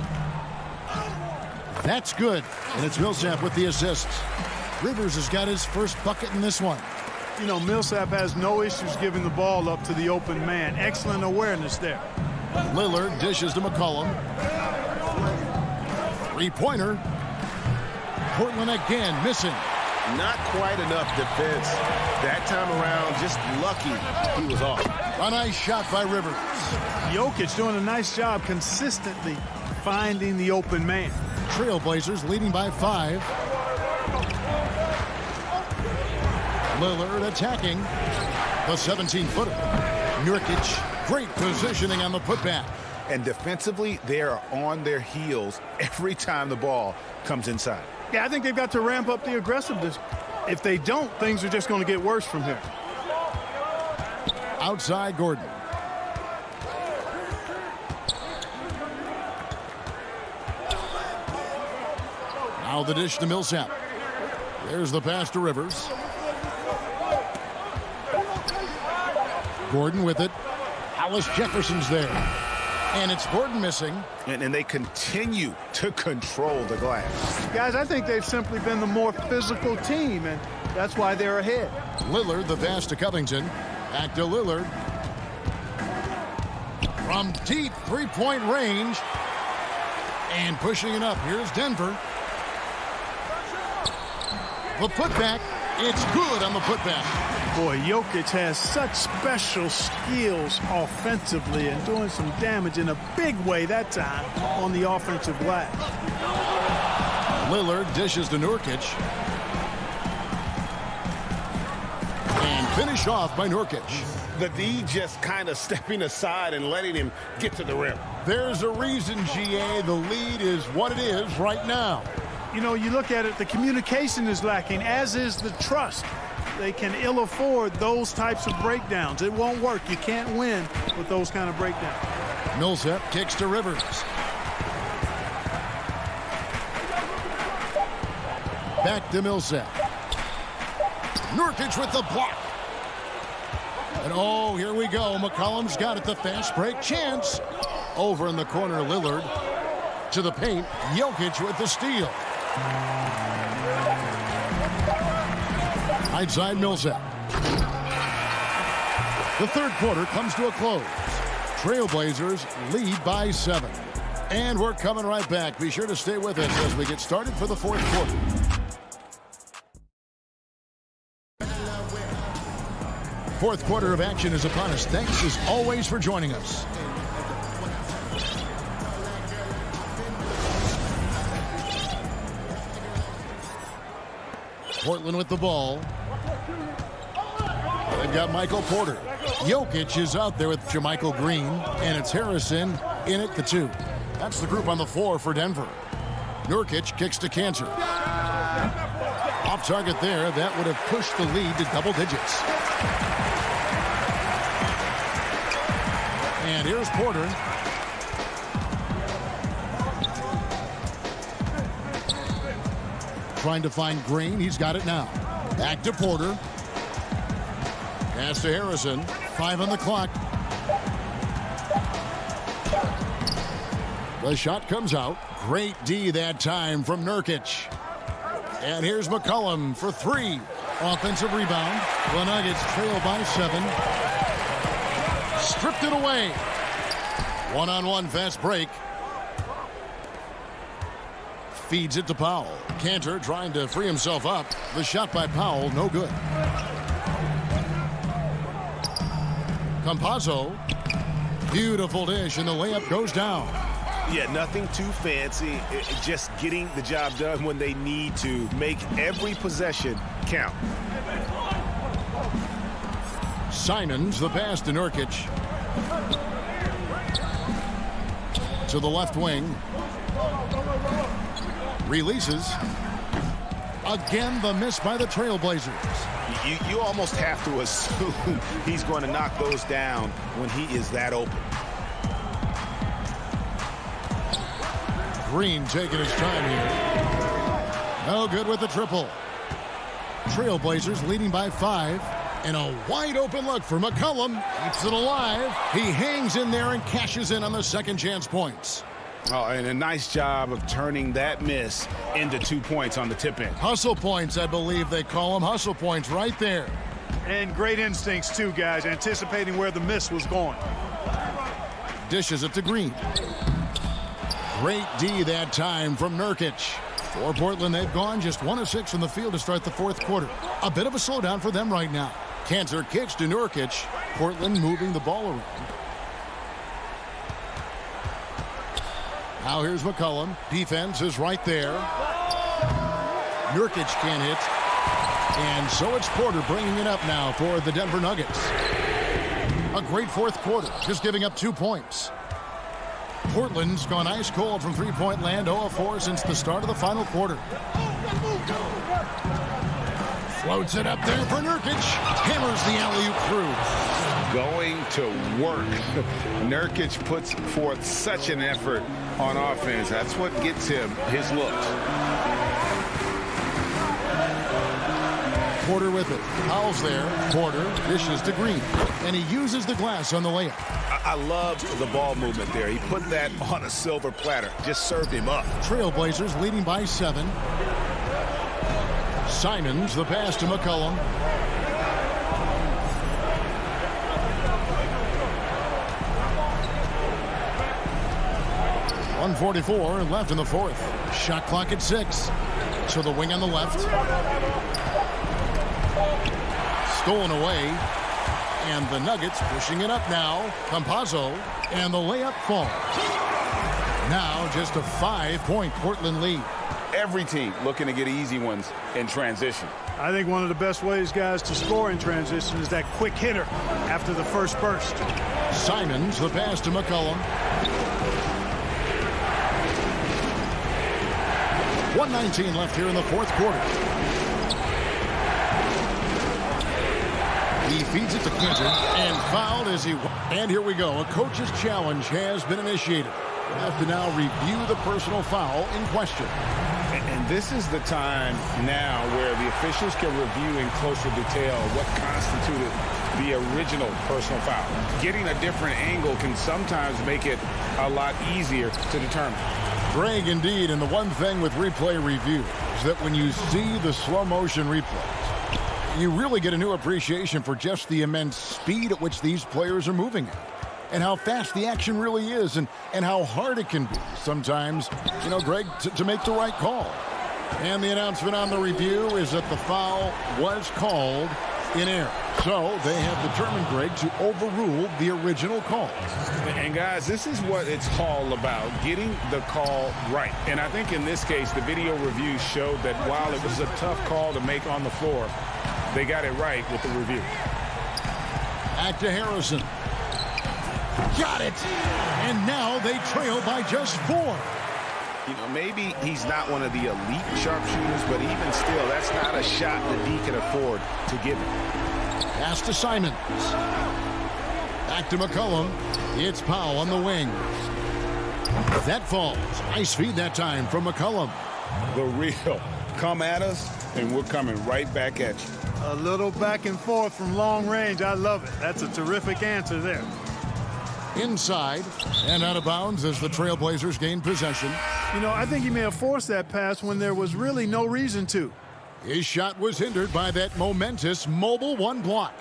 That's good. And it's Millsap with the assists. Rivers has got his first bucket in this one.
You know, Millsap has no issues giving the ball up to the open man. Excellent awareness there.
Lillard dishes to McCollum. 3-pointer. Portland again missing.
Not quite enough defense that time around. Just lucky he was off.
A nice shot by Rivers.
Jokic doing a nice job consistently finding the open man.
Trailblazers leading by 5. Lillard attacking. The 17-footer. Nurkic, great positioning on the putback.
And defensively, they are on their heels every time the ball comes inside.
Yeah, I think they've got to ramp up the aggressiveness. If they don't, things are just going to get worse from here.
Outside Gordon. Now the dish to Millsap. There's the pass to Rivers. Gordon with it. Hollis Jefferson's there. And it's Gordon missing.
And they continue to control the glass.
Guys, I think they've simply been the more physical team, and that's why they're ahead.
Lillard, the pass to Covington. Back to Lillard. From deep three-point range. And pushing it up. Here's Denver. The putback. It's good on the putback.
Boy, Jokic has such special skills offensively and doing some damage in a big way that time on the offensive glass.
Lillard dishes to Nurkic. And finished off by Nurkic.
The D just kind of stepping aside and letting him get to the rim.
There's a reason, GA, the lead is what it is right now.
You know, you look at it, the communication is lacking, as is the trust. They can ill afford those types of breakdowns. It won't work. You can't win with those kind of breakdowns.
Millsap kicks to Rivers. Back to Millsap. Nurkic with the block. And oh, here we go. McCollum's got it. The fast break chance. Over in the corner, Lillard. To the paint. Jokic with the steal. Right side, Millsap. The third quarter comes to a close. Trailblazers lead by 7. And we're coming right back. Be sure to stay with us as we get started for the fourth quarter. Fourth quarter of action is upon us. Thanks as always for joining us. Portland with the ball. They've got Michael Porter. Jokic is out there with JaMychal Green, and it's Harrison in at the 2. That's the group on the floor for Denver. Nurkic kicks to Cantor. Off target there. That would have pushed the lead to double digits. And here's Porter. Trying to find Green. He's got it now. Back to Porter. Pass to Harrison. 5 on the clock. The shot comes out. Great D that time from Nurkic. And here's McCollum for 3. Offensive rebound. The Nuggets trail by 7. Stripped it away. One-on-one fast break. Feeds it to Powell. Cantor trying to free himself up. The shot by Powell, no good. Campazzo. Beautiful dish, and the layup goes down.
Yeah, nothing too fancy. Just getting the job done when they need to. Make every possession count.
Simons, the pass to Nurkic. To the left wing. Releases. Again, the miss by the Trailblazers.
You almost have to assume he's going to knock those down when he is that open.
Green taking his time here. No good with the triple. Trailblazers leading by 5. And a wide open look for McCollum. Keeps it alive. He hangs in there and cashes in on the second chance points.
Oh, and a nice job of turning that miss into 2 points on the tip in.
Hustle points, I believe they call them. Hustle points right there.
And great instincts, too, guys, anticipating where the miss was going.
Dishes it to Green. Great D that time from Nurkic. For Portland, they've gone just 1 of 6 from the field to start the fourth quarter. A bit of a slowdown for them right now. Cantor kicks to Nurkic. Portland moving the ball around. Now here's McCollum. Defense is right there. Nurkic can't hit. And so it's Porter bringing it up now for the Denver Nuggets. A great fourth quarter, just giving up 2 points. Portland's gone ice cold from three-point land, 0 of 4 since the start of the final quarter. Floats it up there for Nurkic. Hammers the alley-oop through.
Going to work. Nurkic puts forth such an effort on offense. That's what gets him his looks.
Porter with it. Powell's there. Porter dishes to Green. And he uses the glass on the layup.
I loved the ball movement there. He put that on a silver platter. Just served him up.
Trailblazers leading by 7. Simons, the pass to McCollum. .144 left in the fourth. Shot clock at 6. To the wing on the left. Stolen away. And the Nuggets pushing it up now. Campazzo. And the layup falls. Now just a 5-point Portland lead.
every team looking to get easy ones in transition.
I think one of the best ways, guys, to score in transition is that quick hitter after the first burst.
Simons, the pass to McCollum. 1:19 left here in the fourth quarter. He feeds it to Clinton and fouled as he... And here we go. A coach's challenge has been initiated. We'll have to now review the personal foul in question.
And this is the time now where the officials can review in closer detail what constituted the original personal foul. Getting a different angle can sometimes make it a lot easier to determine.
Greg, indeed, and the one thing with replay review is that when you see the slow motion replays, you really get a new appreciation for just the immense speed at which these players are moving at. And how fast the action really is, and how hard it can be sometimes, you know, Greg, to make the right call. And the announcement on the review is that the foul was called in error. So they have determined, Greg, to overrule the original call.
And guys, this is what it's all about, getting the call right. And I think in this case, the video review showed that while it was a tough call to make on the floor, they got it right with the review.
Back to Harrison. Got it! And now they trail by just 4.
You know, maybe he's not one of the elite sharpshooters, but even still, that's not a shot that he can afford to give him.
Pass to Simons. Back to McCollum. It's Powell on the wing. That falls. Nice feed that time from McCollum.
The real. Come at us, and we're coming right back at you.
A little back and forth from long range. I love it. That's a terrific answer there.
Inside and out of bounds as the Trailblazers gain possession.
You know, I think he may have forced that pass when there was really no reason to.
His shot was hindered by that momentous mobile one block.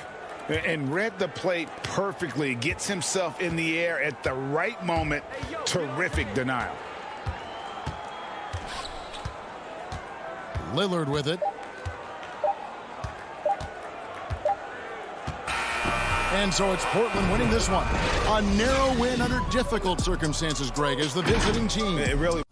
And read the play perfectly. Gets himself in the air at the right moment. Terrific denial.
Lillard with it. And so it's Portland winning this one. A narrow win under difficult circumstances, Greg, as the visiting team.
It really...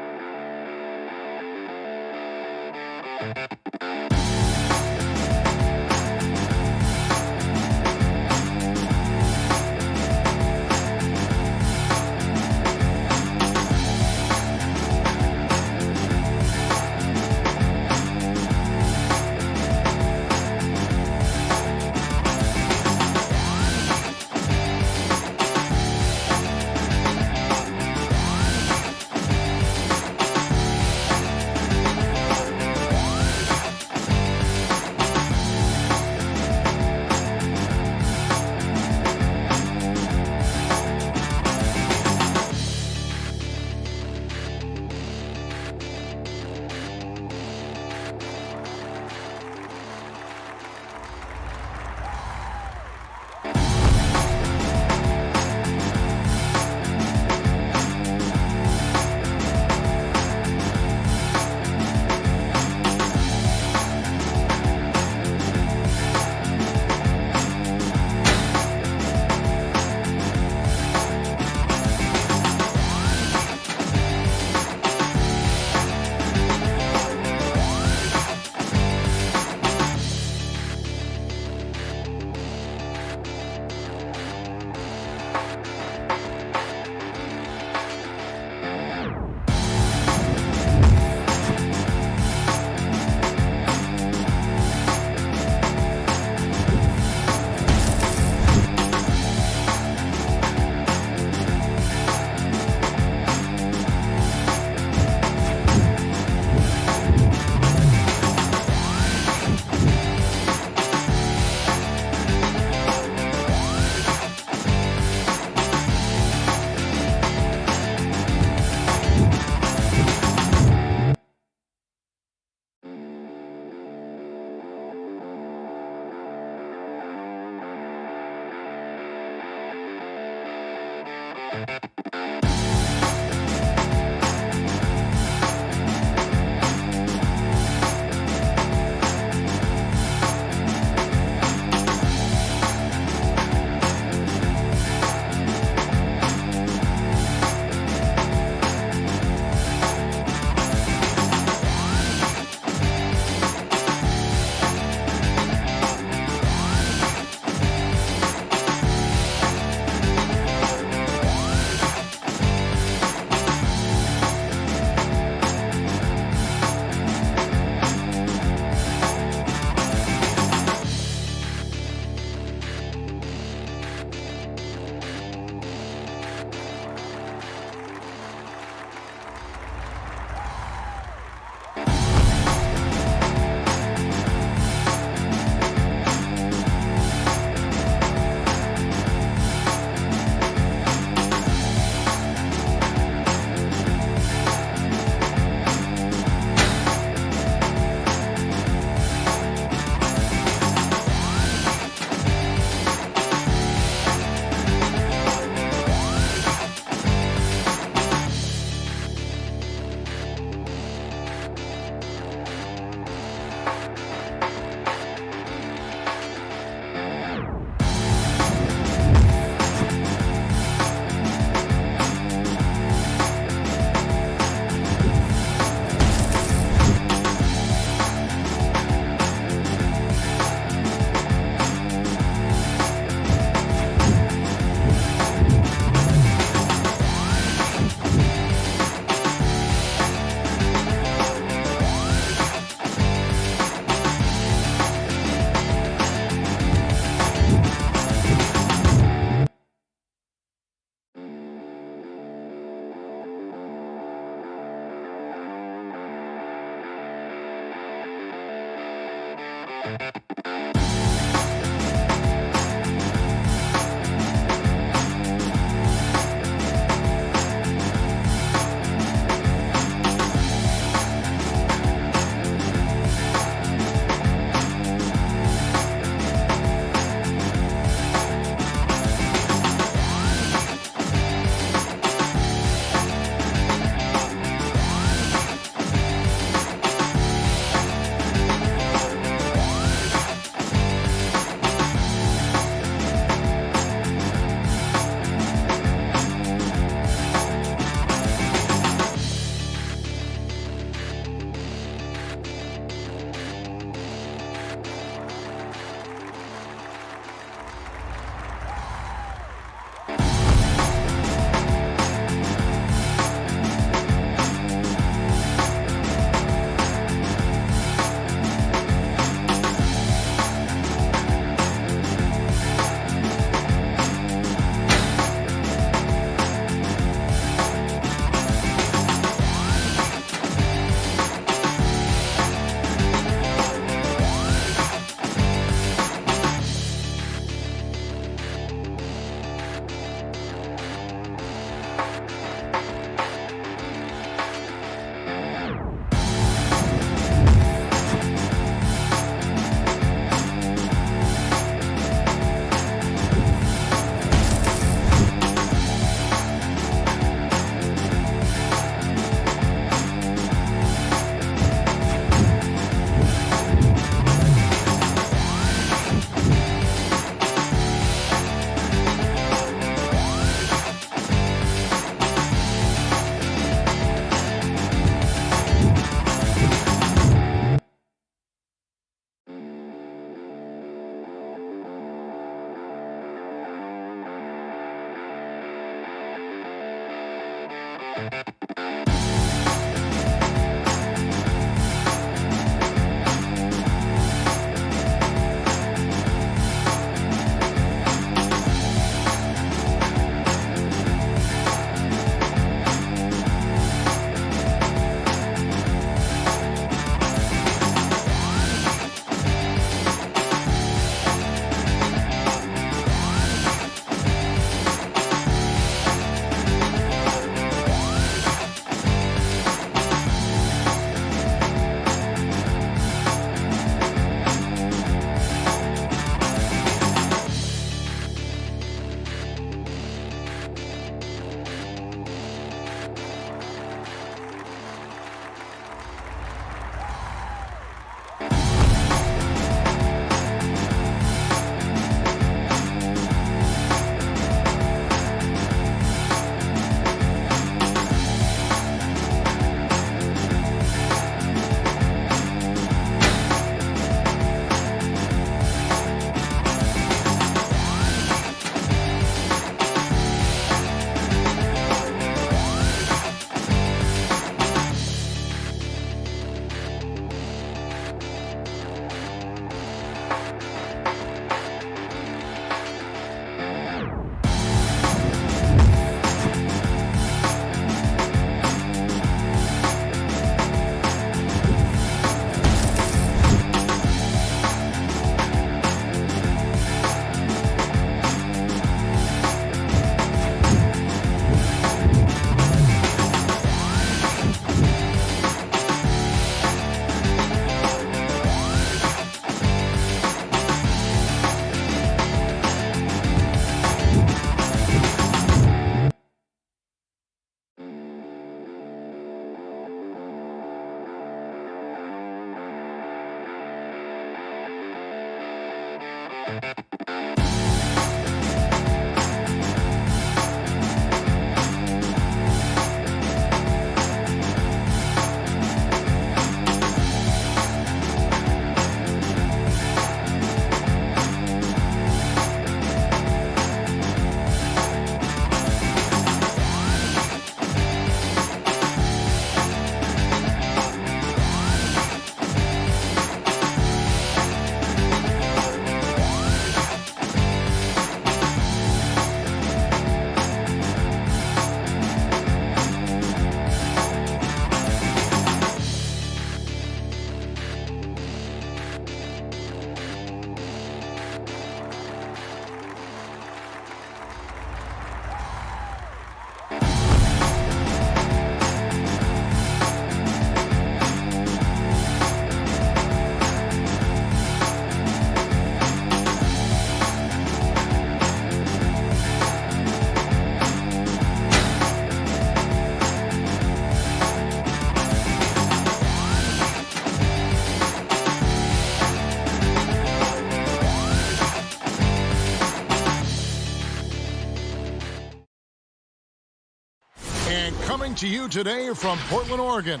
Coming to you today from Portland, Oregon.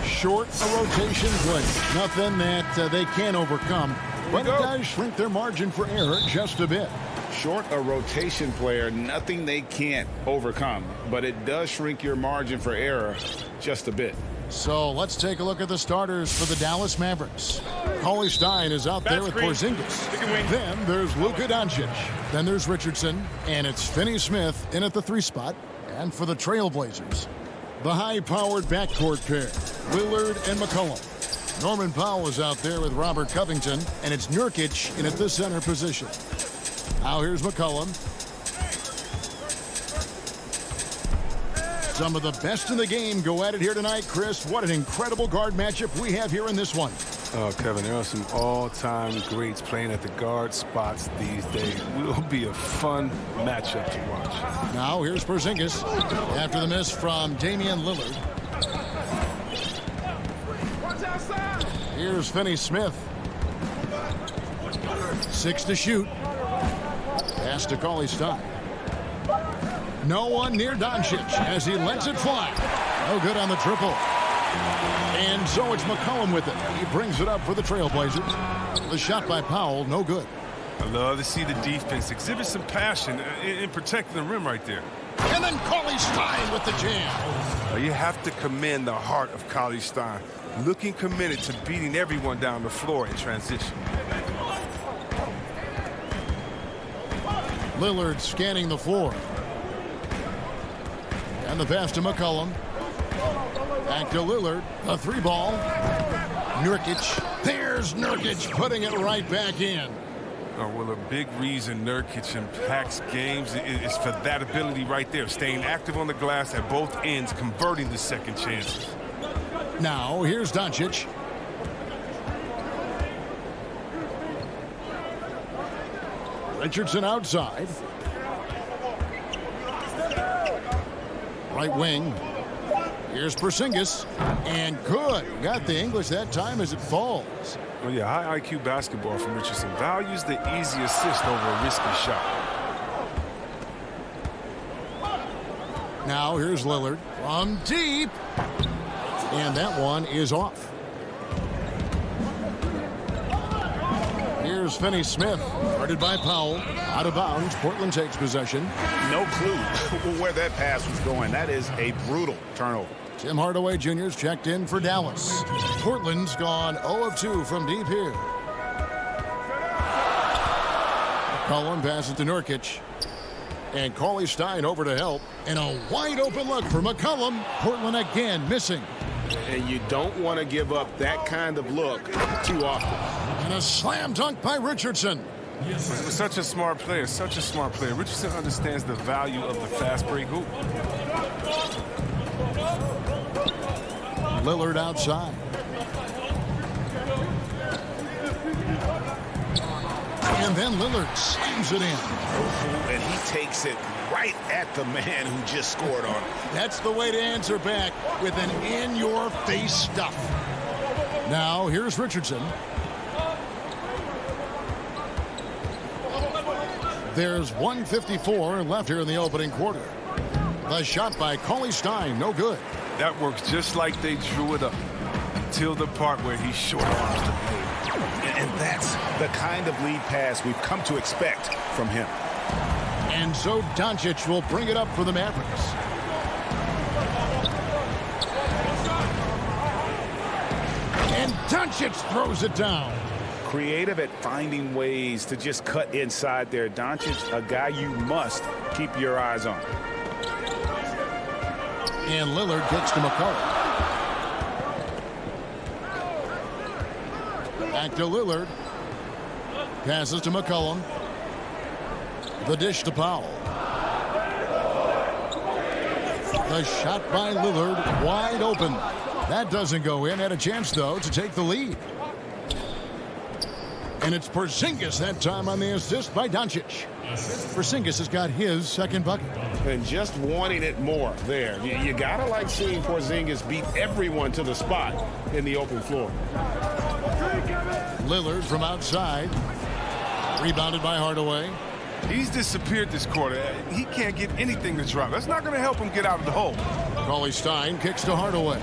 Short a rotation play. Nothing that they can't overcome. But it does shrink their margin for error just a bit.
Short a rotation player, nothing they can't overcome. But it does shrink your margin for error just a bit.
So let's take a look at the starters for the Dallas Mavericks. Cauley Stein is out there with Porzingis. Then there's Luka Doncic. Then there's Richardson. And it's Finney-Smith in at the 3 spot. And for the Trailblazers, the high-powered backcourt pair, Lillard and McCollum. Norman Powell is out there with Robert Covington. And it's Nurkic in at the center position. Now here's McCollum. Some of the best in the game go at it here tonight, Chris. What an incredible guard matchup we have here in this one.
Oh, Kevin, there are some all-time greats playing at the guard spots these days. Will be a fun matchup to watch.
Now here's Porzingis after the miss from Damian Lillard. Here's Finney-Smith. 6 to shoot. Pass to Cauley Stein. No one near Doncic as he lets it fly. No good on the triple. And so it's McCollum with it. He brings it up for the Trailblazers. The shot by Powell, no good.
I love to see the defense exhibit some passion in protecting the rim right there.
And then Cauley Stein with the jam.
You have to commend the heart of Cauley Stein, looking committed to beating everyone down the floor in transition.
Lillard scanning the floor. And the pass to McCollum. Back to Lillard. A 3-ball. Nurkic. There's Nurkic putting it right back in.
Oh, well, a big reason Nurkic impacts games is for that ability right there. Staying active on the glass at both ends, converting the second chances.
Now, here's Doncic. Richardson outside. Right wing. Here's Porzingis. And good. Got the English that time as it falls.
Well, yeah, high IQ basketball from Richardson. Values the easy assist over a risky shot.
Now here's Lillard from deep. And that one is off. Here's Finney-Smith. Guarded by Powell. Out of bounds. Portland takes possession.
No clue where that pass was going. That is a brutal turnover.
Tim Hardaway Jr.'s checked in for Dallas. Portland's gone 0 of 2 from deep here. McCollum passes to Nurkic. And Cauley Stein over to help. And a wide open look for McCollum. Portland again missing.
And you don't want to give up that kind of look too often.
And a slam dunk by Richardson.
Such a smart player, such a smart player. Richardson understands the value of the fast break hoop.
Lillard outside. And then Lillard slams it in.
And he takes it right at the man who just scored on him.
That's the way to answer back with an in-your-face stuff. Now, here's Richardson. There's 1:54 left here in the opening quarter. The shot by Cauley Stein, no good.
That works just like they drew it up until the part where he short arms the play.
And that's the kind of lead pass we've come to expect from him.
And so Doncic will bring it up for the Mavericks. And Doncic throws it down.
Creative at finding ways to just cut inside there. Doncic, a guy you must keep your eyes on.
And Lillard gets to McCollum. Back to Lillard. Passes to McCollum. The dish to Powell. The shot by Lillard wide open. That doesn't go in. Had a chance, though, to take the lead. And it's Porzingis that time on the assist by Doncic. Porzingis has got his second bucket.
And just wanting it more there. You gotta like seeing Porzingis beat everyone to the spot in the open floor.
Lillard from outside. Rebounded by Hardaway.
He's disappeared this quarter. He can't get anything to drop. That's not going to help him get out of the hole.
Cauley Stein kicks to Hardaway.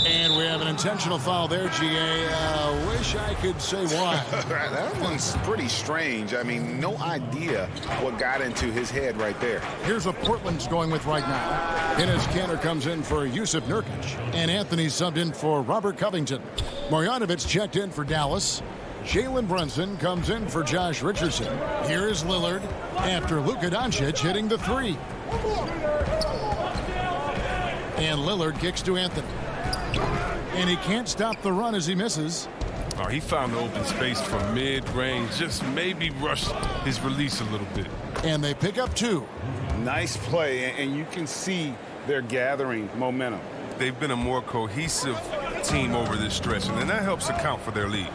And we have an intentional foul there, GA. Wish I could say why.
That one's pretty strange. I mean, no idea what got into his head right there.
Here's what Portland's going with right now. Enes Kanter comes in for Yusuf Nurkic. And Anthony subbed in for Robert Covington. Marjanovic checked in for Dallas. Jalen Brunson comes in for Josh Richardson. Here is Lillard after Luka Doncic hitting the three. And Lillard kicks to Anthony. And he can't stop the run as he misses.
Oh, he found the open space from mid-range. Just maybe rushed his release a little bit.
And they pick up 2.
Nice play, and you can see they're gathering momentum.
They've been a more cohesive team over this stretch, and then that helps account for their lead.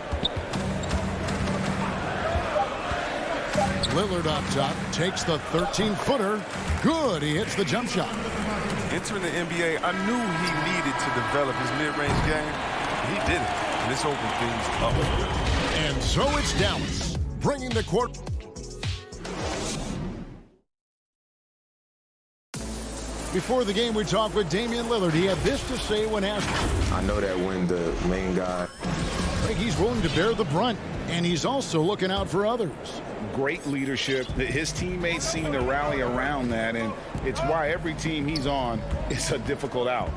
Lillard up top takes the 13-footer. Good, he hits the jump shot.
Entering the NBA, I knew he needed to develop his mid-range game. He did it, and this opened things up.
And so it's Dallas, bringing the court. Before the game, we talked with Damian Lillard. He had this to say when asked.
I know that when the main guy...
He's willing to bear the brunt, and he's also looking out for others.
Great leadership. His teammates seem to rally around that, and it's why every team he's on is a difficult out.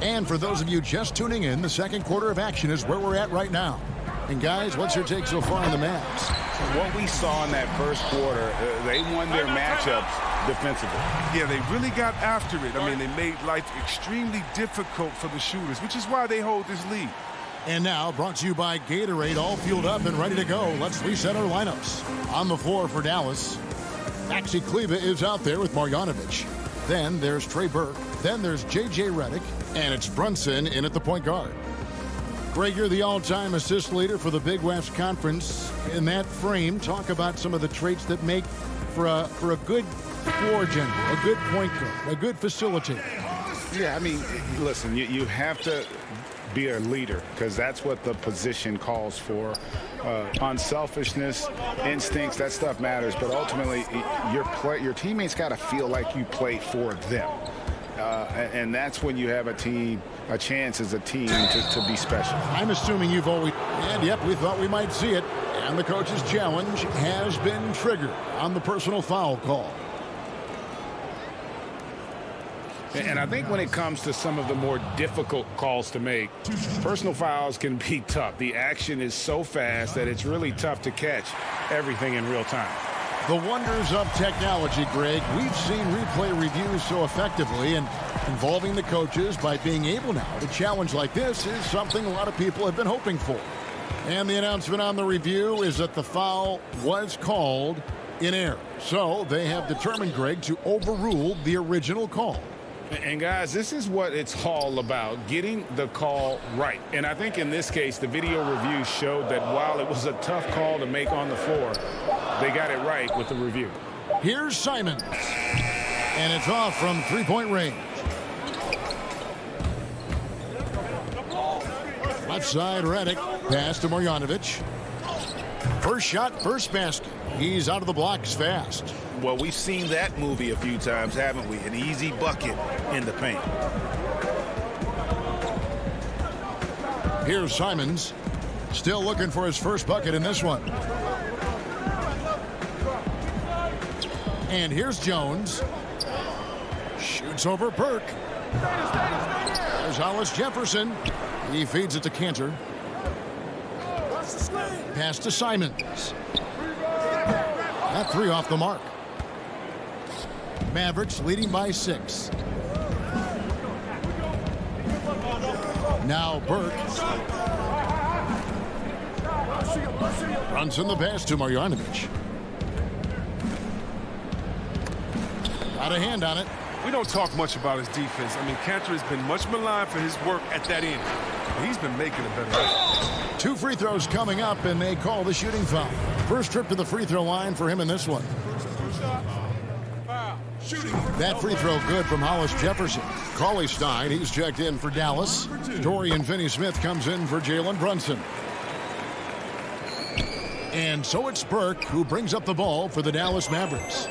And for those of you just tuning in, the second quarter of action is where we're at right now. And guys, what's your take so far on the Mavs?
What we saw in that first quarter, they won their matchups defensively.
Yeah, they really got after it. I mean, they made life extremely difficult for the shooters, which is why they hold this lead.
And now, brought to you by Gatorade, all fueled up and ready to go. Let's reset our lineups. On the floor for Dallas, Maxi Kleber is out there with Marjanovic. Then there's Trey Burke. Then there's J.J. Redick. And it's Brunson in at the point guard. Greg, you're the all-time assist leader for the Big West Conference. In that frame, talk about some of the traits that make for a good floor general, a good point guard, a good facilitator.
Yeah, I mean, listen, you have to be a leader because that's what the position calls for. Unselfishness, instincts, that stuff matters. But ultimately, your teammates got to feel like you play for them. And that's when you have a chance as a team to be special.
I'm assuming you've always, and yep, we thought we might see it. And the coach's challenge has been triggered on the personal foul call.
And I think when it comes to some of the more difficult calls to make, personal fouls can be tough. The action is so fast that it's really tough to catch everything in real time.
The wonders of technology, Greg. We've seen replay reviews so effectively, and involving the coaches by being able now to challenge like this is something a lot of people have been hoping for. And the announcement on the review is that the foul was called in error. So they have determined, Greg, to overrule the original call.
And guys, this is what it's all about, getting the call right. And I think in this case, the video review showed that while it was a tough call to make on the floor, they got it right with the review.
Here's Simons. And it's off from three-point range. Left side, Redick. Pass to Marjanovic. First shot, first basket. He's out of the blocks fast.
Well, we've seen that movie a few times, haven't we? An easy bucket in the paint.
Here's Simons. Still looking for his first bucket in this one. And here's Jones. Shoots over Burke. There's Hollis Jefferson. He feeds it to Kanter. Pass to Simons. That three off the mark. Mavericks leading by 6. Now Burke. Brunson the pass to Marjanovic. Got a hand on it.
We don't talk much about his defense. I mean, Kanter has been much maligned for his work at that end. He's been making it better.
2 free throws coming up, and they call the shooting foul. First trip to the free throw line for him in this one. That free throw good from Hollis Jefferson. Cauley Stein, he's checked in for Dallas. Dorian Finney-Smith comes in for Jalen Brunson. And so it's Burke who brings up the ball for the Dallas Mavericks.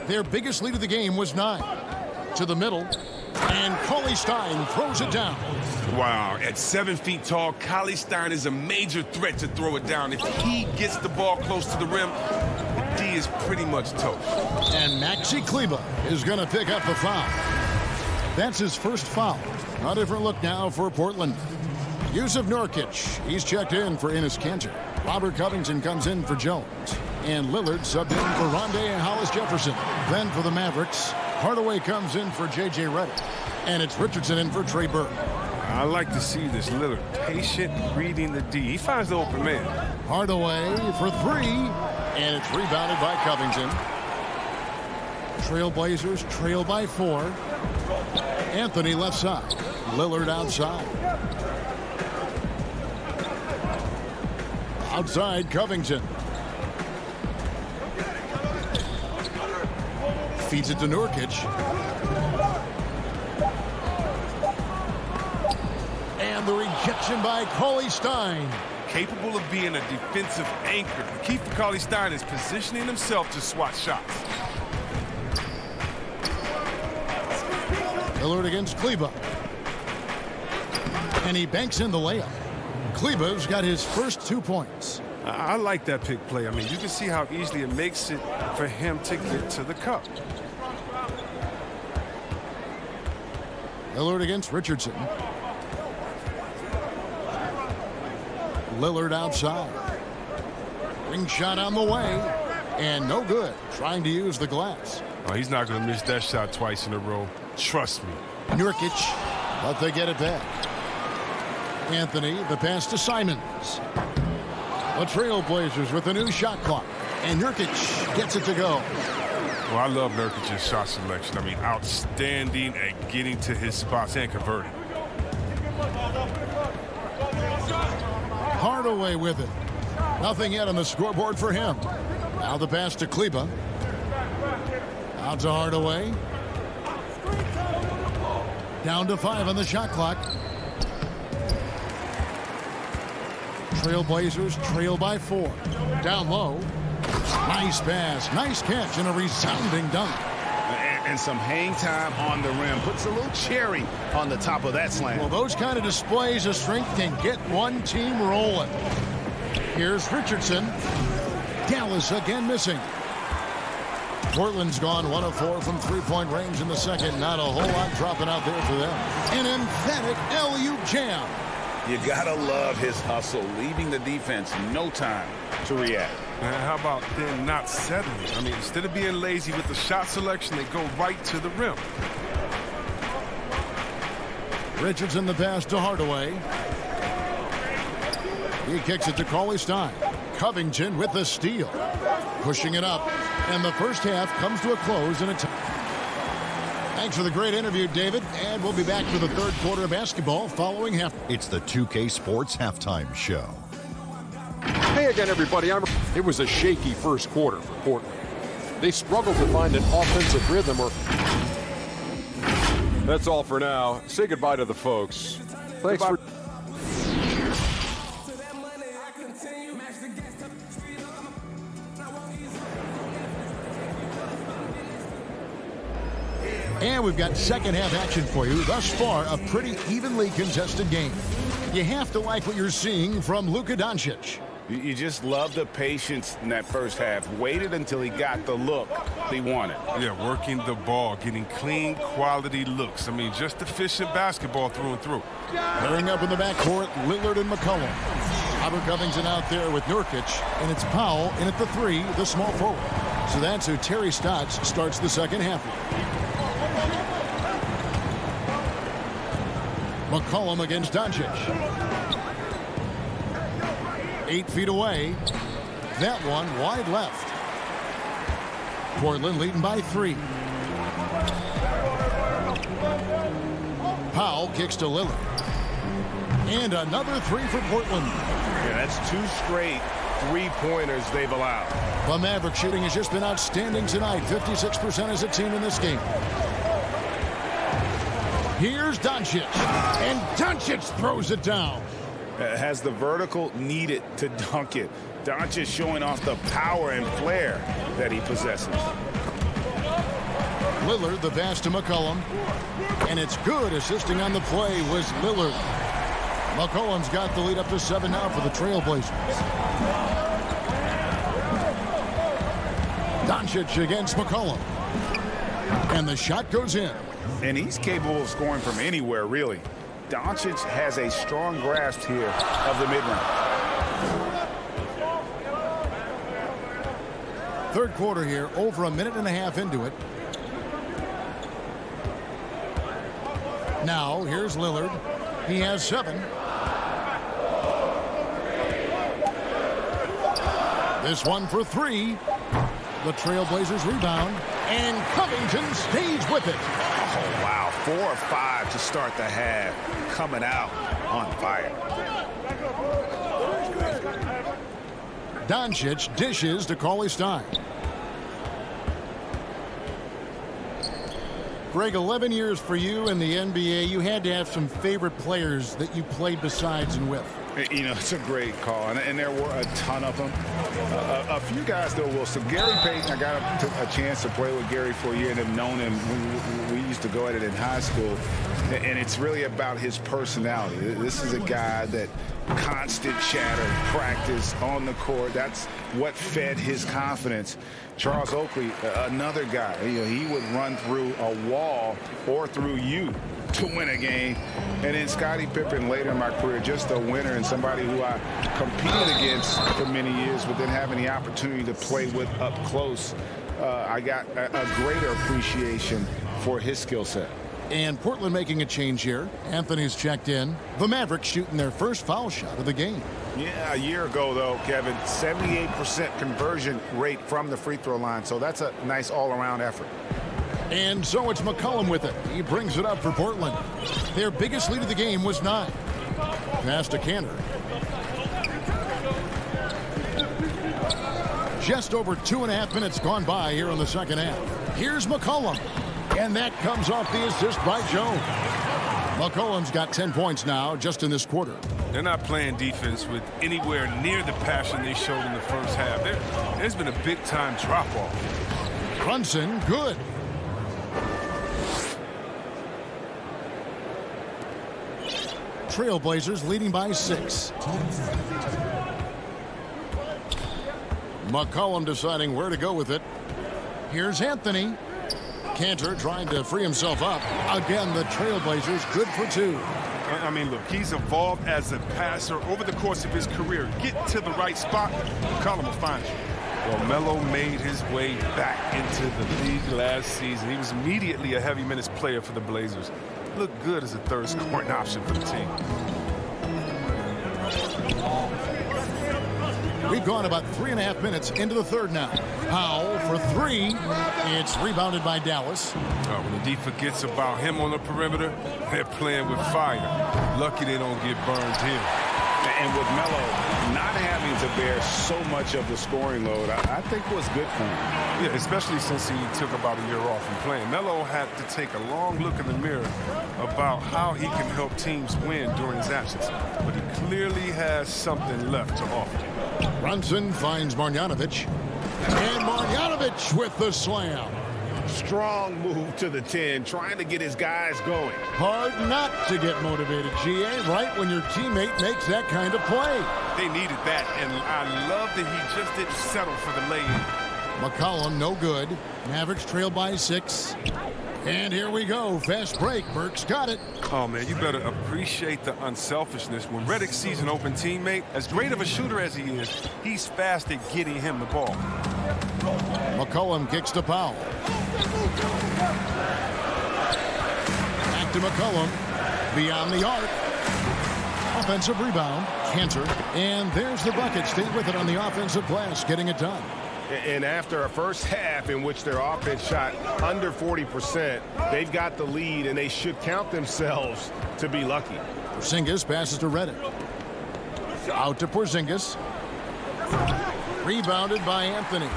Their biggest lead of the game was 9. To the middle, and Cauley Stein throws it down.
Wow, at 7 feet tall, Cauley Stein is a major threat to throw it down. If he gets the ball close to the rim, the D is pretty much toast.
And Maxi Kleber is going to pick up the foul. That's his first foul. A different look now for Portland. Yusuf Nurkic, he's checked in for Enes Kanter. Robert Covington comes in for Jones. And Lillard subbed in for Rondé Hollis-Jefferson. Then for the Mavericks, Hardaway comes in for J.J. Redick. And it's Richardson in for Trey Burke.
I like to see this Lillard patient reading the D. He finds the open man.
Hardaway for 3. And it's rebounded by Covington. Trailblazers trail by 4. Anthony left side. Lillard outside. Outside Covington. Feeds it to Nurkic. And the rejection by Cauley Stein.
Capable of being a defensive anchor. The key for Cauley Stein is positioning himself to swat shots.
Lillard against Kleber. And he banks in the layup. Kleber's got his first 2 points.
I like that pick play. I mean, you can see how easily it makes it for him to get to the cup.
Lillard against Richardson. Lillard outside. Ring shot on the way. And no good. Trying to use the glass.
Oh, he's not going to miss that shot twice in a row. Trust me.
Nurkic, but they get it back. Anthony, the pass to Simons. The Trailblazers with a new shot clock. And Nurkic gets it to go.
Well, I love Nurkic's shot selection. I mean, outstanding at getting to his spots and converting.
Hardaway with it. Nothing yet on the scoreboard for him. Now the pass to Kleber. Out to Hardaway. Down to 5 on the shot clock. Trailblazers trail by 4. Down low. Nice pass, nice catch, and a resounding dunk.
And some hang time on the rim. Puts a little cherry on the top of that slam.
Well, those kind of displays of strength can get one team rolling. Here's Richardson. Dallas again missing. Portland's gone 1 of 4 from three-point range in the second. Not a whole lot dropping out there for them. An emphatic LU jam.
You gotta love his hustle, leaving the defense no time to react.
And how about them not settling? I mean, instead of being lazy with the shot selection, they go right to the rim.
Richardson the pass to Hardaway. He kicks it to Cauley Stein. Covington with the steal. Pushing it up. And the first half comes to a close in a time. Thanks for the great interview, David. And we'll be back for the third quarter of basketball following half.
It's the 2K Sports Halftime Show.
Hey again, everybody. It was a shaky first quarter for Portland. They struggled to find an offensive rhythm. That's all for now. Say goodbye to the folks. Thanks for...
And we've got second half action for you. Thus far, a pretty evenly contested game. You have to like what you're seeing from Luka Doncic.
You just love the patience in that first half. Waited until he got the look he wanted.
Yeah, working the ball, getting clean, quality looks. I mean, just efficient basketball through and through.
Pairing up in the backcourt, Lillard and McCollum. Robert Covington out there with Nurkic, and it's Powell in at the 3, the small forward. So that's who Terry Stotts starts the second half with. McCollum against Doncic. 8 feet away. That one wide left. Portland leading by 3. Powell kicks to Lillard. And another 3 for Portland.
Yeah, that's 2 straight three-pointers they've allowed.
The Maverick shooting has just been outstanding tonight. 56% as a team in this game. Here's Doncic. And Doncic throws it down.
Has the vertical needed to dunk it. Doncic showing off the power and flair that he possesses.
Lillard, the pass to McCollum. And it's good. Assisting on the play was Lillard. McCollum's got the lead up to 7 now for the Trailblazers. Doncic against McCollum. And the shot goes in.
And he's capable of scoring from anywhere, really. Doncic has a strong grasp here of the mid-range.
Third quarter here, over a minute and a half into it. Now, here's Lillard. He has 7. This one for 3. The Trailblazers rebound. And Covington stays with it.
Oh, wow. 4 or 5 to start the half. Coming out on fire.
Doncic dishes to Cauley Stein. Greg, 11 years for you in the NBA. You had to have some favorite players that you played besides and with.
You know, it's a great call, and there were a ton of them. A few guys, though, will. So Gary Payton, I got a chance to play with Gary for a year and have known him. We used to go at it in high school, and it's really about his personality. This is a guy that constant chatter, practice on the court. That's what fed his confidence. Charles Oakley, another guy, he would run through a wall or through you to win a game. And then Scottie Pippen later in my career, just a winner and somebody who I competed against for many years, but then having the opportunity to play with up close, I got a greater appreciation for his skill set.
And Portland making a change here. Anthony's checked in. The Mavericks shooting their first foul shot of the game.
Yeah, a year ago, though, Kevin, 78% conversion rate from the free throw line. So that's a nice all-around effort.
And so it's McCollum with it. He brings it up for Portland. Their biggest lead of the game was 9. Pass to Cantor. Just over 2.5 minutes gone by here in the second half. Here's McCollum. And that comes off the assist by Jones. McCollum's got 10 points now just in this quarter.
They're not playing defense with anywhere near the passion they showed in the first half. There's been a big-time drop-off.
Brunson, good. Trailblazers leading by 6. McCollum deciding where to go with it. Here's Anthony. Cantor trying to free himself up. Again, the Trailblazers good for 2.
I mean, look, he's evolved as a passer over the course of his career. Get to the right spot, McCollum will find you. Well, Melo made his way back into the league last season. He was immediately a heavy minutes player for the Blazers. Looked good as a third scoring option for the team.
We've gone about 3.5 minutes into the third now. Powell for 3. It's rebounded by Dallas.
When the D forgets about him on the perimeter, they're playing with fire. Lucky they don't get burned here.
And with Melo not having to bear so much of the scoring load, I think was good for him.
Yeah, especially since he took about a year off from playing. Melo had to take a long look in the mirror about how he can help teams win during his absence. But he clearly has something left to offer.
Brunson finds Marjanovic. And Marjanovic with the slam.
Strong move to the 10, trying to get his guys going.
Hard not to get motivated, GA, right when your teammate makes that kind of play.
They needed that, and I love that he just didn't settle for the lay-in.
McCollum, no good. Mavericks trail by 6. And here we go. Fast break. Burke's got it.
Oh, man, you better appreciate the unselfishness. When Redick sees an open teammate, as great of a shooter as he is, he's fast at getting him the ball.
McCollum kicks to Powell. Back to McCollum. Beyond the arc. Offensive rebound. Cantor. And there's the bucket. Stay with it on the offensive glass. Getting it done.
And after a first half in which their offense shot under 40%, they've got the lead, and they should count themselves to be lucky.
Porzingis passes to Redick. Out to Porzingis. Rebounded by Anthony.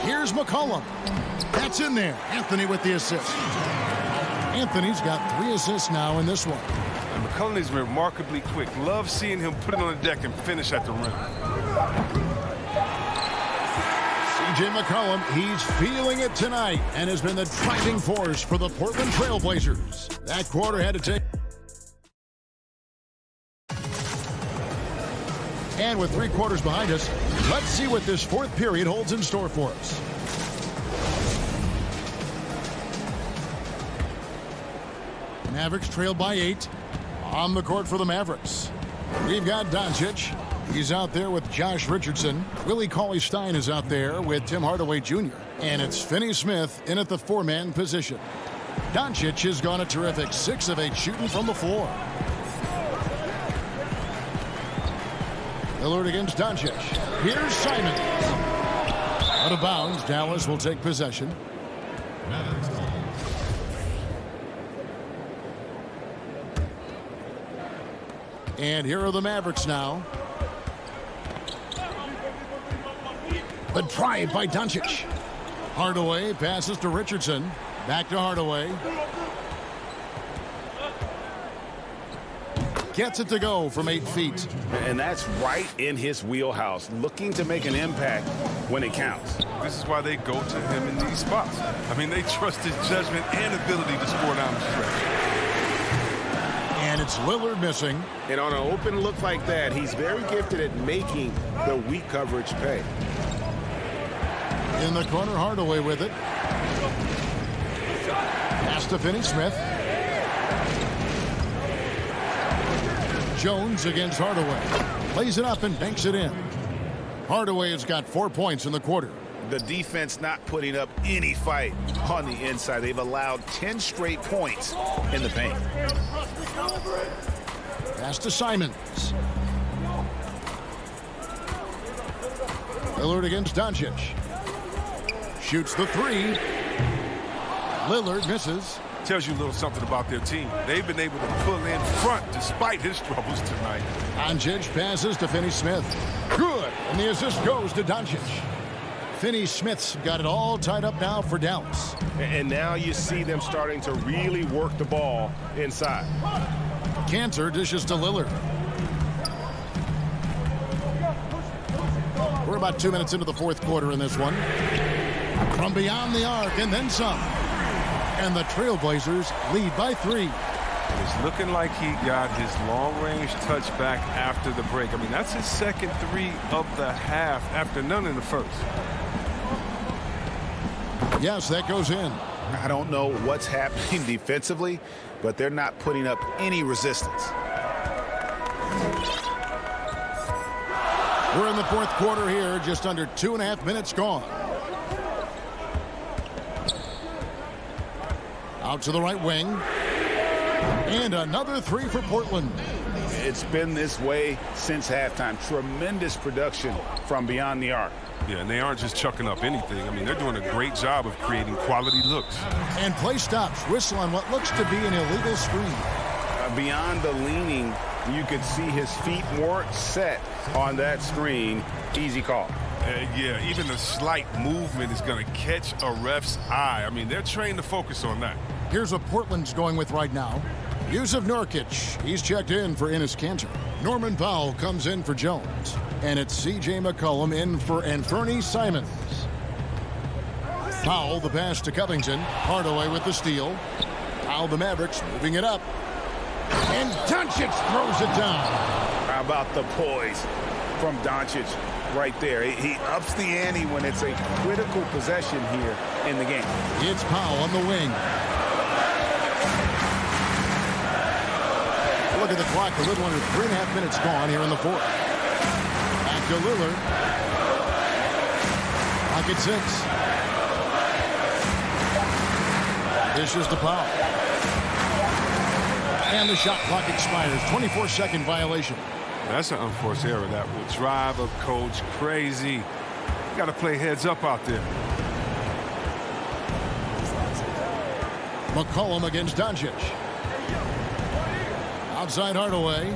Here's McCollum. That's in there. Anthony with the assist. Anthony's got 3 assists now in this one.
And McCollum is remarkably quick. Love seeing him put it on the deck and finish at the rim.
C.J. McCollum, he's feeling it tonight and has been the driving force for the Portland Trail Blazers. That quarter had to take. And with 3 quarters behind us, let's see what this fourth period holds in store for us. Mavericks trailed by 8. On the court for the Mavericks, we've got Doncic. He's out there with Josh Richardson. Willie Cauley-Stein is out there with Tim Hardaway Jr. And it's Finney-Smith in at the 4-man position. Doncic has gone a terrific 6 of 8 shooting from the floor. Lillard against Doncic. Here's Simons. Out of bounds, Dallas will take possession. And here are the Mavericks now. The drive by Doncic. Hardaway passes to Richardson. Back to Hardaway. Gets it to go from 8 feet.
And that's right in his wheelhouse, looking to make an impact when it counts.
This is why they go to him in these spots. I mean, they trust his judgment and ability to score down the stretch.
And it's Lillard missing.
And on an open look like that, he's very gifted at making the weak coverage pay.
In the corner, Hardaway with it. Pass to Finney-Smith. Jones against Hardaway. Lays it up and banks it in. Hardaway has got 4 points in the quarter.
The defense not putting up any fight on the inside. They've allowed 10 straight points in the paint.
Pass to Simons. Lillard against Doncic. Shoots the 3. Lillard misses.
Tells you a little something about their team. They've been able to pull in front despite his troubles tonight.
Doncic passes to Finney-Smith. Good. And the assist goes to Doncic. Finney-Smith's got it all tied up now for Dallas.
And now you see them starting to really work the ball inside.
Cantor dishes to Lillard. We're about 2 minutes into the fourth quarter in this one. From beyond the arc and then some. And the Trailblazers lead by 3.
It's looking like he got his long-range touchback after the break. I mean, that's his second 3 of the half after none in the first.
Yes, that goes in.
I don't know what's happening defensively, but they're not putting up any resistance.
We're in the fourth quarter here, just under 2.5 minutes gone. Out to the right wing. And another 3 for Portland.
It's been this way since halftime. Tremendous production from beyond the arc.
Yeah, and they aren't just chucking up anything. I mean, they're doing a great job of creating quality looks.
And play stops. Whistle on what looks to be an illegal screen.
Beyond the leaning, you could see his feet more set on that screen. Easy call.
Yeah, even a slight movement is going to catch a ref's eye. I mean, they're trained to focus on that.
Here's what Portland's going with right now. Yusuf Nurkic, he's checked in for Enes Kanter. Norman Powell comes in for Jones. And it's C.J. McCollum in for Anthony Simons. Powell, the pass to Covington. Hardaway with the steal. Now the Mavericks moving it up. And Doncic throws it down.
How about the poise from Doncic right there? He ups the ante when it's a critical possession here in the game.
It's Powell on the wing. Look at the clock. A little under 3.5 minutes gone here in the fourth. Back to Lillard. Clock at 6. Dishes to Powell. And the shot clock expires. 24-second violation.
That's an unforced error that will drive a coach crazy. You got to play heads up out there.
McCollum against Doncic. Outside Hardaway.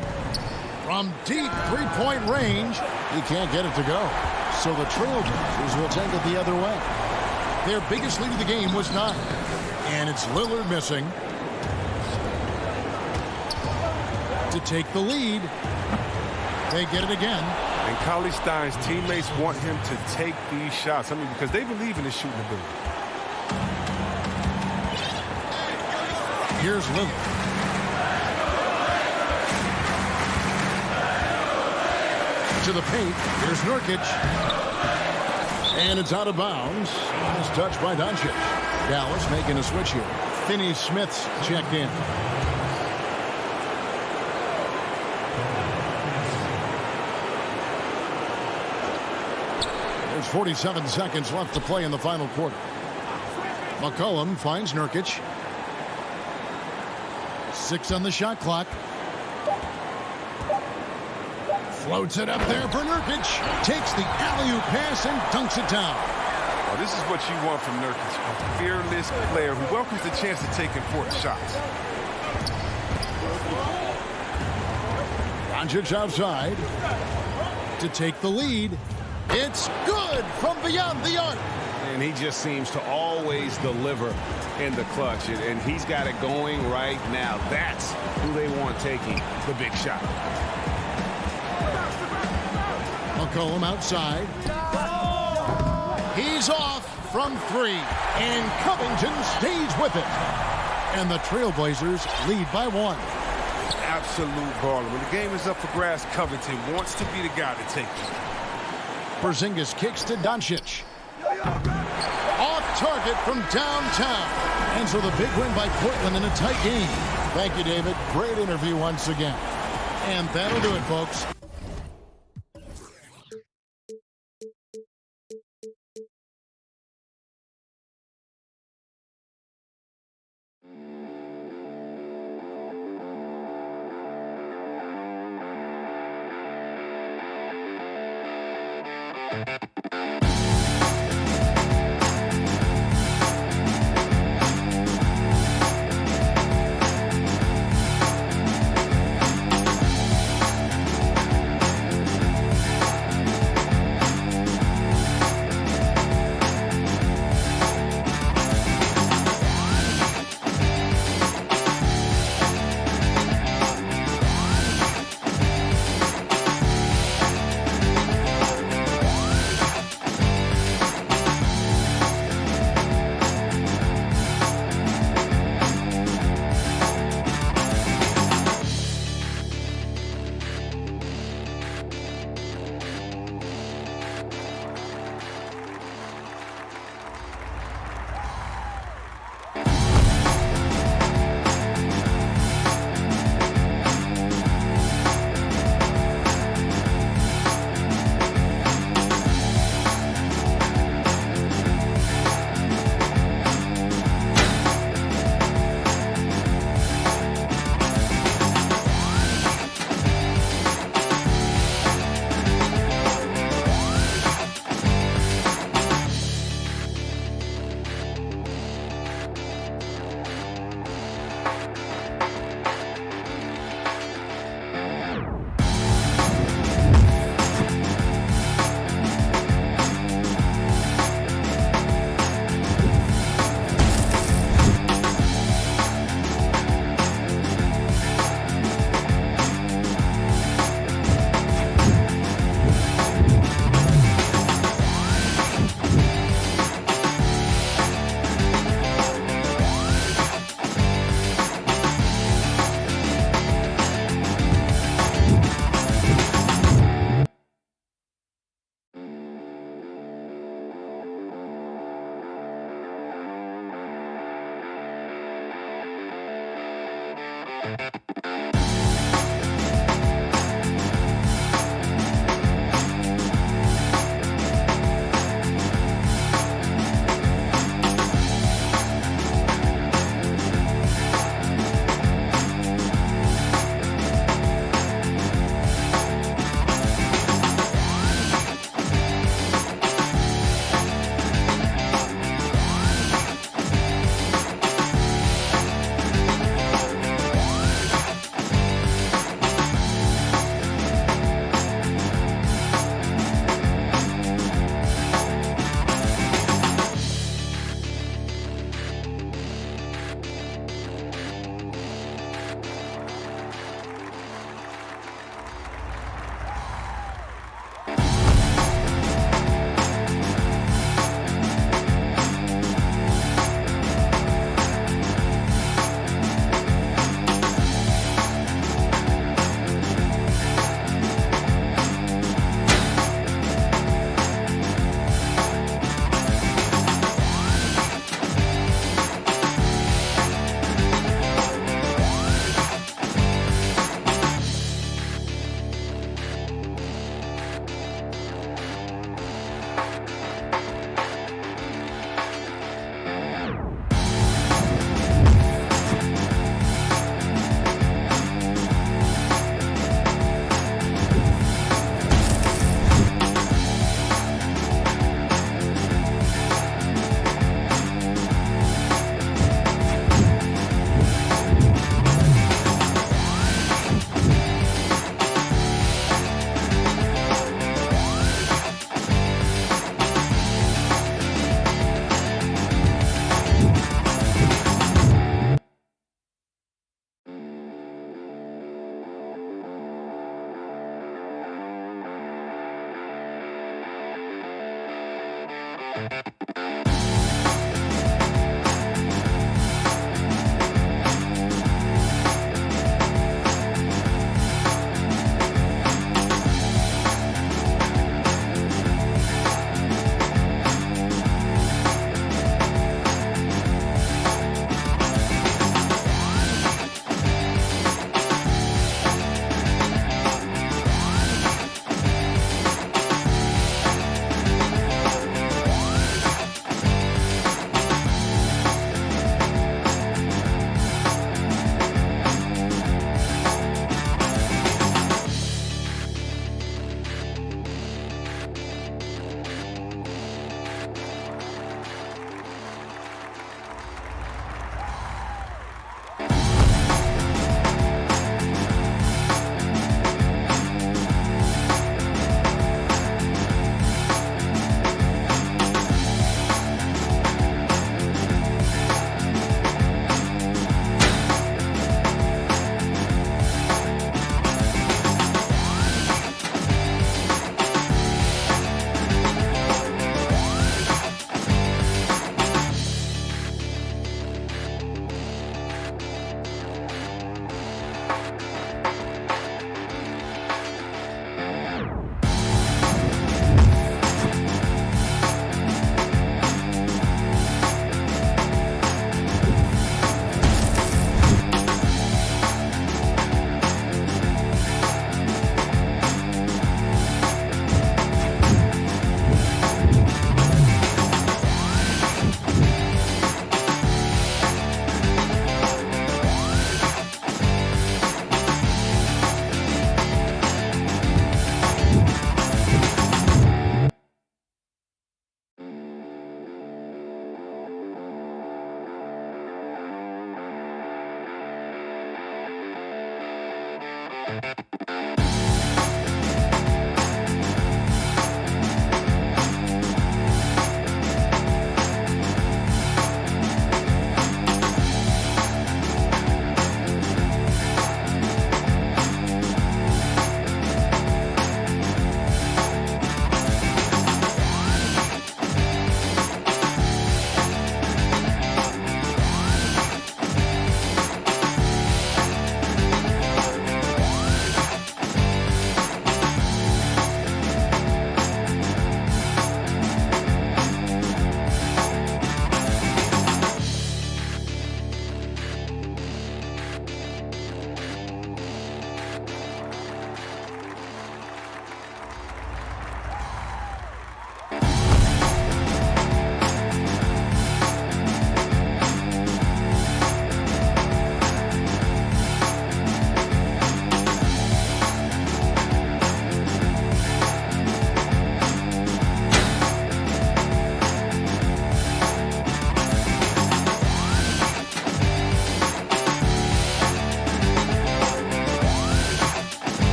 From deep three-point range, he can't get it to go. So the Trailblazers will take it the other way. Their biggest lead of the game was 9. And it's Lillard missing. to take the lead. They get it again.
And Cauley Stein's teammates want him to take these shots. I mean, because they believe in his shooting ability.
Here's Lillard. To the paint. Here's Nurkic. And it's out of bounds. Nice touch by Doncic. Dallas making a switch here. Finney-Smith's checked in. There's 47 seconds left to play in the final quarter. McCollum finds Nurkic. 6 on the shot clock. Floats it up there for Nurkic. Takes the alley-oop pass and dunks it down.
Well, this is what you want from Nurkic. A fearless player who welcomes the chance to take important shots.
Doncic outside to take the lead. It's good from beyond the arc.
And he just seems to always deliver in the clutch. And he's got it going right now. That's who they want taking the big shot.
McCollum outside. He's off from 3. And Covington stays with it. And the Trailblazers lead by 1.
Absolute baller. When the game is up for grabs, Covington wants to be the guy to take it.
Porzingis kicks to Doncic. Off target from downtown. And so the big win by Portland in a tight game. Thank you, David. Great interview once again. And that'll do it, folks.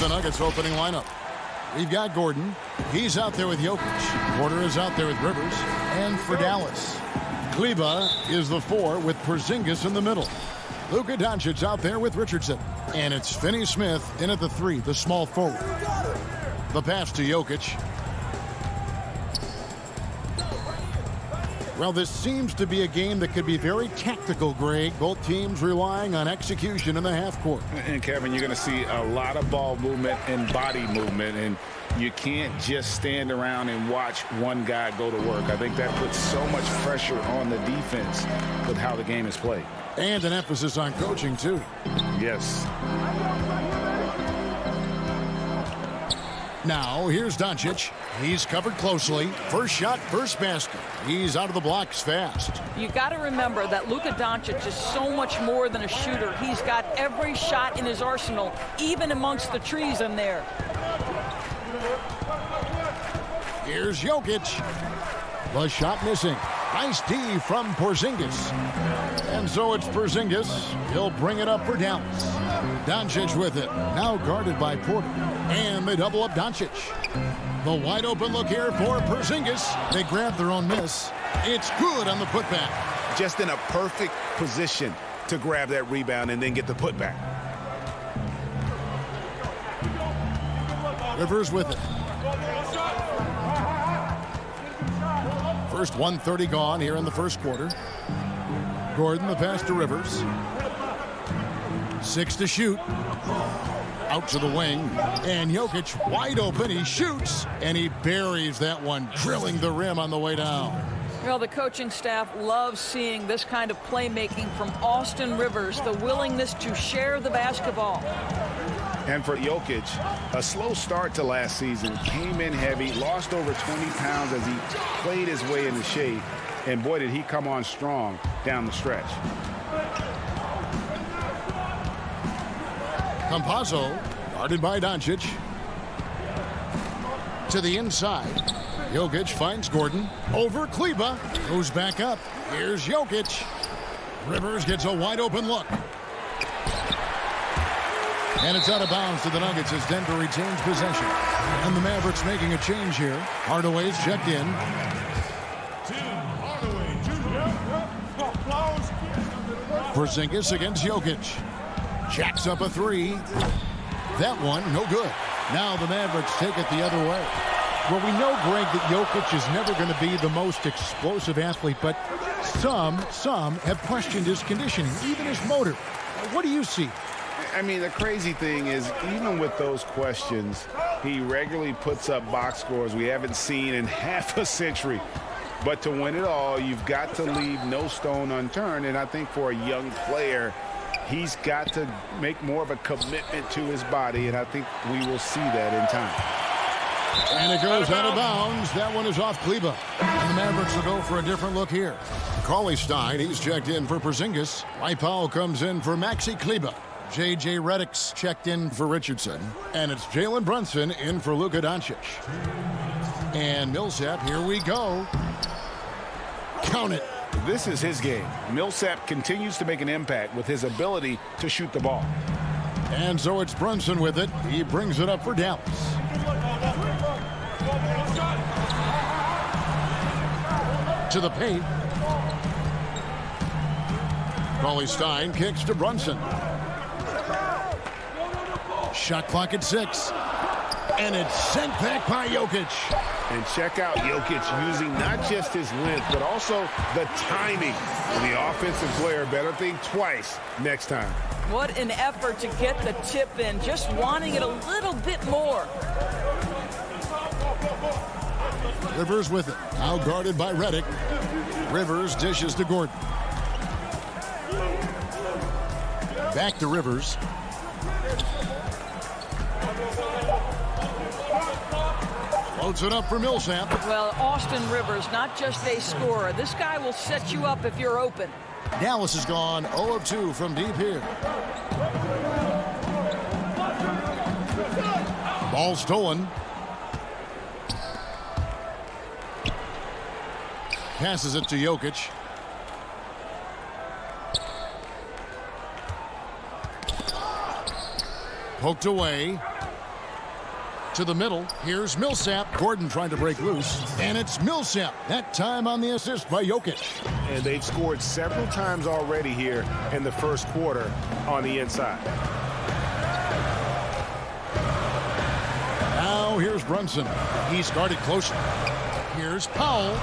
Nuggets opening lineup. We've got Gordon. He's out there with Jokic. Porter is out there with Rivers. And for Dallas, Kleba is the 4 with Porzingis in the middle. Luka Doncic out there with Richardson. And it's Finney-Smith in at the 3, the small forward. The pass to Jokic. Well, this seems to be a game that could be very tactical, Greg. Both teams relying on execution in the half court.
And, Kevin, you're going to see a lot of ball movement and body movement, and you can't just stand around and watch one guy go to work. I think that puts so much pressure on the defense with how the game is played.
And an emphasis on coaching, too.
Yes.
Now, here's Doncic. He's covered closely. First shot, first basket. He's out of the blocks fast.
You got to remember that Luka Doncic is so much more than a shooter. He's got every shot in his arsenal, even amongst the trees in there.
Here's Jokic. The shot missing. Nice D from Porzingis. And so it's Porzingis. He'll bring it up for Dallas. Doncic with it. Now guarded by Porter. And they double up Doncic. The wide open look here for Porzingis. They grab their own miss. It's good on the putback.
Just in a perfect position to grab that rebound and then get the putback.
Rivers with it. First 1:30 gone here in the first quarter. Gordon the pass to Rivers. 6 to shoot. Out to the wing. And Jokic wide open. He shoots. And he buries that one, drilling the rim on the way down.
Well, the coaching staff loves seeing this kind of playmaking from Austin Rivers, the willingness to share the basketball.
And for Jokic, a slow start to last season, came in heavy, lost over 20 pounds as he played his way into shape. And boy, did he come on strong down the stretch.
Campazzo, guarded by Doncic. To the inside. Jokic finds Gordon. Over Kleba. Goes back up. Here's Jokic. Rivers gets a wide open look. And it's out of bounds to the Nuggets as Denver retains possession. And the Mavericks making a change here. Hardaway's checked in. Porzingis against Jokic. Jacks up a three. That one, no good. Now the Mavericks take it the other way.
Well, we know, Greg, that Jokic is never going to be the most explosive athlete, but some have questioned his conditioning, even his motor. What do you see?
I mean, the crazy thing is, even with those questions, he regularly puts up box scores we haven't seen in half a century. But to win it all, you've got to leave no stone unturned. And I think for a young player, he's got to make more of a commitment to his body. And I think we will see that in time.
And it goes out of bounds. That one is off Kleba. And the Mavericks will go for a different look here. Cauley Stein, he's checked in for Porzingis. Dwight Powell comes in for Maxi Kleba. J.J. Redick's checked in for Richardson. And it's Jalen Brunson in for Luka Doncic. And Millsap, here we go. Count it.
This is his game. Millsap continues to make an impact with his ability to shoot the ball.
And so it's Brunson with it. He brings it up for Dallas. To the paint. Cauley Stein kicks to Brunson. Shot clock at 6. And it's sent back by Jokic.
And check out Jokic using not just his length, but also the timing. And the offensive player better think twice next time.
What an effort to get the tip in, just wanting it a little bit more.
Rivers with it. Now guarded by Redick. Rivers dishes to Gordon. Back to Rivers. Floats it up for Millsap.
Well, Austin Rivers, not just a scorer. This guy will set you up if you're open.
Dallas has gone 0 of 2 from deep here. Ball stolen. Passes it to Jokic. Poked away. To the middle. Here's Millsap. Gordon trying to break loose. And it's Millsap. That time on the assist by Jokic.
And they've scored several times already here in the first quarter on the inside.
Now here's Brunson. He's guarded closely. Here's Powell.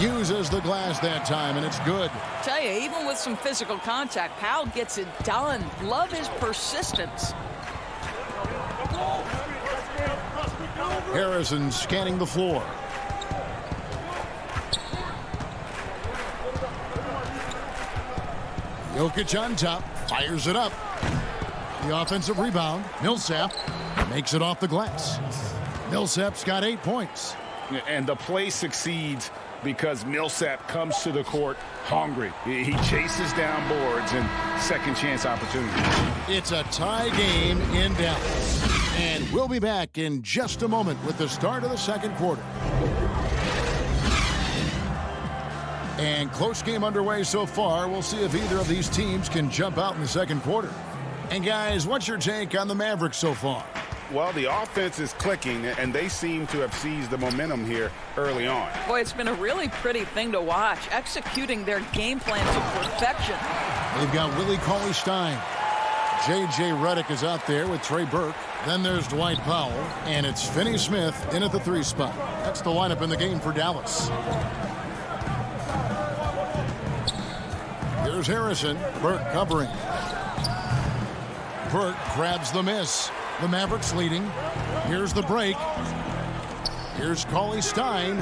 Uses the glass that time, and it's good.
Tell you, even with some physical contact, Powell gets it done. Love his persistence.
Harrison scanning the floor. Jokic on top, fires it up. The offensive rebound. Millsap makes it off the glass. Millsap's got 8 points.
And the play succeeds because Millsap comes to the court hungry. He chases down boards and second chance opportunities.
It's a tie game in Dallas. And we'll be back in just a moment with the start of the second quarter. And close game underway so far. We'll see if either of these teams can jump out in the second quarter. And guys, what's your take on the Mavericks so far?
Well, the offense is clicking, and they seem to have seized the momentum here early on.
Boy, it's been a really pretty thing to watch, executing their game plan to perfection.
They've got Willie Cauley Stein. J.J. Redick is out there with Trey Burke. Then there's Dwight Powell, and it's Finney Smith in at the 3 spot. That's the lineup in the game for Dallas. Here's Harrison. Burke covering. Burke grabs the miss. The Mavericks leading. Here's the break. Here's Cauley Stein.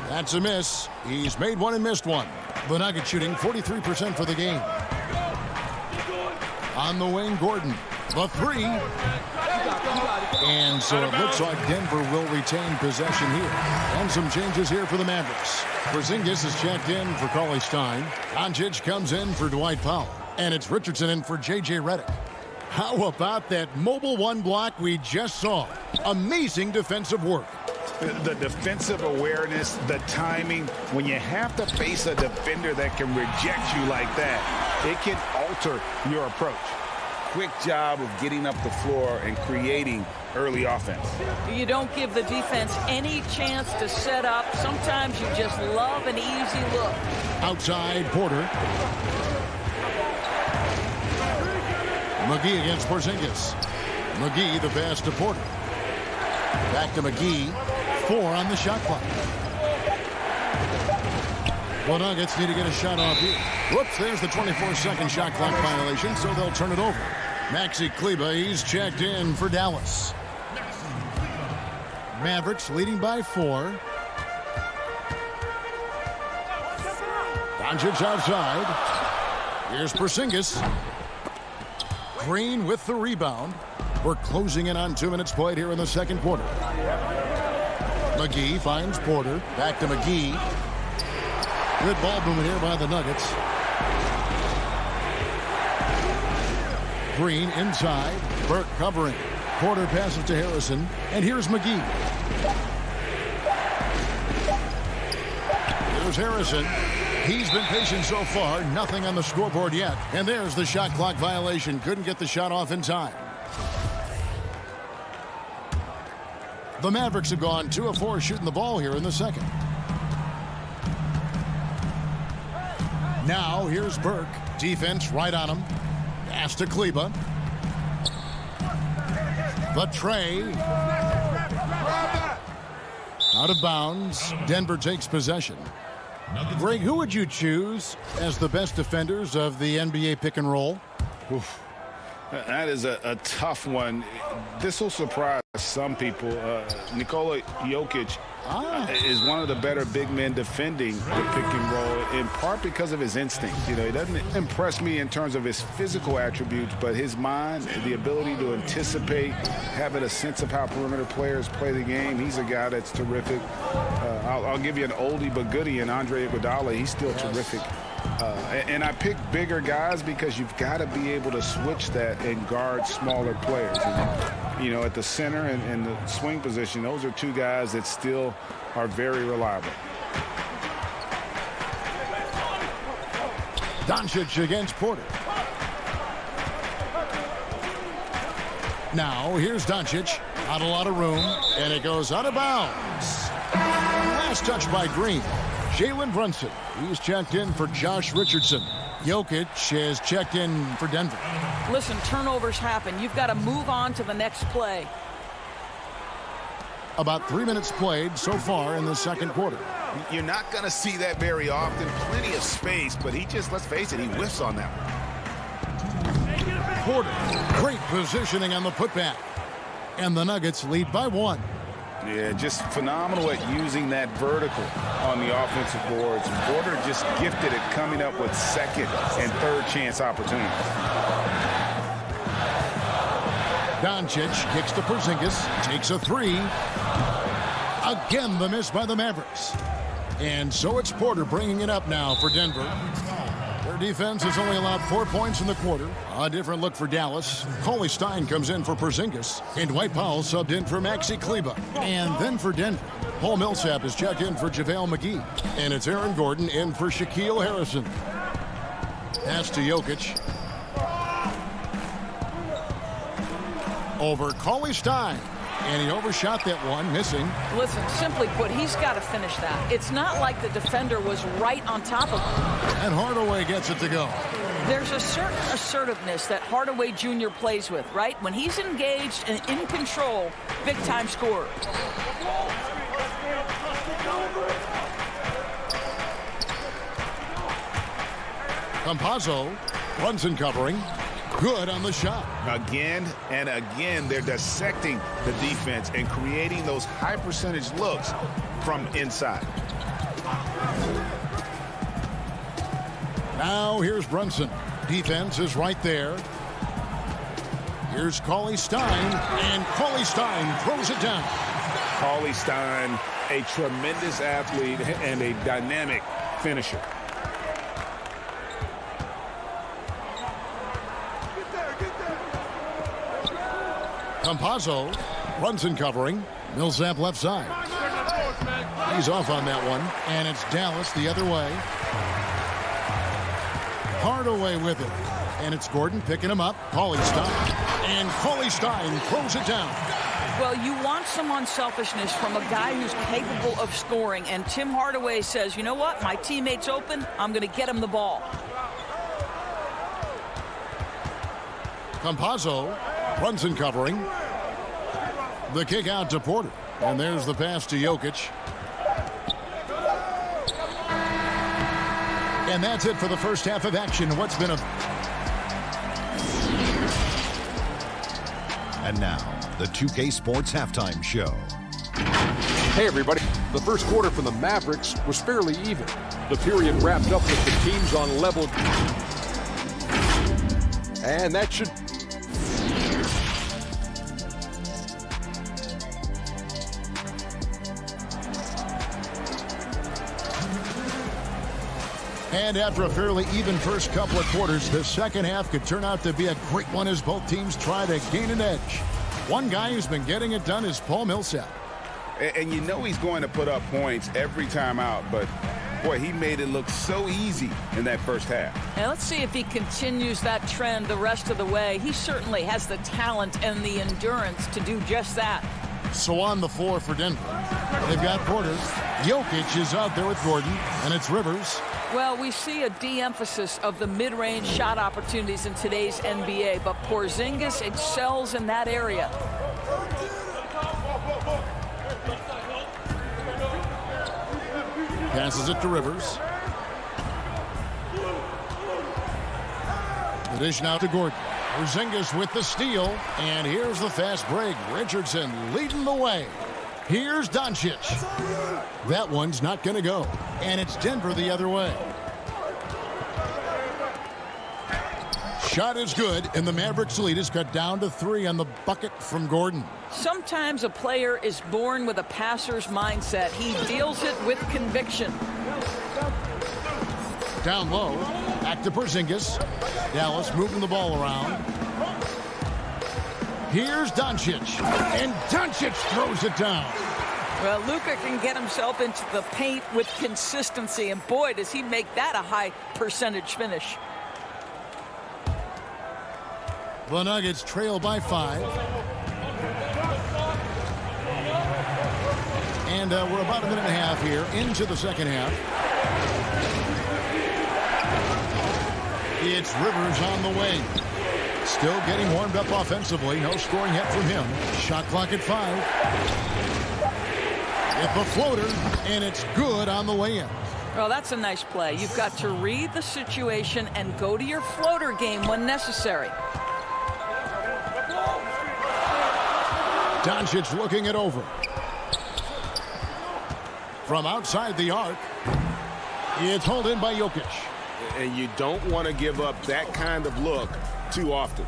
That's a miss. He's made one and missed one. The Nuggets shooting 43% for the game. On the wing, Gordon. The 3. And so it looks like Denver will retain possession here. And some changes here for the Mavericks. Porzingis is checked in for Cauley Stein. Doncic comes in for Dwight Powell. And it's Richardson in for J.J. Redick. How about that mobile 1 block we just saw? Amazing defensive work.
The defensive awareness, the timing. When you have to face a defender that can reject you like that, it can alter your approach.
Quick job of getting up the floor and creating early offense.
You don't give the defense any chance to set up. Sometimes you just love an easy look.
Outside, Porter. McGee against Porzingis. McGee, the pass to Porter. Back to McGee. 4 on the shot clock. The Nuggets need to get a shot off here. Whoops, there's the 24-second shot clock violation, so they'll turn it over. Maxi Kleber, he's checked in for Dallas. Mavericks leading by 4. Doncic outside. Here's Porzingis. Green with the rebound. We're closing in on 2 minutes played here in the second quarter. McGee finds Porter. Back to McGee. Good ball movement here by the Nuggets. Green inside. Burke covering. Porter passes to Harrison. And here's McGee. Here's Harrison. He's been patient so far. Nothing on the scoreboard yet. And there's the shot clock violation. Couldn't get the shot off in time. The Mavericks have gone 2 of 4 shooting the ball here in the second. Now here's Burke. Defense right on him. Pass to Kleber. The tray. Out of bounds. Denver takes possession. Greg, who would you choose as the best defenders of the NBA pick and roll?
Oof. That is a tough one. This will surprise some people. Nikola Jokic is one of the better big men defending the pick and roll, in part because of his instinct. You know, he doesn't impress me in terms of his physical attributes, but his mind, the ability to anticipate, having a sense of how perimeter players play the game. He's a guy that's terrific. I'll give you an oldie but goodie in Andre Iguodala. He's still terrific. And I pick bigger guys because you've got to be able to switch that and guard smaller players. And, you know, at the center and the swing position, those are 2 guys that still are very reliable.
Doncic against Porter. Now here's Doncic. Not a lot of room, and it goes out of bounds. Last touch by Green. Jalen Brunson, he's checked in for Josh Richardson. Jokic has checked in for Denver.
Listen, turnovers happen. You've got to move on to the next play.
About 3 minutes played so far in the second quarter.
You're not going to see that very often. Plenty of space, but he just, let's face it, he whiffs on that one.
Porter, great positioning on the putback. And the Nuggets lead by 1.
Yeah, just phenomenal at using that vertical on the offensive boards. Porter just gifted at coming up with second and third chance opportunities.
Doncic kicks to Porzingis, takes a 3. Again, the miss by the Mavericks. And so it's Porter bringing it up now for Denver. Their defense has only allowed 4 points in the quarter. A different look for Dallas. Cauley Stein comes in for Porzingis. And Dwight Powell subbed in for Maxi Kleber. And then for Denver, Paul Millsap is checked in for JaVale McGee. And it's Aaron Gordon in for Shaquille Harrison. Pass to Jokic. Over Cauley Stein. And he overshot that one, missing.
Listen, simply put, he's got to finish that. It's not like the defender was right on top of him.
And Hardaway gets it to go.
There's a certain assertiveness that Hardaway Jr. plays with, right? When he's engaged and in control, big-time scorer.
Campazzo, Brunson covering. Good on the shot.
Again and again, they're dissecting the defense and creating those high percentage looks from inside.
Now here's Brunson. Defense is right there. Here's Cauley Stein, and Cauley Stein throws it down.
Cauley Stein, a tremendous athlete and a dynamic finisher.
Campazzo, Brunson covering. Millsap left side. Tees off on that one, and it's Dallas the other way. Hardaway with it, and it's Gordon picking him up. Cauley Stein, and Cauley Stein throws it down.
Well, you want some unselfishness from a guy who's capable of scoring, and Tim Hardaway says, you know what, my teammate's open, I'm going to get him the ball.
Campazzo, Brunson covering. The kick out to Porter, and there's the pass to Jokic. And that's it for the first half of action. What's been a...
And now, the 2K Sports Halftime Show.
Hey, everybody. The first quarter for the Mavericks was fairly even. The period wrapped up with the teams on level. And that should...
And after a fairly even first couple of quarters, the second half could turn out to be a great one as both teams try to gain an edge. One guy who's been getting it done is Paul Millsap.
And you know he's going to put up points every time out, but boy, he made it look so easy in that first half.
And let's see if he continues that trend the rest of the way. He certainly has the talent and the endurance to do just that.
So on the floor for Denver, they've got Porter. Jokic is out there with Gordon, and it's Rivers.
Well, we see a de-emphasis of the mid-range shot opportunities in today's NBA, but Porzingis excels in that area.
Passes it to Rivers. The dish now to Gordon. Porzingis with the steal, and here's the fast break. Richardson leading the way. Here's Doncic. That one's not going to go. And it's Denver the other way. Shot is good, and the Mavericks lead is cut down to 3 on the bucket from Gordon.
Sometimes a player is born with a passer's mindset. He deals it with conviction.
Down low, back to Porzingis. Dallas moving the ball around. Here's Doncic, and Doncic throws it down.
Well, Luka can get himself into the paint with consistency, and boy, does he make that a high percentage finish.
The Nuggets trail by 5. And we're about a minute and a half here into the second half. It's Rivers on the wing. Still getting warmed up offensively. No scoring yet from him. Shot clock at 5. It's a floater, and it's good on the way in.
Well, that's a nice play. You've got to read the situation and go to your floater game when necessary.
Doncic looking it over. From outside the arc, it's hauled in by Jokic.
And you don't want to give up that kind of look too often.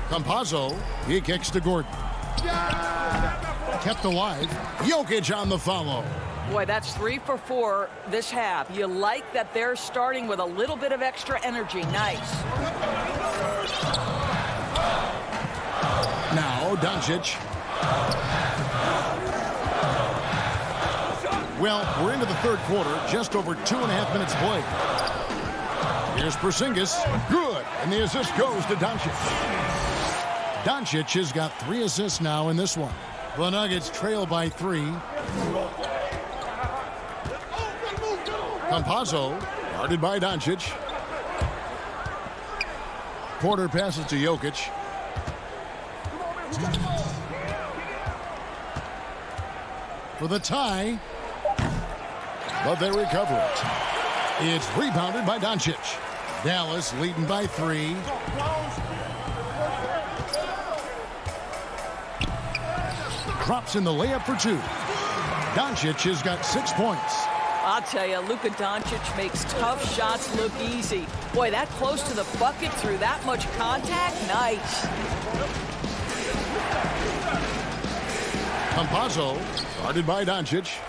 Campazzo, he kicks to Gordon. Kept alive. Jokic on the follow.
Boy, that's 3 for 4 this half. You like that they're starting with a little bit of extra energy. Nice.
Now, Doncic. Well, we're into the third quarter, just over 2.5 minutes played. Here's Porzingis. Good. And the assist goes to Doncic. Doncic has got 3 assists now in this one. The Nuggets trail by 3. Campazzo, guarded by Doncic. Porter passes to Jokic. For the tie, but they recover it. It's rebounded by Doncic. Dallas leading by 3. Drops in the layup for 2. Doncic has got 6 points.
I'll tell you, Luka Doncic makes tough shots look easy. Boy, that close to the bucket through that much contact, nice.
Campazzo, guarded by Doncic.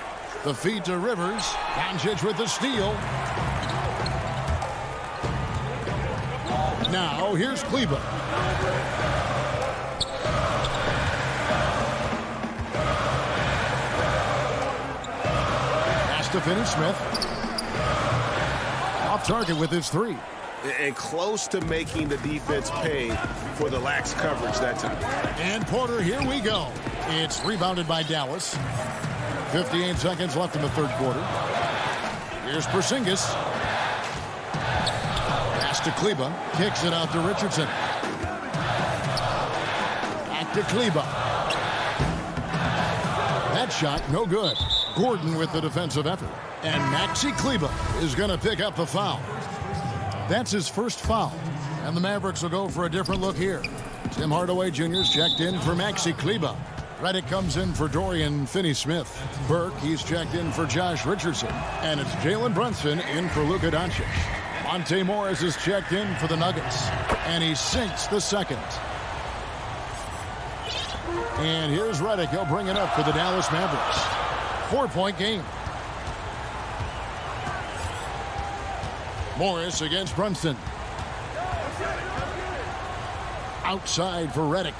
The feed to Rivers. Doncic with the steal. Now, here's Cleveland. pass to Finney-Smith. Off target with his three.
And close to making the defense pay for the lax coverage that time.
And Porter, here we go. It's rebounded by Dallas. 58 seconds left in the third quarter. Here's Porzingis. Pass to Kleba. Kicks it out to Richardson. Back to Kleba. That shot, no good. Gordon with the defensive effort. And Maxi Kleba is going to pick up the foul. That's his first foul. And the Mavericks will go for a different look here. Tim Hardaway Jr.'s checked in for Maxi Kleba. Redick comes in for Dorian Finney-Smith. Burke, he's checked in for Josh Richardson. And it's Jalen Brunson in for Luka Doncic. Monte Morris is checked in for the Nuggets. And he sinks the second. And here's Redick. He'll bring it up for the Dallas Mavericks. 4-point game. Morris against Brunson. Outside for Redick.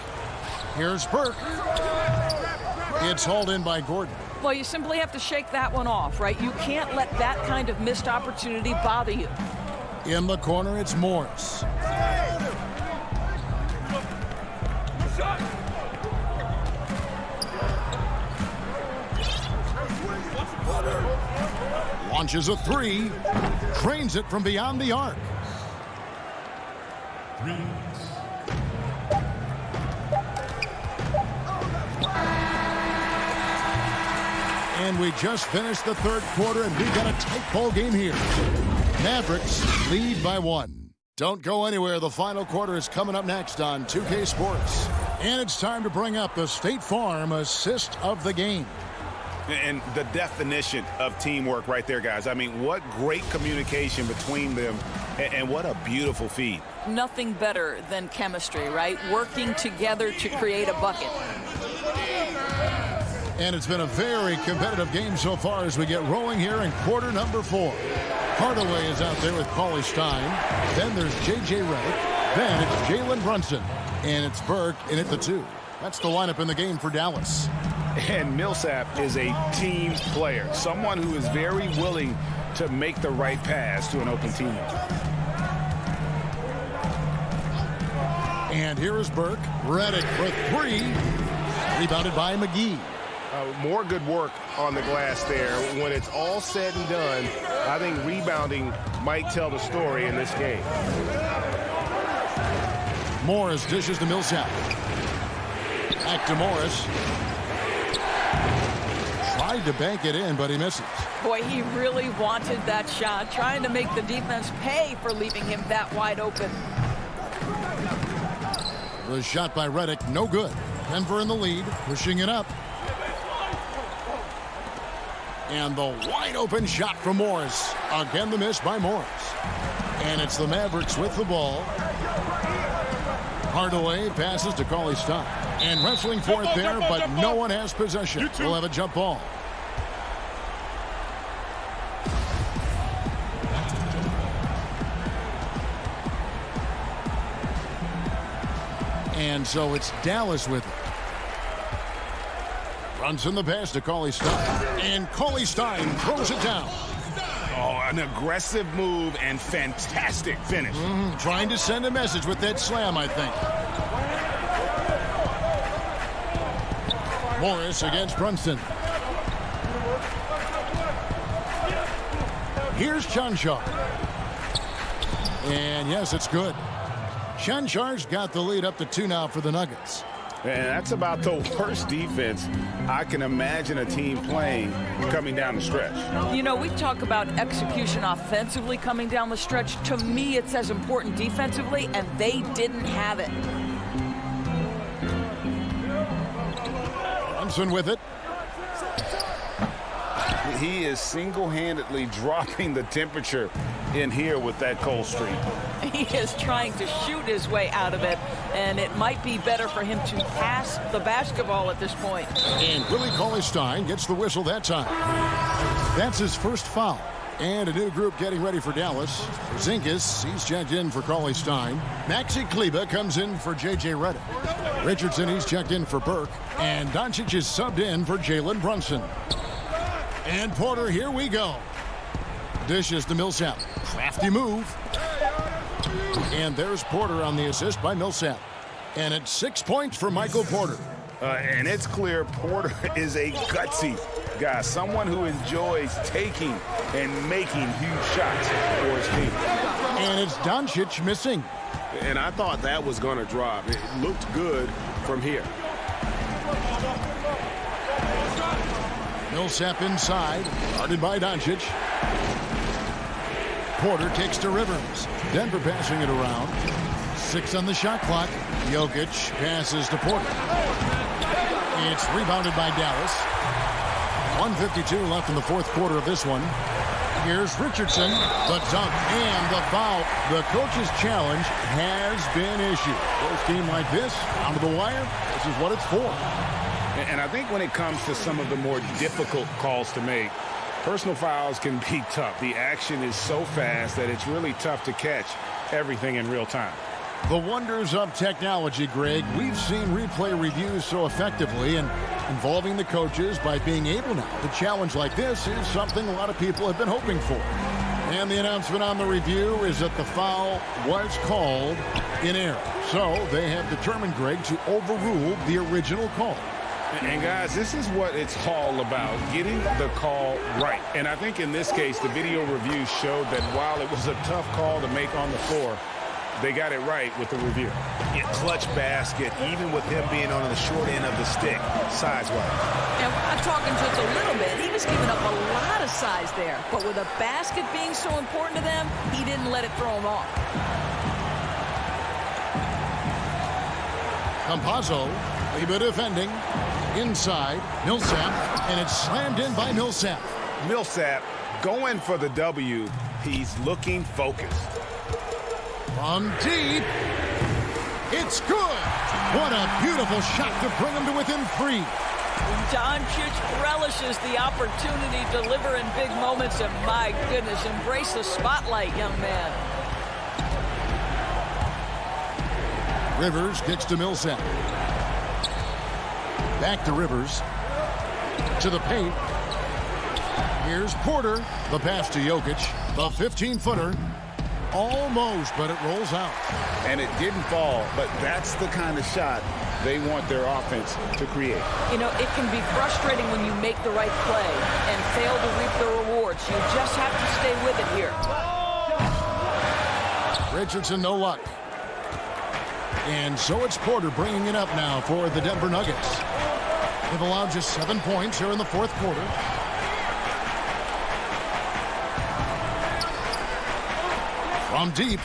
Here's Burke. It's hauled in by Gordon.
Well, you simply have to shake that one off, right? You can't let that kind of missed opportunity bother you.
In the corner, it's Morris. Launches a three. Drains it from beyond the arc. And we just finished the third quarter, and we got a tight ball game here. Mavericks lead by 1. Don't go anywhere. The final quarter is coming up next on 2K Sports. And it's time to bring up the State Farm assist of the game.
And the definition of teamwork right there, guys. I mean, what great communication between them, and what a beautiful feed.
Nothing better than chemistry, right? Working together to create a bucket.
And it's been a very competitive game so far as we get rolling here in quarter number 4. Hardaway is out there with Cauley Stein. Then there's J.J. Redick. Then it's Jalen Brunson. And it's Burke in at the 2. That's the lineup in the game for Dallas.
And Millsap is a team player. Someone who is very willing to make the right pass to an open teammate.
And here is Burke. Redick for 3. Rebounded by McGee.
More good work on the glass there. When it's all said and done, I think rebounding might tell the story in this game.
Morris dishes to Millsap. Back to Morris. Tried to bank it in, but he misses.
Boy, he really wanted that shot, trying to make the defense pay for leaving him that wide open.
The shot by Redick, no good. Denver in the lead, pushing it up. And the wide open shot from Morris. Again, the miss by Morris. And it's the Mavericks with the ball. Hardaway passes to Cauley Stein. And wrestling for it there, but no one has possession. We'll have a jump ball. And so it's Dallas with it. Brunson the pass to Cauley Stein. And Cauley Stein throws it down.
Oh, an aggressive move and fantastic finish.
Trying to send a message with that slam, I think. Morris against Brunson. Here's Chanchar. And yes, it's good. Chanchar's got the lead up to 2 now for the Nuggets.
And that's about the worst defense I can imagine a team playing coming down the stretch.
You know, we talk about execution offensively coming down the stretch. To me, it's as important defensively, and they didn't have it.
Brunson with it.
He is single-handedly dropping the temperature in here with that cold streak.
He is trying to shoot his way out of it, and it might be better for him to pass the basketball at this point.
And Willie Cauley-Stein gets the whistle that time. That's his first foul. And a new group getting ready for Dallas. Porzingis, he's checked in for Cauley-Stein. Maxi Kleba comes in for J.J. Redick. Richardson, he's checked in for Burke. And Doncic is subbed in for Jalen Brunson. And Porter, here we go. Dishes to Millsap. Crafty move. And there's Porter on the assist by Millsap. And it's 6 points for Michael Porter.
And it's clear Porter is a gutsy guy, someone who enjoys taking and making huge shots for his team.
And it's Doncic missing.
And I thought that was going to drop. It looked good from here.
Millsap inside, guarded by Doncic. Porter takes to Rivers. Denver passing it around. 6 on the shot clock. Jokic passes to Porter. It's rebounded by Dallas. 1:52 left in the fourth quarter of this one. Here's Richardson, the dunk, and the foul. The coach's challenge has been issued. First game like this, down to the wire, this is what it's for.
And I think when it comes to some of the more difficult calls to make, personal fouls can be tough. The action is so fast that it's really tough to catch everything in real time.
The wonders of technology, Greg. We've seen replay reviews so effectively, and involving the coaches by being able now to challenge like this is something a lot of people have been hoping for. And the announcement on the review is that the foul was called in error. So they have determined, Greg, to overrule the original call.
And guys, this is what it's all about, getting the call right. And I think in this case, the video review showed that while it was a tough call to make on the floor, they got it right with the review.
Yeah, clutch basket, even with him being on the short end of the stick, size-wise.
And I'm talking just a little bit. He was giving up a lot of size there. But with a basket being so important to them, he didn't let it throw him off.
Campazzo, Leba defending. Inside, Millsap, and it's slammed in by Millsap.
Millsap going for the W. He's looking focused.
From deep, it's good. What a beautiful shot to bring him to within 3.
Doncic relishes the opportunity to deliver in big moments, and my goodness, embrace the spotlight, young man.
Rivers gets to Millsap. Back to Rivers. To the paint. Here's Porter. The pass to Jokic. The 15-footer. Almost, but it rolls out.
And it didn't fall, but that's the kind of shot they want their offense to create.
You know, it can be frustrating when you make the right play and fail to reap the rewards. You just have to stay with it here.
Richardson, no luck. And so it's Porter bringing it up now for the Denver Nuggets. They've allowed just 7 points here in the fourth quarter. From deep,